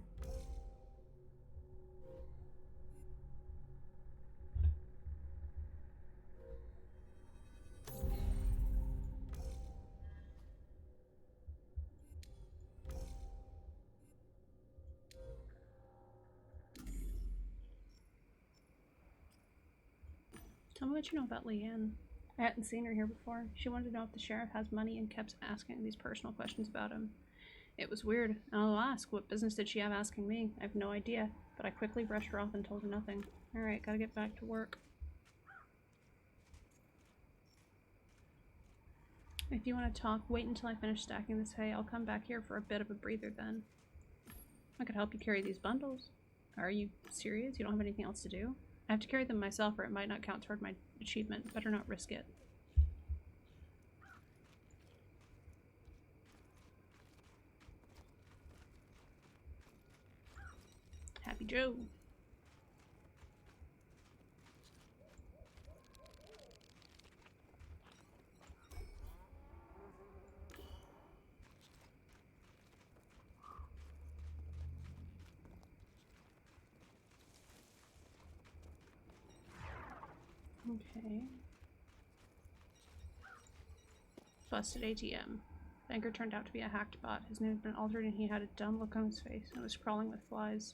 Tell me what you know about Leanne. I hadn't seen her here before. She wanted to know if the sheriff has money and kept asking these personal questions about him. It was weird, and I'll ask, what business did she have asking me? I have no idea, but I quickly brushed her off and told her nothing. Alright, gotta get back to work. If you want to talk, wait until I finish stacking this hay. I'll come back here for a bit of a breather then. I could help you carry these bundles. Are you serious? You don't have anything else to do? I have to carry them myself or it might not count toward my achievement. Better not risk it. Happy Joe. Okay. Busted ATM. Banker turned out to be a hacked bot. His name had been altered and he had a dumb look on his face and was crawling with flies.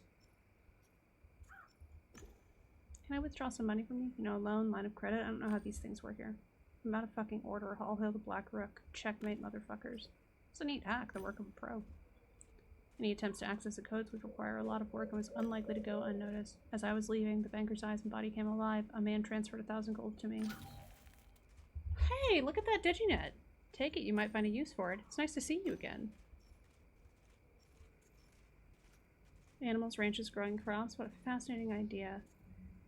Can I withdraw some money from you? You know, a loan, line of credit? I don't know how these things work here. I'm out of fucking order. All hail the Black Rook. Checkmate, motherfuckers. It's a neat hack, the work of a pro. Any attempts to access the codes would require a lot of work and was unlikely to go unnoticed. As I was leaving, the banker's eyes and body came alive. A man transferred 1,000 gold to me. Hey, look at that diginet. Take it, you might find a use for it. It's nice to see you again. Animals, ranches, growing crops. What a fascinating idea.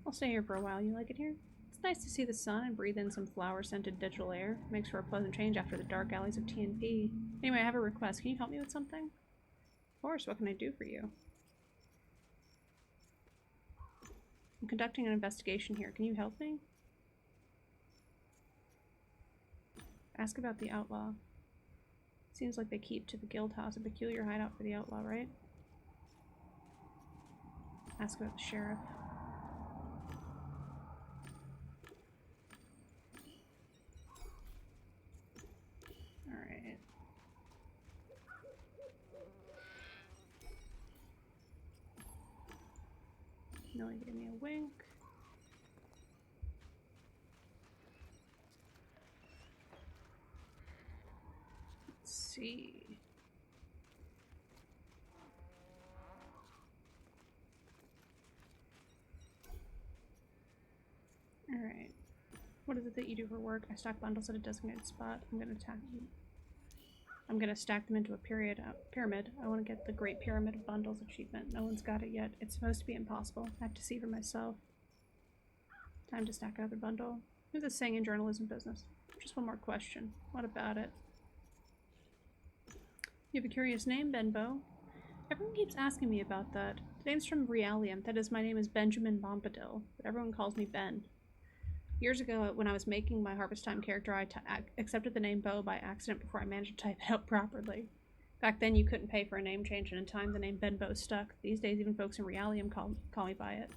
I'll stay here for a while. You like it here? It's nice to see the sun and breathe in some flower-scented digital air. Makes for a pleasant change after the dark alleys of T&P. Anyway, I have a request. Can you help me with something? Of course, what can I do for you? I'm conducting an investigation here. Can you help me? Ask about the outlaw. Seems like they keep to the guild house, a peculiar hideout for the outlaw, right? Ask about the sheriff. Alright. Millie gave me a wink. Let's see. Alright. What is it that you do for work? I stack bundles at a designated spot. I'm gonna stack them into a pyramid. I want to get the Great Pyramid of Bundles achievement. No one's got it yet. It's supposed to be impossible. I have to see for myself. Time to stack another bundle. There's a saying in journalism business. Just one more question. What about it? You have a curious name, Benbow. Everyone keeps asking me about that. The name's from Realium. That is, my name is Benjamin Bombadil, but everyone calls me Ben. Years ago, when I was making my Harvest Time character, I accepted the name Bo by accident before I managed to type it out properly. Back then, you couldn't pay for a name change, and in time, the name Ben Bo stuck. These days, even folks in Realium call me by it.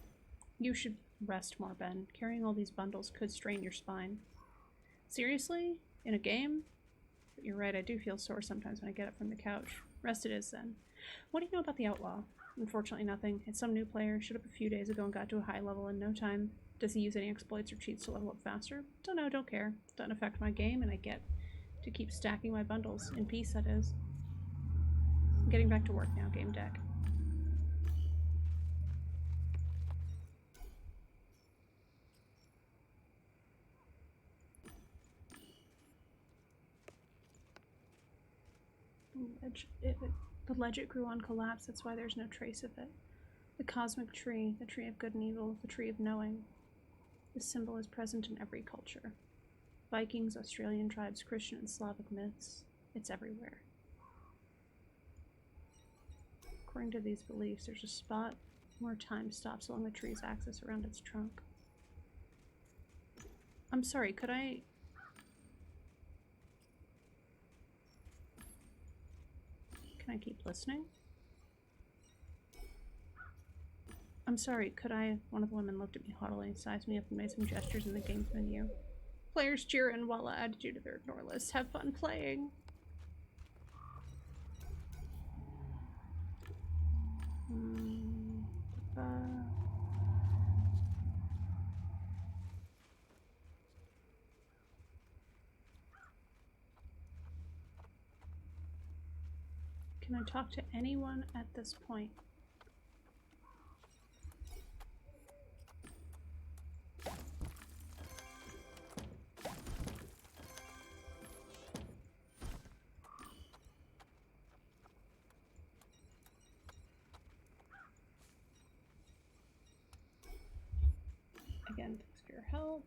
You should rest more, Ben. Carrying all these bundles could strain your spine. Seriously? In a game? But you're right, I do feel sore sometimes when I get up from the couch. Rest it is, then. What do you know about the Outlaw? Unfortunately, nothing. It's some new player. Showed up a few days ago and got to a high level in no time. Does he use any exploits or cheats to level up faster? Don't know, don't care. Doesn't affect my game, and I get to keep stacking my bundles. In peace, that is. I'm getting back to work now, Gamedec. The legend grew on collapse, that's why there's no trace of it. The cosmic tree, the tree of good and evil, the tree of knowing. This symbol is present in every culture. Vikings, Australian tribes, Christian and Slavic myths. It's everywhere. According to these beliefs, there's a spot where time stops along the tree's axis around its trunk. I'm sorry, could I... Can I keep listening? I'm sorry, could I... One of the women looked at me haughtily, sized me up and made some gestures in the game's menu. Players cheer and voila, added you to their ignore list. Have fun playing. Can I talk to anyone at this point? your help.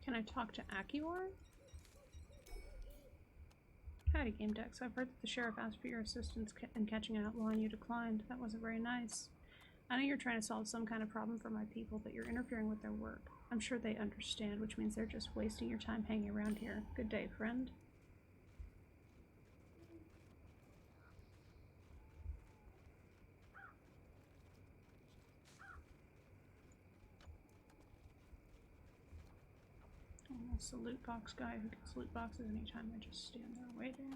Can I talk to Akior? Howdy, Gamedec. So I've heard that the sheriff asked for your assistance in catching an outlaw and you declined. That wasn't very nice. I know you're trying to solve some kind of problem for my people, but you're interfering with their work. I'm sure they understand, which means they're just wasting your time hanging around here. Good day, friend. Almost a loot box guy who gets loot boxes anytime I just stand there waiting.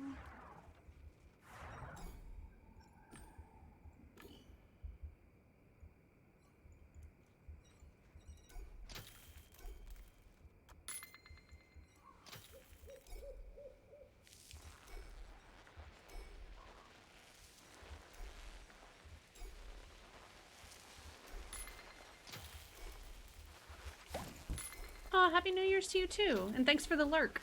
Oh, Happy New Year's to you too, and thanks for the lurk.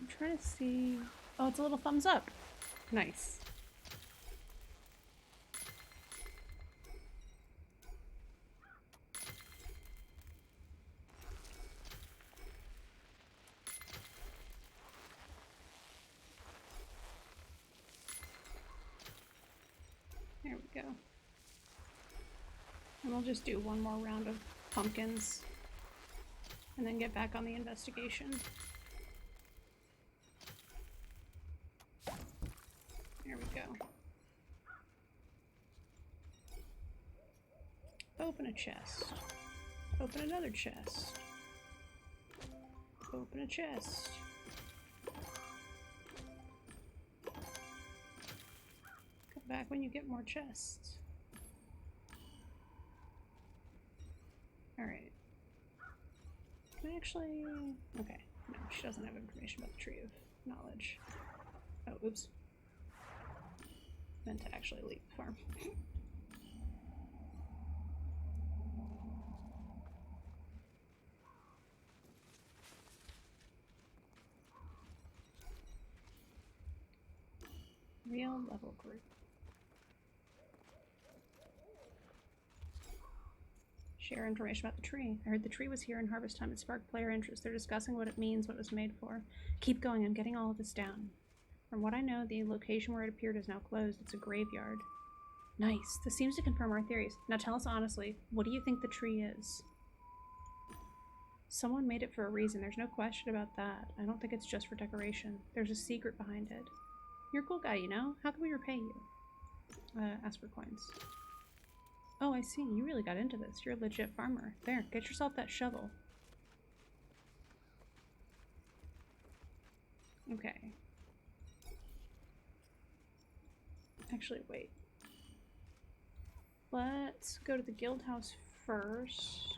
I'm trying to see... Oh, it's a little thumbs up. Nice. There we go. And we'll just do one more round of pumpkins and then get back on the investigation. There we go. Open a chest. Open another chest. Open a chest. Come back when you get more chests. Alright. Can I actually... Okay. No, she doesn't have information about the Tree of Knowledge. Oh, oops. Meant to actually leave the farm. Real level group. Share information about the tree. I heard the tree was here in harvest time. It sparked player interest. They're discussing what it means, what it was made for. Keep going. I'm getting all of this down. From what I know, the location where it appeared is now closed. It's a graveyard. Nice. This seems to confirm our theories. Now tell us honestly, what do you think the tree is? Someone made it for a reason. There's no question about that. I don't think it's just for decoration. There's a secret behind it. You're a cool guy, you know? How can we repay you? Ask for coins. Oh, I see. You really got into this. You're a legit farmer. There, get yourself that shovel. Okay. Actually, wait. Let's go to the guild house first.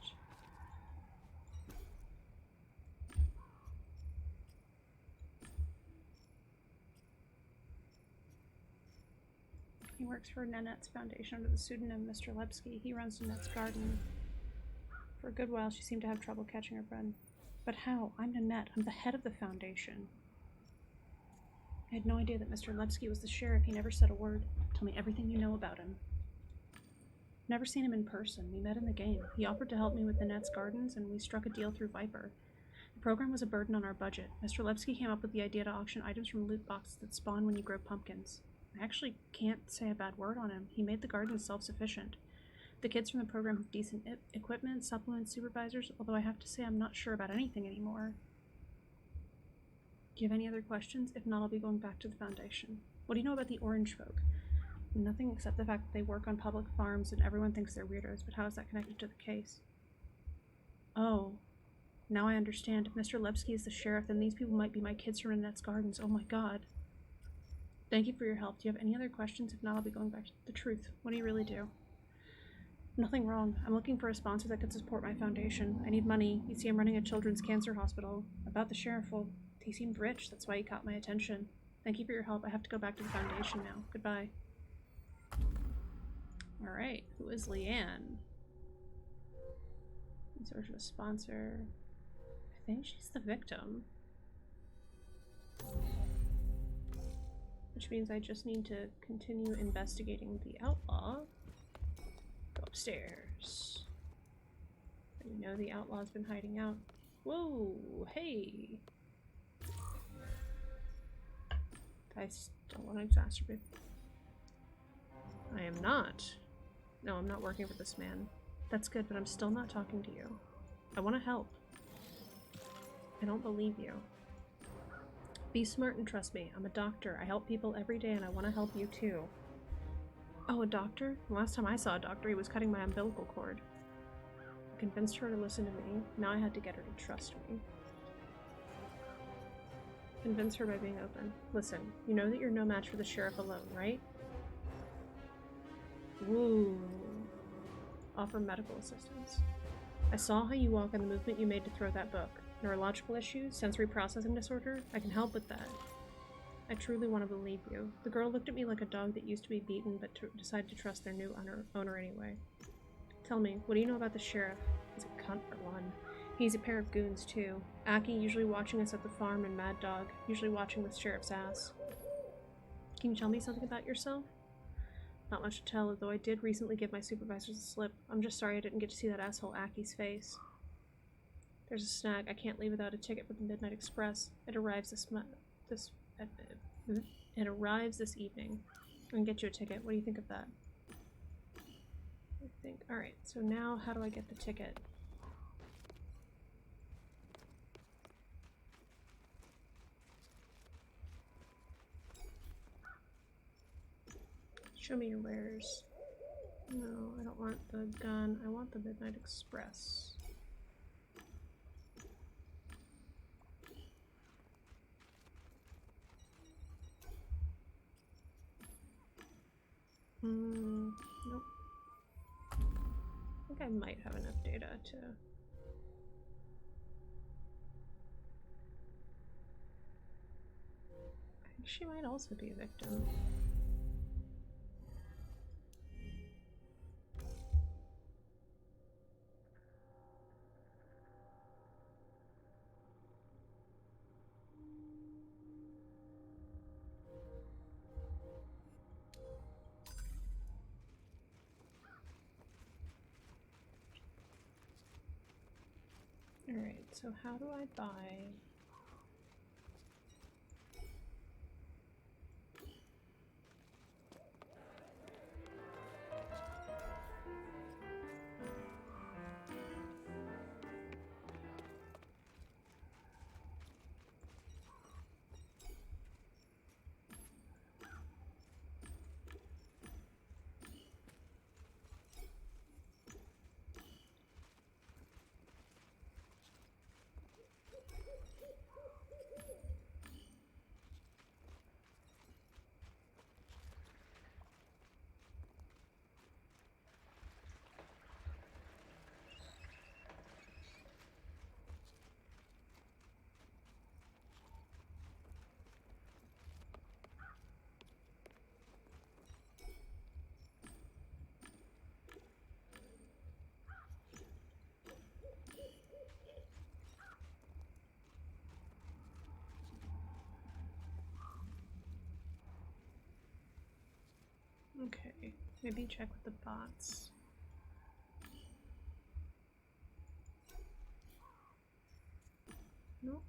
He works for Nanette's foundation under the pseudonym Mr. Lepsky. He runs Nanette's garden. For a good while, she seemed to have trouble catching her breath. But how? I'm Nanette. I'm the head of the foundation. I had no idea that Mr. Lepsky was the sheriff. He never said a word. Tell me everything you know about him. Never seen him in person. We met in the game. He offered to help me with Nanette's gardens, and we struck a deal through Viper. The program was a burden on our budget. Mr. Lepsky came up with the idea to auction items from loot boxes that spawn when you grow pumpkins. I actually can't say a bad word on him. He made the garden self-sufficient. The kids from the program have decent equipment, supplements, supervisors, although I have to say I'm not sure about anything anymore. Do you have any other questions? If not, I'll be going back to the foundation. What do you know about the Orange folk? Nothing except the fact that they work on public farms and everyone thinks they're weirdos, but how is that connected to the case? Oh, now I understand. If Mr. Lepsky is the sheriff, then these people might be my kids from Nanette's gardens. Oh my god. Thank you for your help. Do you have any other questions? If not, I'll be going back to the truth. What do you really do? Nothing wrong. I'm looking for a sponsor that could support my foundation. I need money. You see, I'm running a children's cancer hospital. About the sheriff, well, he seemed rich. That's why he caught my attention. Thank you for your help. I have to go back to the foundation now. Goodbye. Alright, who is Leanne? In search of a sponsor. I think she's the victim. Which means I just need to continue investigating the outlaw. Go upstairs. You know the outlaw's been hiding out. Whoa, hey! I still want to exacerbate. I am not. No, I'm not working for this man. That's good, but I'm still not talking to you. I want to help. I don't believe you. Be smart and trust me. I'm a doctor. I help people every day and I want to help you too. Oh, a doctor? The last time I saw a doctor, he was cutting my umbilical cord. I convinced her to listen to me. Now I had to get her to trust me. Convince her by being open. Listen, you know that you're no match for the sheriff alone, right? Woo. Offer medical assistance. I saw how you walk and the movement you made to throw that book. Neurological issues, sensory processing disorder. I can help with that. I truly want to believe you. The girl looked at me like a dog that used to be beaten but decided to trust their new owner anyway. Tell me, what do you know about the sheriff? He's a cunt for one. He's a pair of goons too. Aki usually watching us at the farm and Mad Dog usually watching the sheriff's ass. Can you tell me something about yourself? Not much to tell, though I did recently give my supervisors a slip. I'm just sorry I didn't get to see that asshole Aki's face. There's a snag. I can't leave without a ticket for the Midnight Express. It arrives it arrives this evening. I can get you a ticket. What do you think of that? Alright, so now how do I get the ticket? Show me your wares. No, I don't want the gun. I want the Midnight Express. Nope. I think I might have enough data to... I think she might also be a victim. Alright, so how do I buy... Okay, maybe check with the bots. Nope.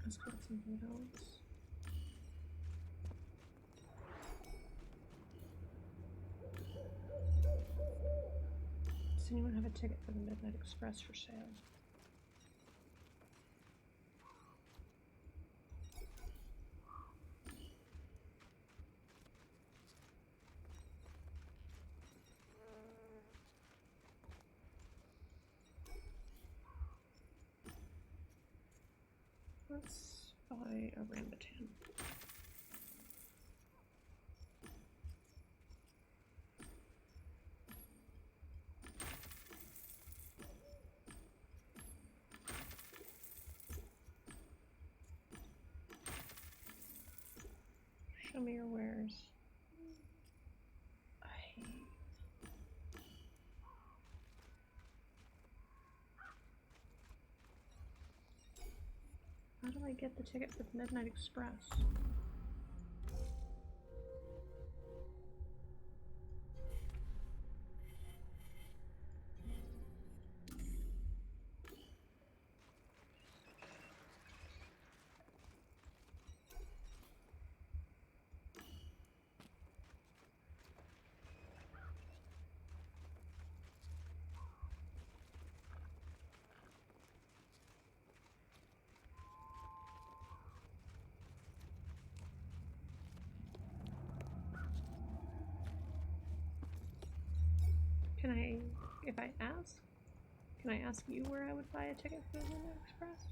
Let's get something else. a ticket for the Midnight Express for sale. Let's buy a rambutan. Show me your wares. How do I get the ticket for the Midnight Express? Can I, if I ask, can I ask you where I would buy a ticket for the Midnight Express?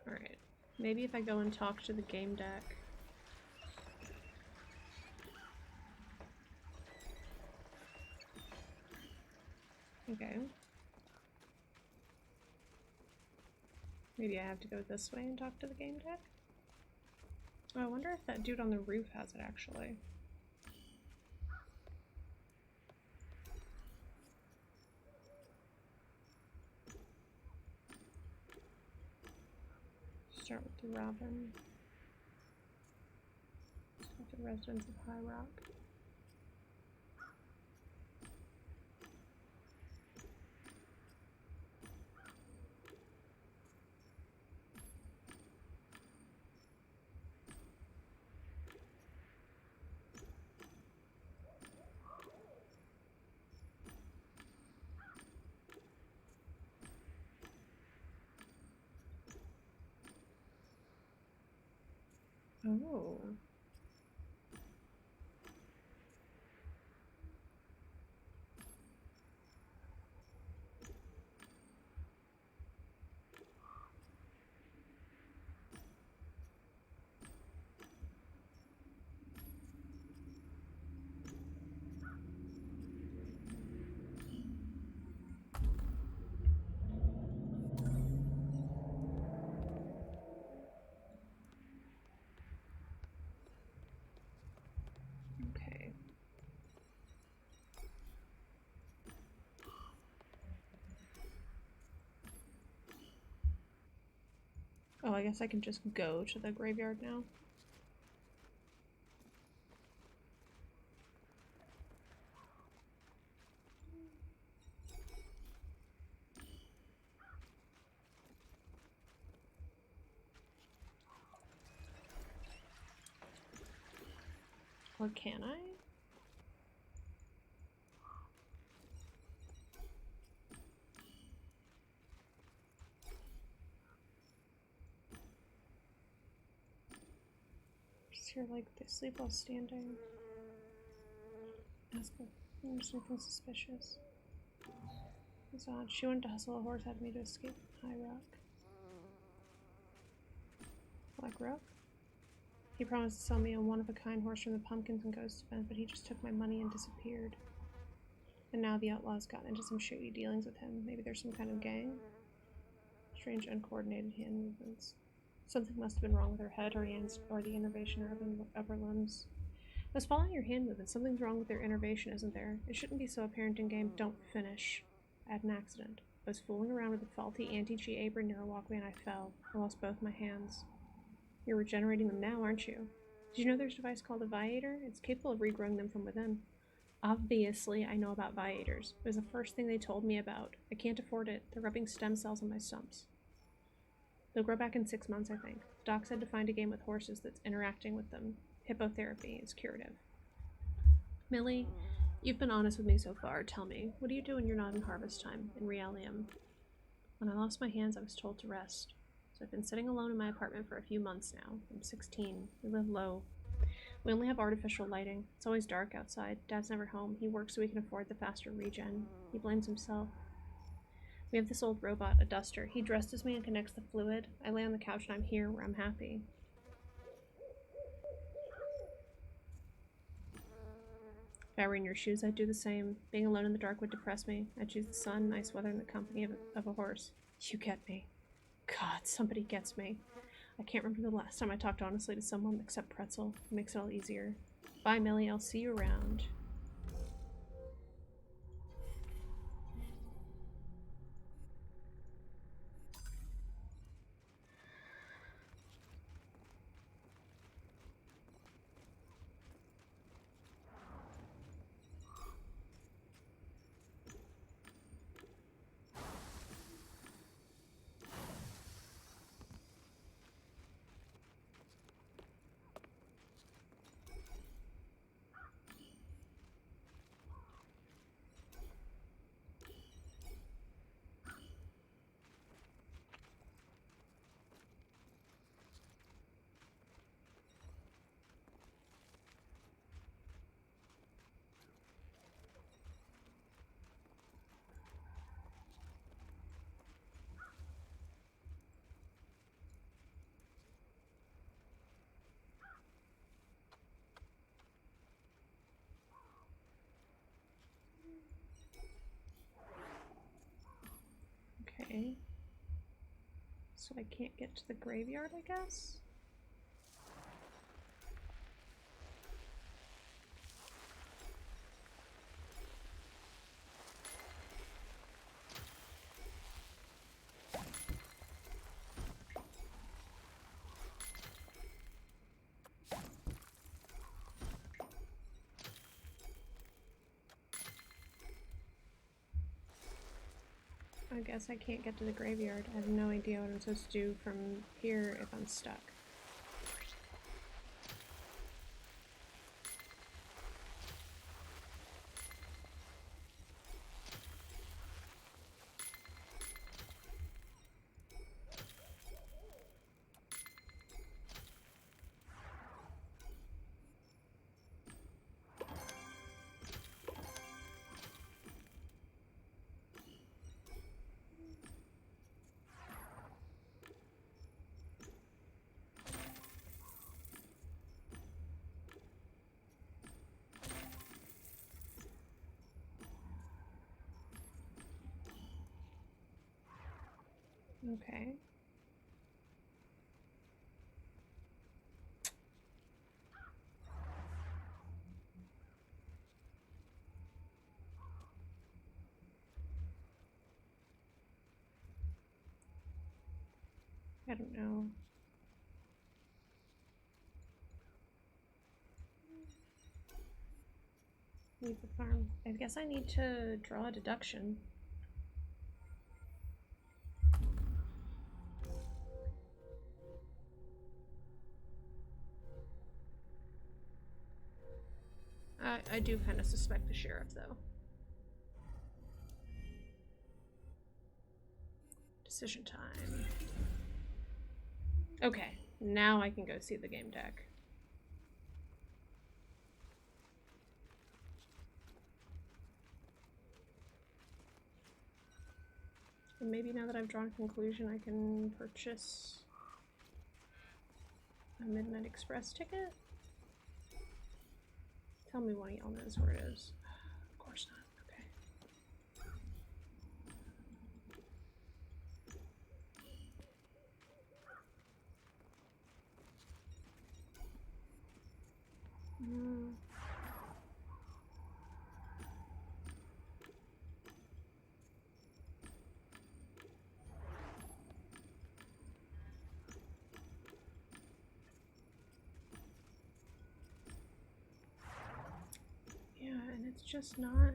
Alright. Maybe if I go and talk to the Gamedec. Okay. Maybe I have to go this way and talk to the Gamedec? Oh, I wonder if that dude on the roof has it actually. Start with the Robin. Start with the residents of High Rock. Oh. Okay. Oh, I guess I can just go to the graveyard now. Or can I? here like they sleep while standing. Ask her. There's nothing suspicious. It's odd. She wanted to hustle a horse out of me to escape High Rock. Black Rock? He promised to sell me a one-of-a-kind horse from the Pumpkins and Ghost event, but he just took my money and disappeared. And now the outlaws got into some shady dealings with him. Maybe there's some kind of gang? Strange, uncoordinated hand movements. Something must have been wrong with her head, her hands, or the innervation of her limbs. I was following your hand movements. Something's wrong with your innervation, isn't there? It shouldn't be so apparent in game. Don't finish. I had an accident. I was fooling around with a faulty anti-cheat apron near a walkway and I fell. I lost both my hands. You're regenerating them now, aren't you? Did you know there's a device called a viator? It's capable of regrowing them from within. Obviously, I know about viators. It was the first thing they told me about. I can't afford it. They're rubbing stem cells on my stumps. They'll grow back in 6 months, I think. Doc said to find a game with horses that's interacting with them. Hippotherapy is curative. Millie, you've been honest with me so far. Tell me, what do you do when you're not in harvest time, in Realium? When I lost my hands, I was told to rest. So I've been sitting alone in my apartment for a few months now. I'm 16. We live low. We only have artificial lighting. It's always dark outside. Dad's never home. He works so we can afford the faster regen. He blames himself. We have this old robot, a duster. He dresses me and connects the fluid. I lay on the couch and I'm here where I'm happy. If I were in your shoes, I'd do the same. Being alone in the dark would depress me. I'd choose the sun, nice weather, and the company of a horse. You get me. God, somebody gets me. I can't remember the last time I talked honestly to someone except Pretzel. It makes it all easier. Bye, Millie. I'll see you around. Okay. So I can't get to the graveyard, I guess? I guess I can't get to the graveyard. I have no idea what I'm supposed to do from here if I'm stuck. Okay. I don't know. Leave the farm. I guess I need to draw a deduction. I do kind of suspect the sheriff, though. Decision time. Okay, now I can go see the game deck. And maybe now that I've drawn a conclusion, I can purchase a Midnight Express ticket? Tell me one of y'all knows where it is. Of course not. Okay. Yeah, and it's just not.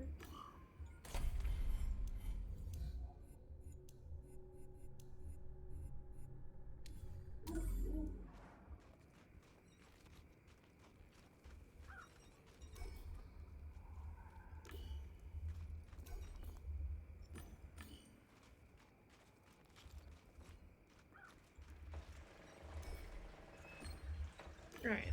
Right.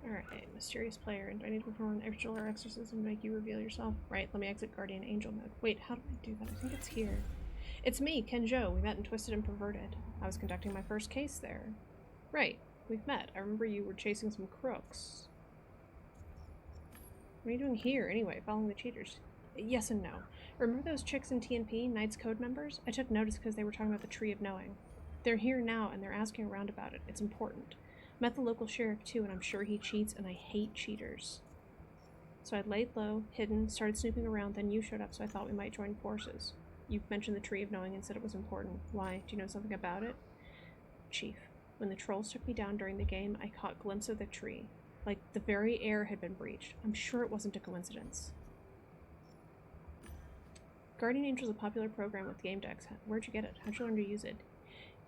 Alright, mysterious player. Do I need to perform an ritual or exorcism to make you reveal yourself? Right, let me exit Guardian Angel mode. Wait, how do I do that? I think it's here. It's me, Kenjo. We met in Twisted and Perverted. I was conducting my first case there. Right, we've met. I remember you were chasing some crooks. What are you doing here, anyway, following the cheaters? Yes and no. Remember those chicks in T&P, Knight's Code members? I took notice because they were talking about the Tree of Knowing. They're here now, and they're asking around about it. It's important. Met the local sheriff, too, and I'm sure he cheats, and I hate cheaters. So I laid low, hidden, started snooping around, then you showed up, so I thought we might join forces. You mentioned the Tree of Knowing and said it was important. Why? Do you know something about it? Chief, when the trolls took me down during the game, I caught a glimpse of the tree. Like, the very air had been breached. I'm sure it wasn't a coincidence. Guardian Angel's a popular program with Gamedec. Where'd you get it? How'd you learn to use it?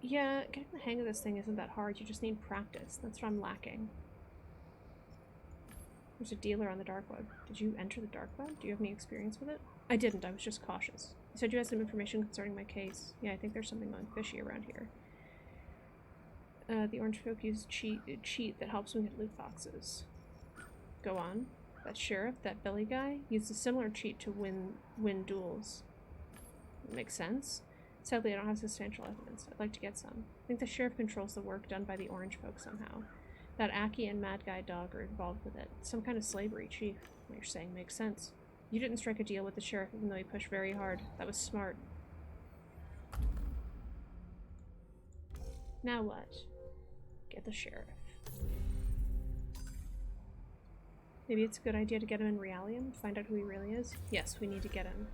Yeah, getting the hang of this thing isn't that hard. You just need practice. That's what I'm lacking. There's a dealer on the dark web. Did you enter the dark web? Do you have any experience with it? I didn't. I was just cautious. You said you had some information concerning my case. Yeah, I think there's something going fishy around here. The orange folk use a cheat that helps them get loot boxes. Go on. That sheriff, that Billy guy, used a similar cheat to win duels. Makes sense. Sadly, I don't have substantial evidence. I'd like to get some. I think the sheriff controls the work done by the orange folk somehow. That Aki and Mad Guy Dog are involved with it. Some kind of slavery chief. What you're saying makes sense. You didn't strike a deal with the sheriff even though he pushed very hard. That was smart. Now what? Get the sheriff. Maybe it's a good idea to get him in Realium, find out who he really is? Yes, we need to get him.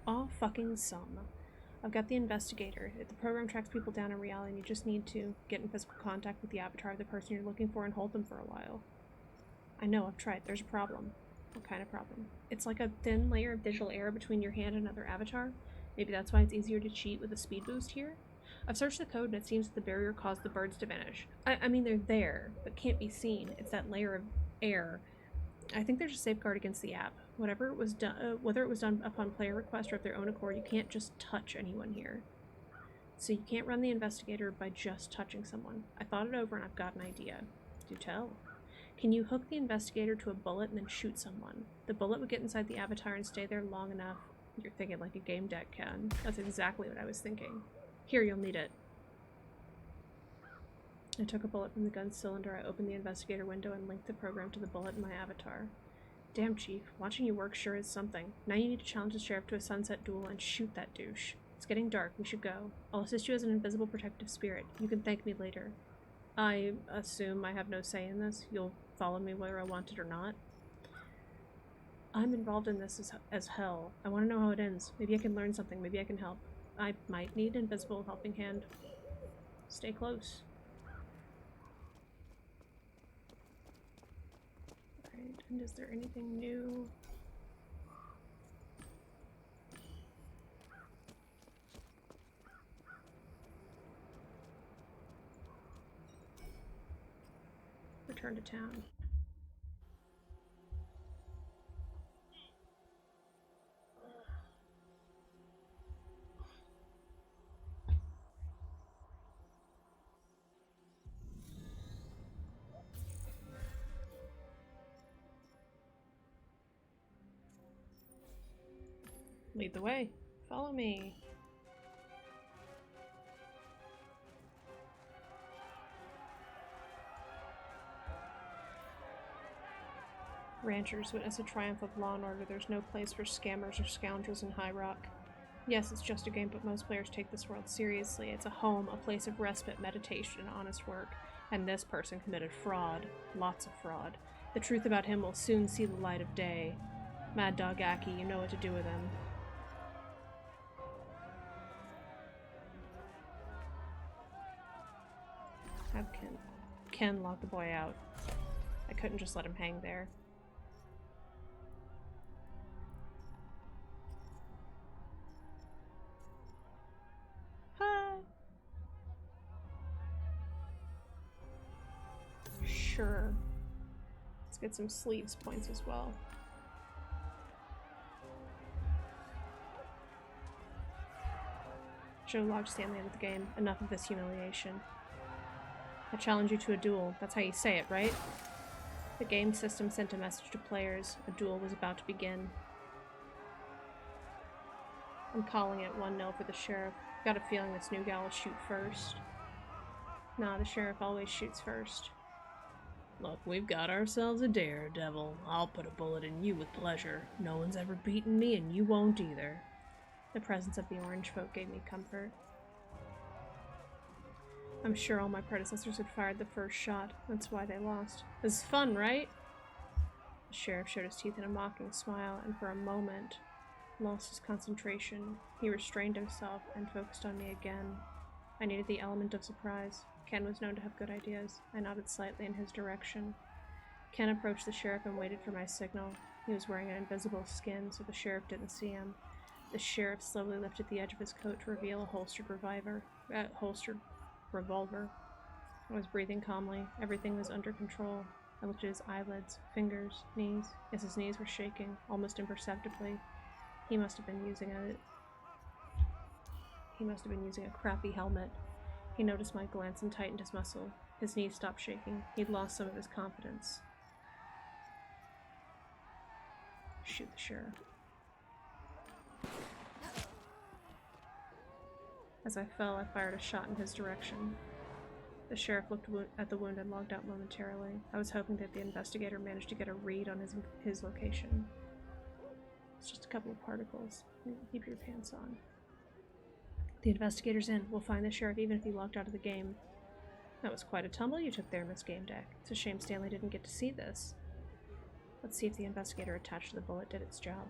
Aw fucking some. I've got the investigator. If the program tracks people down in Realium, you just need to get in physical contact with the avatar of the person you're looking for and hold them for a while. I know, I've tried. There's a problem. What kind of problem? It's like a thin layer of digital air between your hand and another avatar. Maybe that's why it's easier to cheat with a speed boost here? I've searched the code and it seems that the barrier caused the birds to vanish. I mean, they're there, but can't be seen. It's that layer of air. I think there's a safeguard against the app. Whether it was done upon player request or of their own accord, you can't just touch anyone here. So you can't run the investigator by just touching someone. I thought it over and I've got an idea. Do tell. Can you hook the investigator to a bullet and then shoot someone? The bullet would get inside the avatar and stay there long enough. You're thinking like a Gamedec can. That's exactly what I was thinking. Here, you'll need it. I took a bullet from the gun cylinder, I opened the investigator window and linked the program to the bullet in my avatar. Damn, Chief, watching you work sure is something. Now you need to challenge the sheriff to a sunset duel and shoot that douche. It's getting dark, we should go. I'll assist you as an invisible protective spirit. You can thank me later. I assume I have no say in this. You'll follow me whether I want it or not. I'm involved in this as hell. I want to know how it ends. Maybe I can learn something. Maybe I can help. I might need an invisible helping hand. Stay close. Alright, and is there anything new? Return to town. Lead the way. Follow me. Ranchers witness a triumph of law and order. There's no place for scammers or scoundrels in High Rock. Yes, it's just a game, but most players take this world seriously. It's a home, a place of respite, meditation, and honest work. And this person committed fraud. Lots of fraud. The truth about him will soon see the light of day. Mad Dog Aki, you know what to do with him. Have Ken lock the boy out. I couldn't just let him hang there. Sure. Let's get some sleeves points as well. Joe locked Stanley out of the game. Enough of this humiliation. I challenge you to a duel. That's how you say it, right? The game system sent a message to players. A duel was about to begin. I'm calling it 1-0 for the sheriff. Got a feeling this new gal will shoot first. Nah, the sheriff always shoots first. Look, we've got ourselves a daredevil. I'll put a bullet in you with pleasure. No one's ever beaten me, and you won't either. The presence of the orange folk gave me comfort. I'm sure all my predecessors had fired the first shot. That's why they lost. This is fun, right? The sheriff showed his teeth in a mocking smile, and for a moment lost his concentration. He restrained himself and focused on me again. I needed the element of surprise. Ken was known to have good ideas. I nodded slightly in his direction. Ken approached the sheriff and waited for my signal. He was wearing an invisible skin, so the sheriff didn't see him. The sheriff slowly lifted the edge of his coat to reveal a holstered revolver. I was breathing calmly. Everything was under control. I looked at his eyelids, fingers, knees. Yes, his knees were shaking, almost imperceptibly. He must have been using a crappy helmet. He noticed my glance and tightened his muscle. His knees stopped shaking. He'd lost some of his confidence. Shoot the sheriff. As I fell, I fired a shot in his direction. The sheriff looked at the wound and logged out momentarily. I was hoping that the investigator managed to get a read on his location. It's just a couple of particles. Keep your pants on. The investigator's in. We'll find the sheriff even if he logged out of the game. That was quite a tumble you took there, Miss Gamedec. It's a shame Stanley didn't get to see this. Let's see if the investigator attached to the bullet did its job.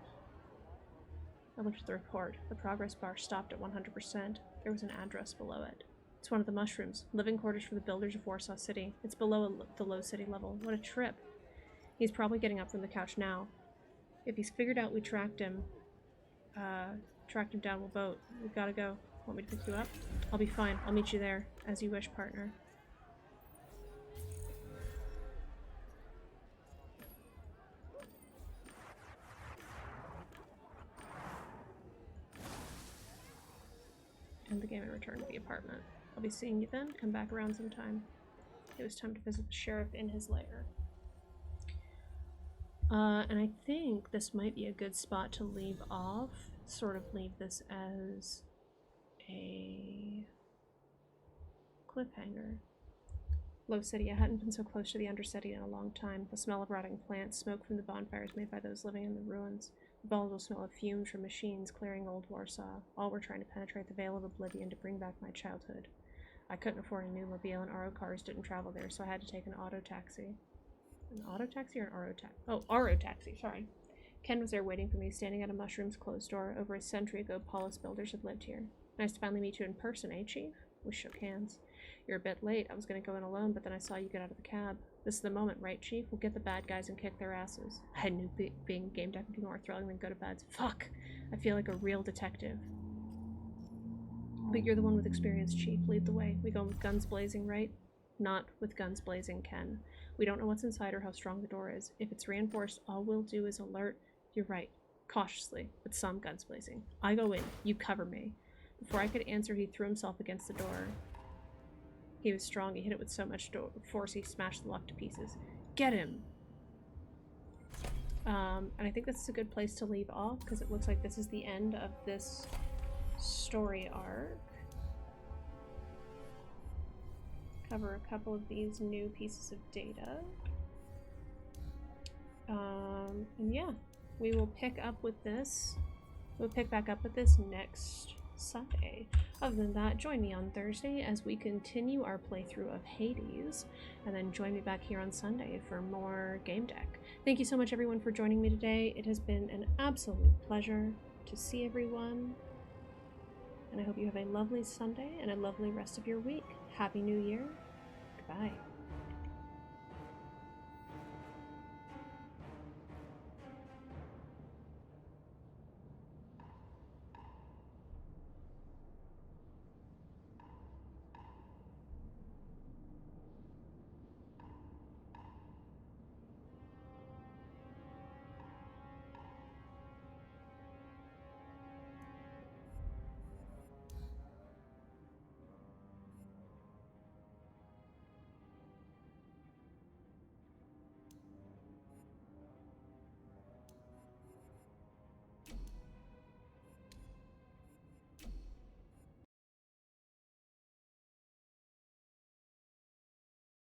I looked at the report. The progress bar stopped at 100%. There was an address below it. It's one of the mushrooms. Living quarters for the builders of Warsaw City. It's below the low city level. What a trip. He's probably getting up from the couch now. If he's figured out we tracked him down, we'll vote. We've gotta go. Want me to pick you up? I'll be fine. I'll meet you there. As you wish, partner. End the game and return to the apartment. I'll be seeing you then. Come back around sometime. It was time to visit the sheriff in his lair. And I think this might be a good spot to leave off. Sort of leave this as a cliffhanger. Low City. I hadn't been so close to the Undercity in a long time. The smell of rotting plants, smoke from the bonfires made by those living in the ruins, the volatile smell of fumes from machines clearing old Warsaw. All were trying to penetrate the veil of oblivion to bring back my childhood. I couldn't afford a new mobile, and RO cars didn't travel there, so I had to take an auto taxi. An auto taxi or an RO taxi? Oh, RO taxi, sorry. Ken was there waiting for me, standing at a mushroom's closed door. Over a century ago, Paulus builders had lived here. Nice to finally meet you in person, eh, Chief? We shook hands. You're a bit late. I was going to go in alone, but then I saw you get out of the cab. This is the moment, right, Chief? We'll get the bad guys and kick their asses. I knew being Gamedec would be more thrilling than go to beds. Fuck! I feel like a real detective. But you're the one with experience, Chief. Lead the way. We go with guns blazing, right? Not with guns blazing, Ken. We don't know what's inside or how strong the door is. If it's reinforced, all we'll do is alert. You're right. Cautiously, with some guns blazing. I go in. You cover me. Before I could answer, he threw himself against the door. He was strong. He hit it with so much force he smashed the lock to pieces. Get him! And I think this is a good place to leave off because it looks like this is the end of this story arc. Cover a couple of these new pieces of data. And yeah, we will pick up with this. We'll pick back up with this next Sunday. Other than that, join me on Thursday as we continue our playthrough of Hades, and then join me back here on Sunday for more Gamedec. Thank you so much, everyone, for joining me today. It has been an absolute pleasure to see everyone, and I hope you have a lovely Sunday and a lovely rest of your week. Happy New Year. Goodbye.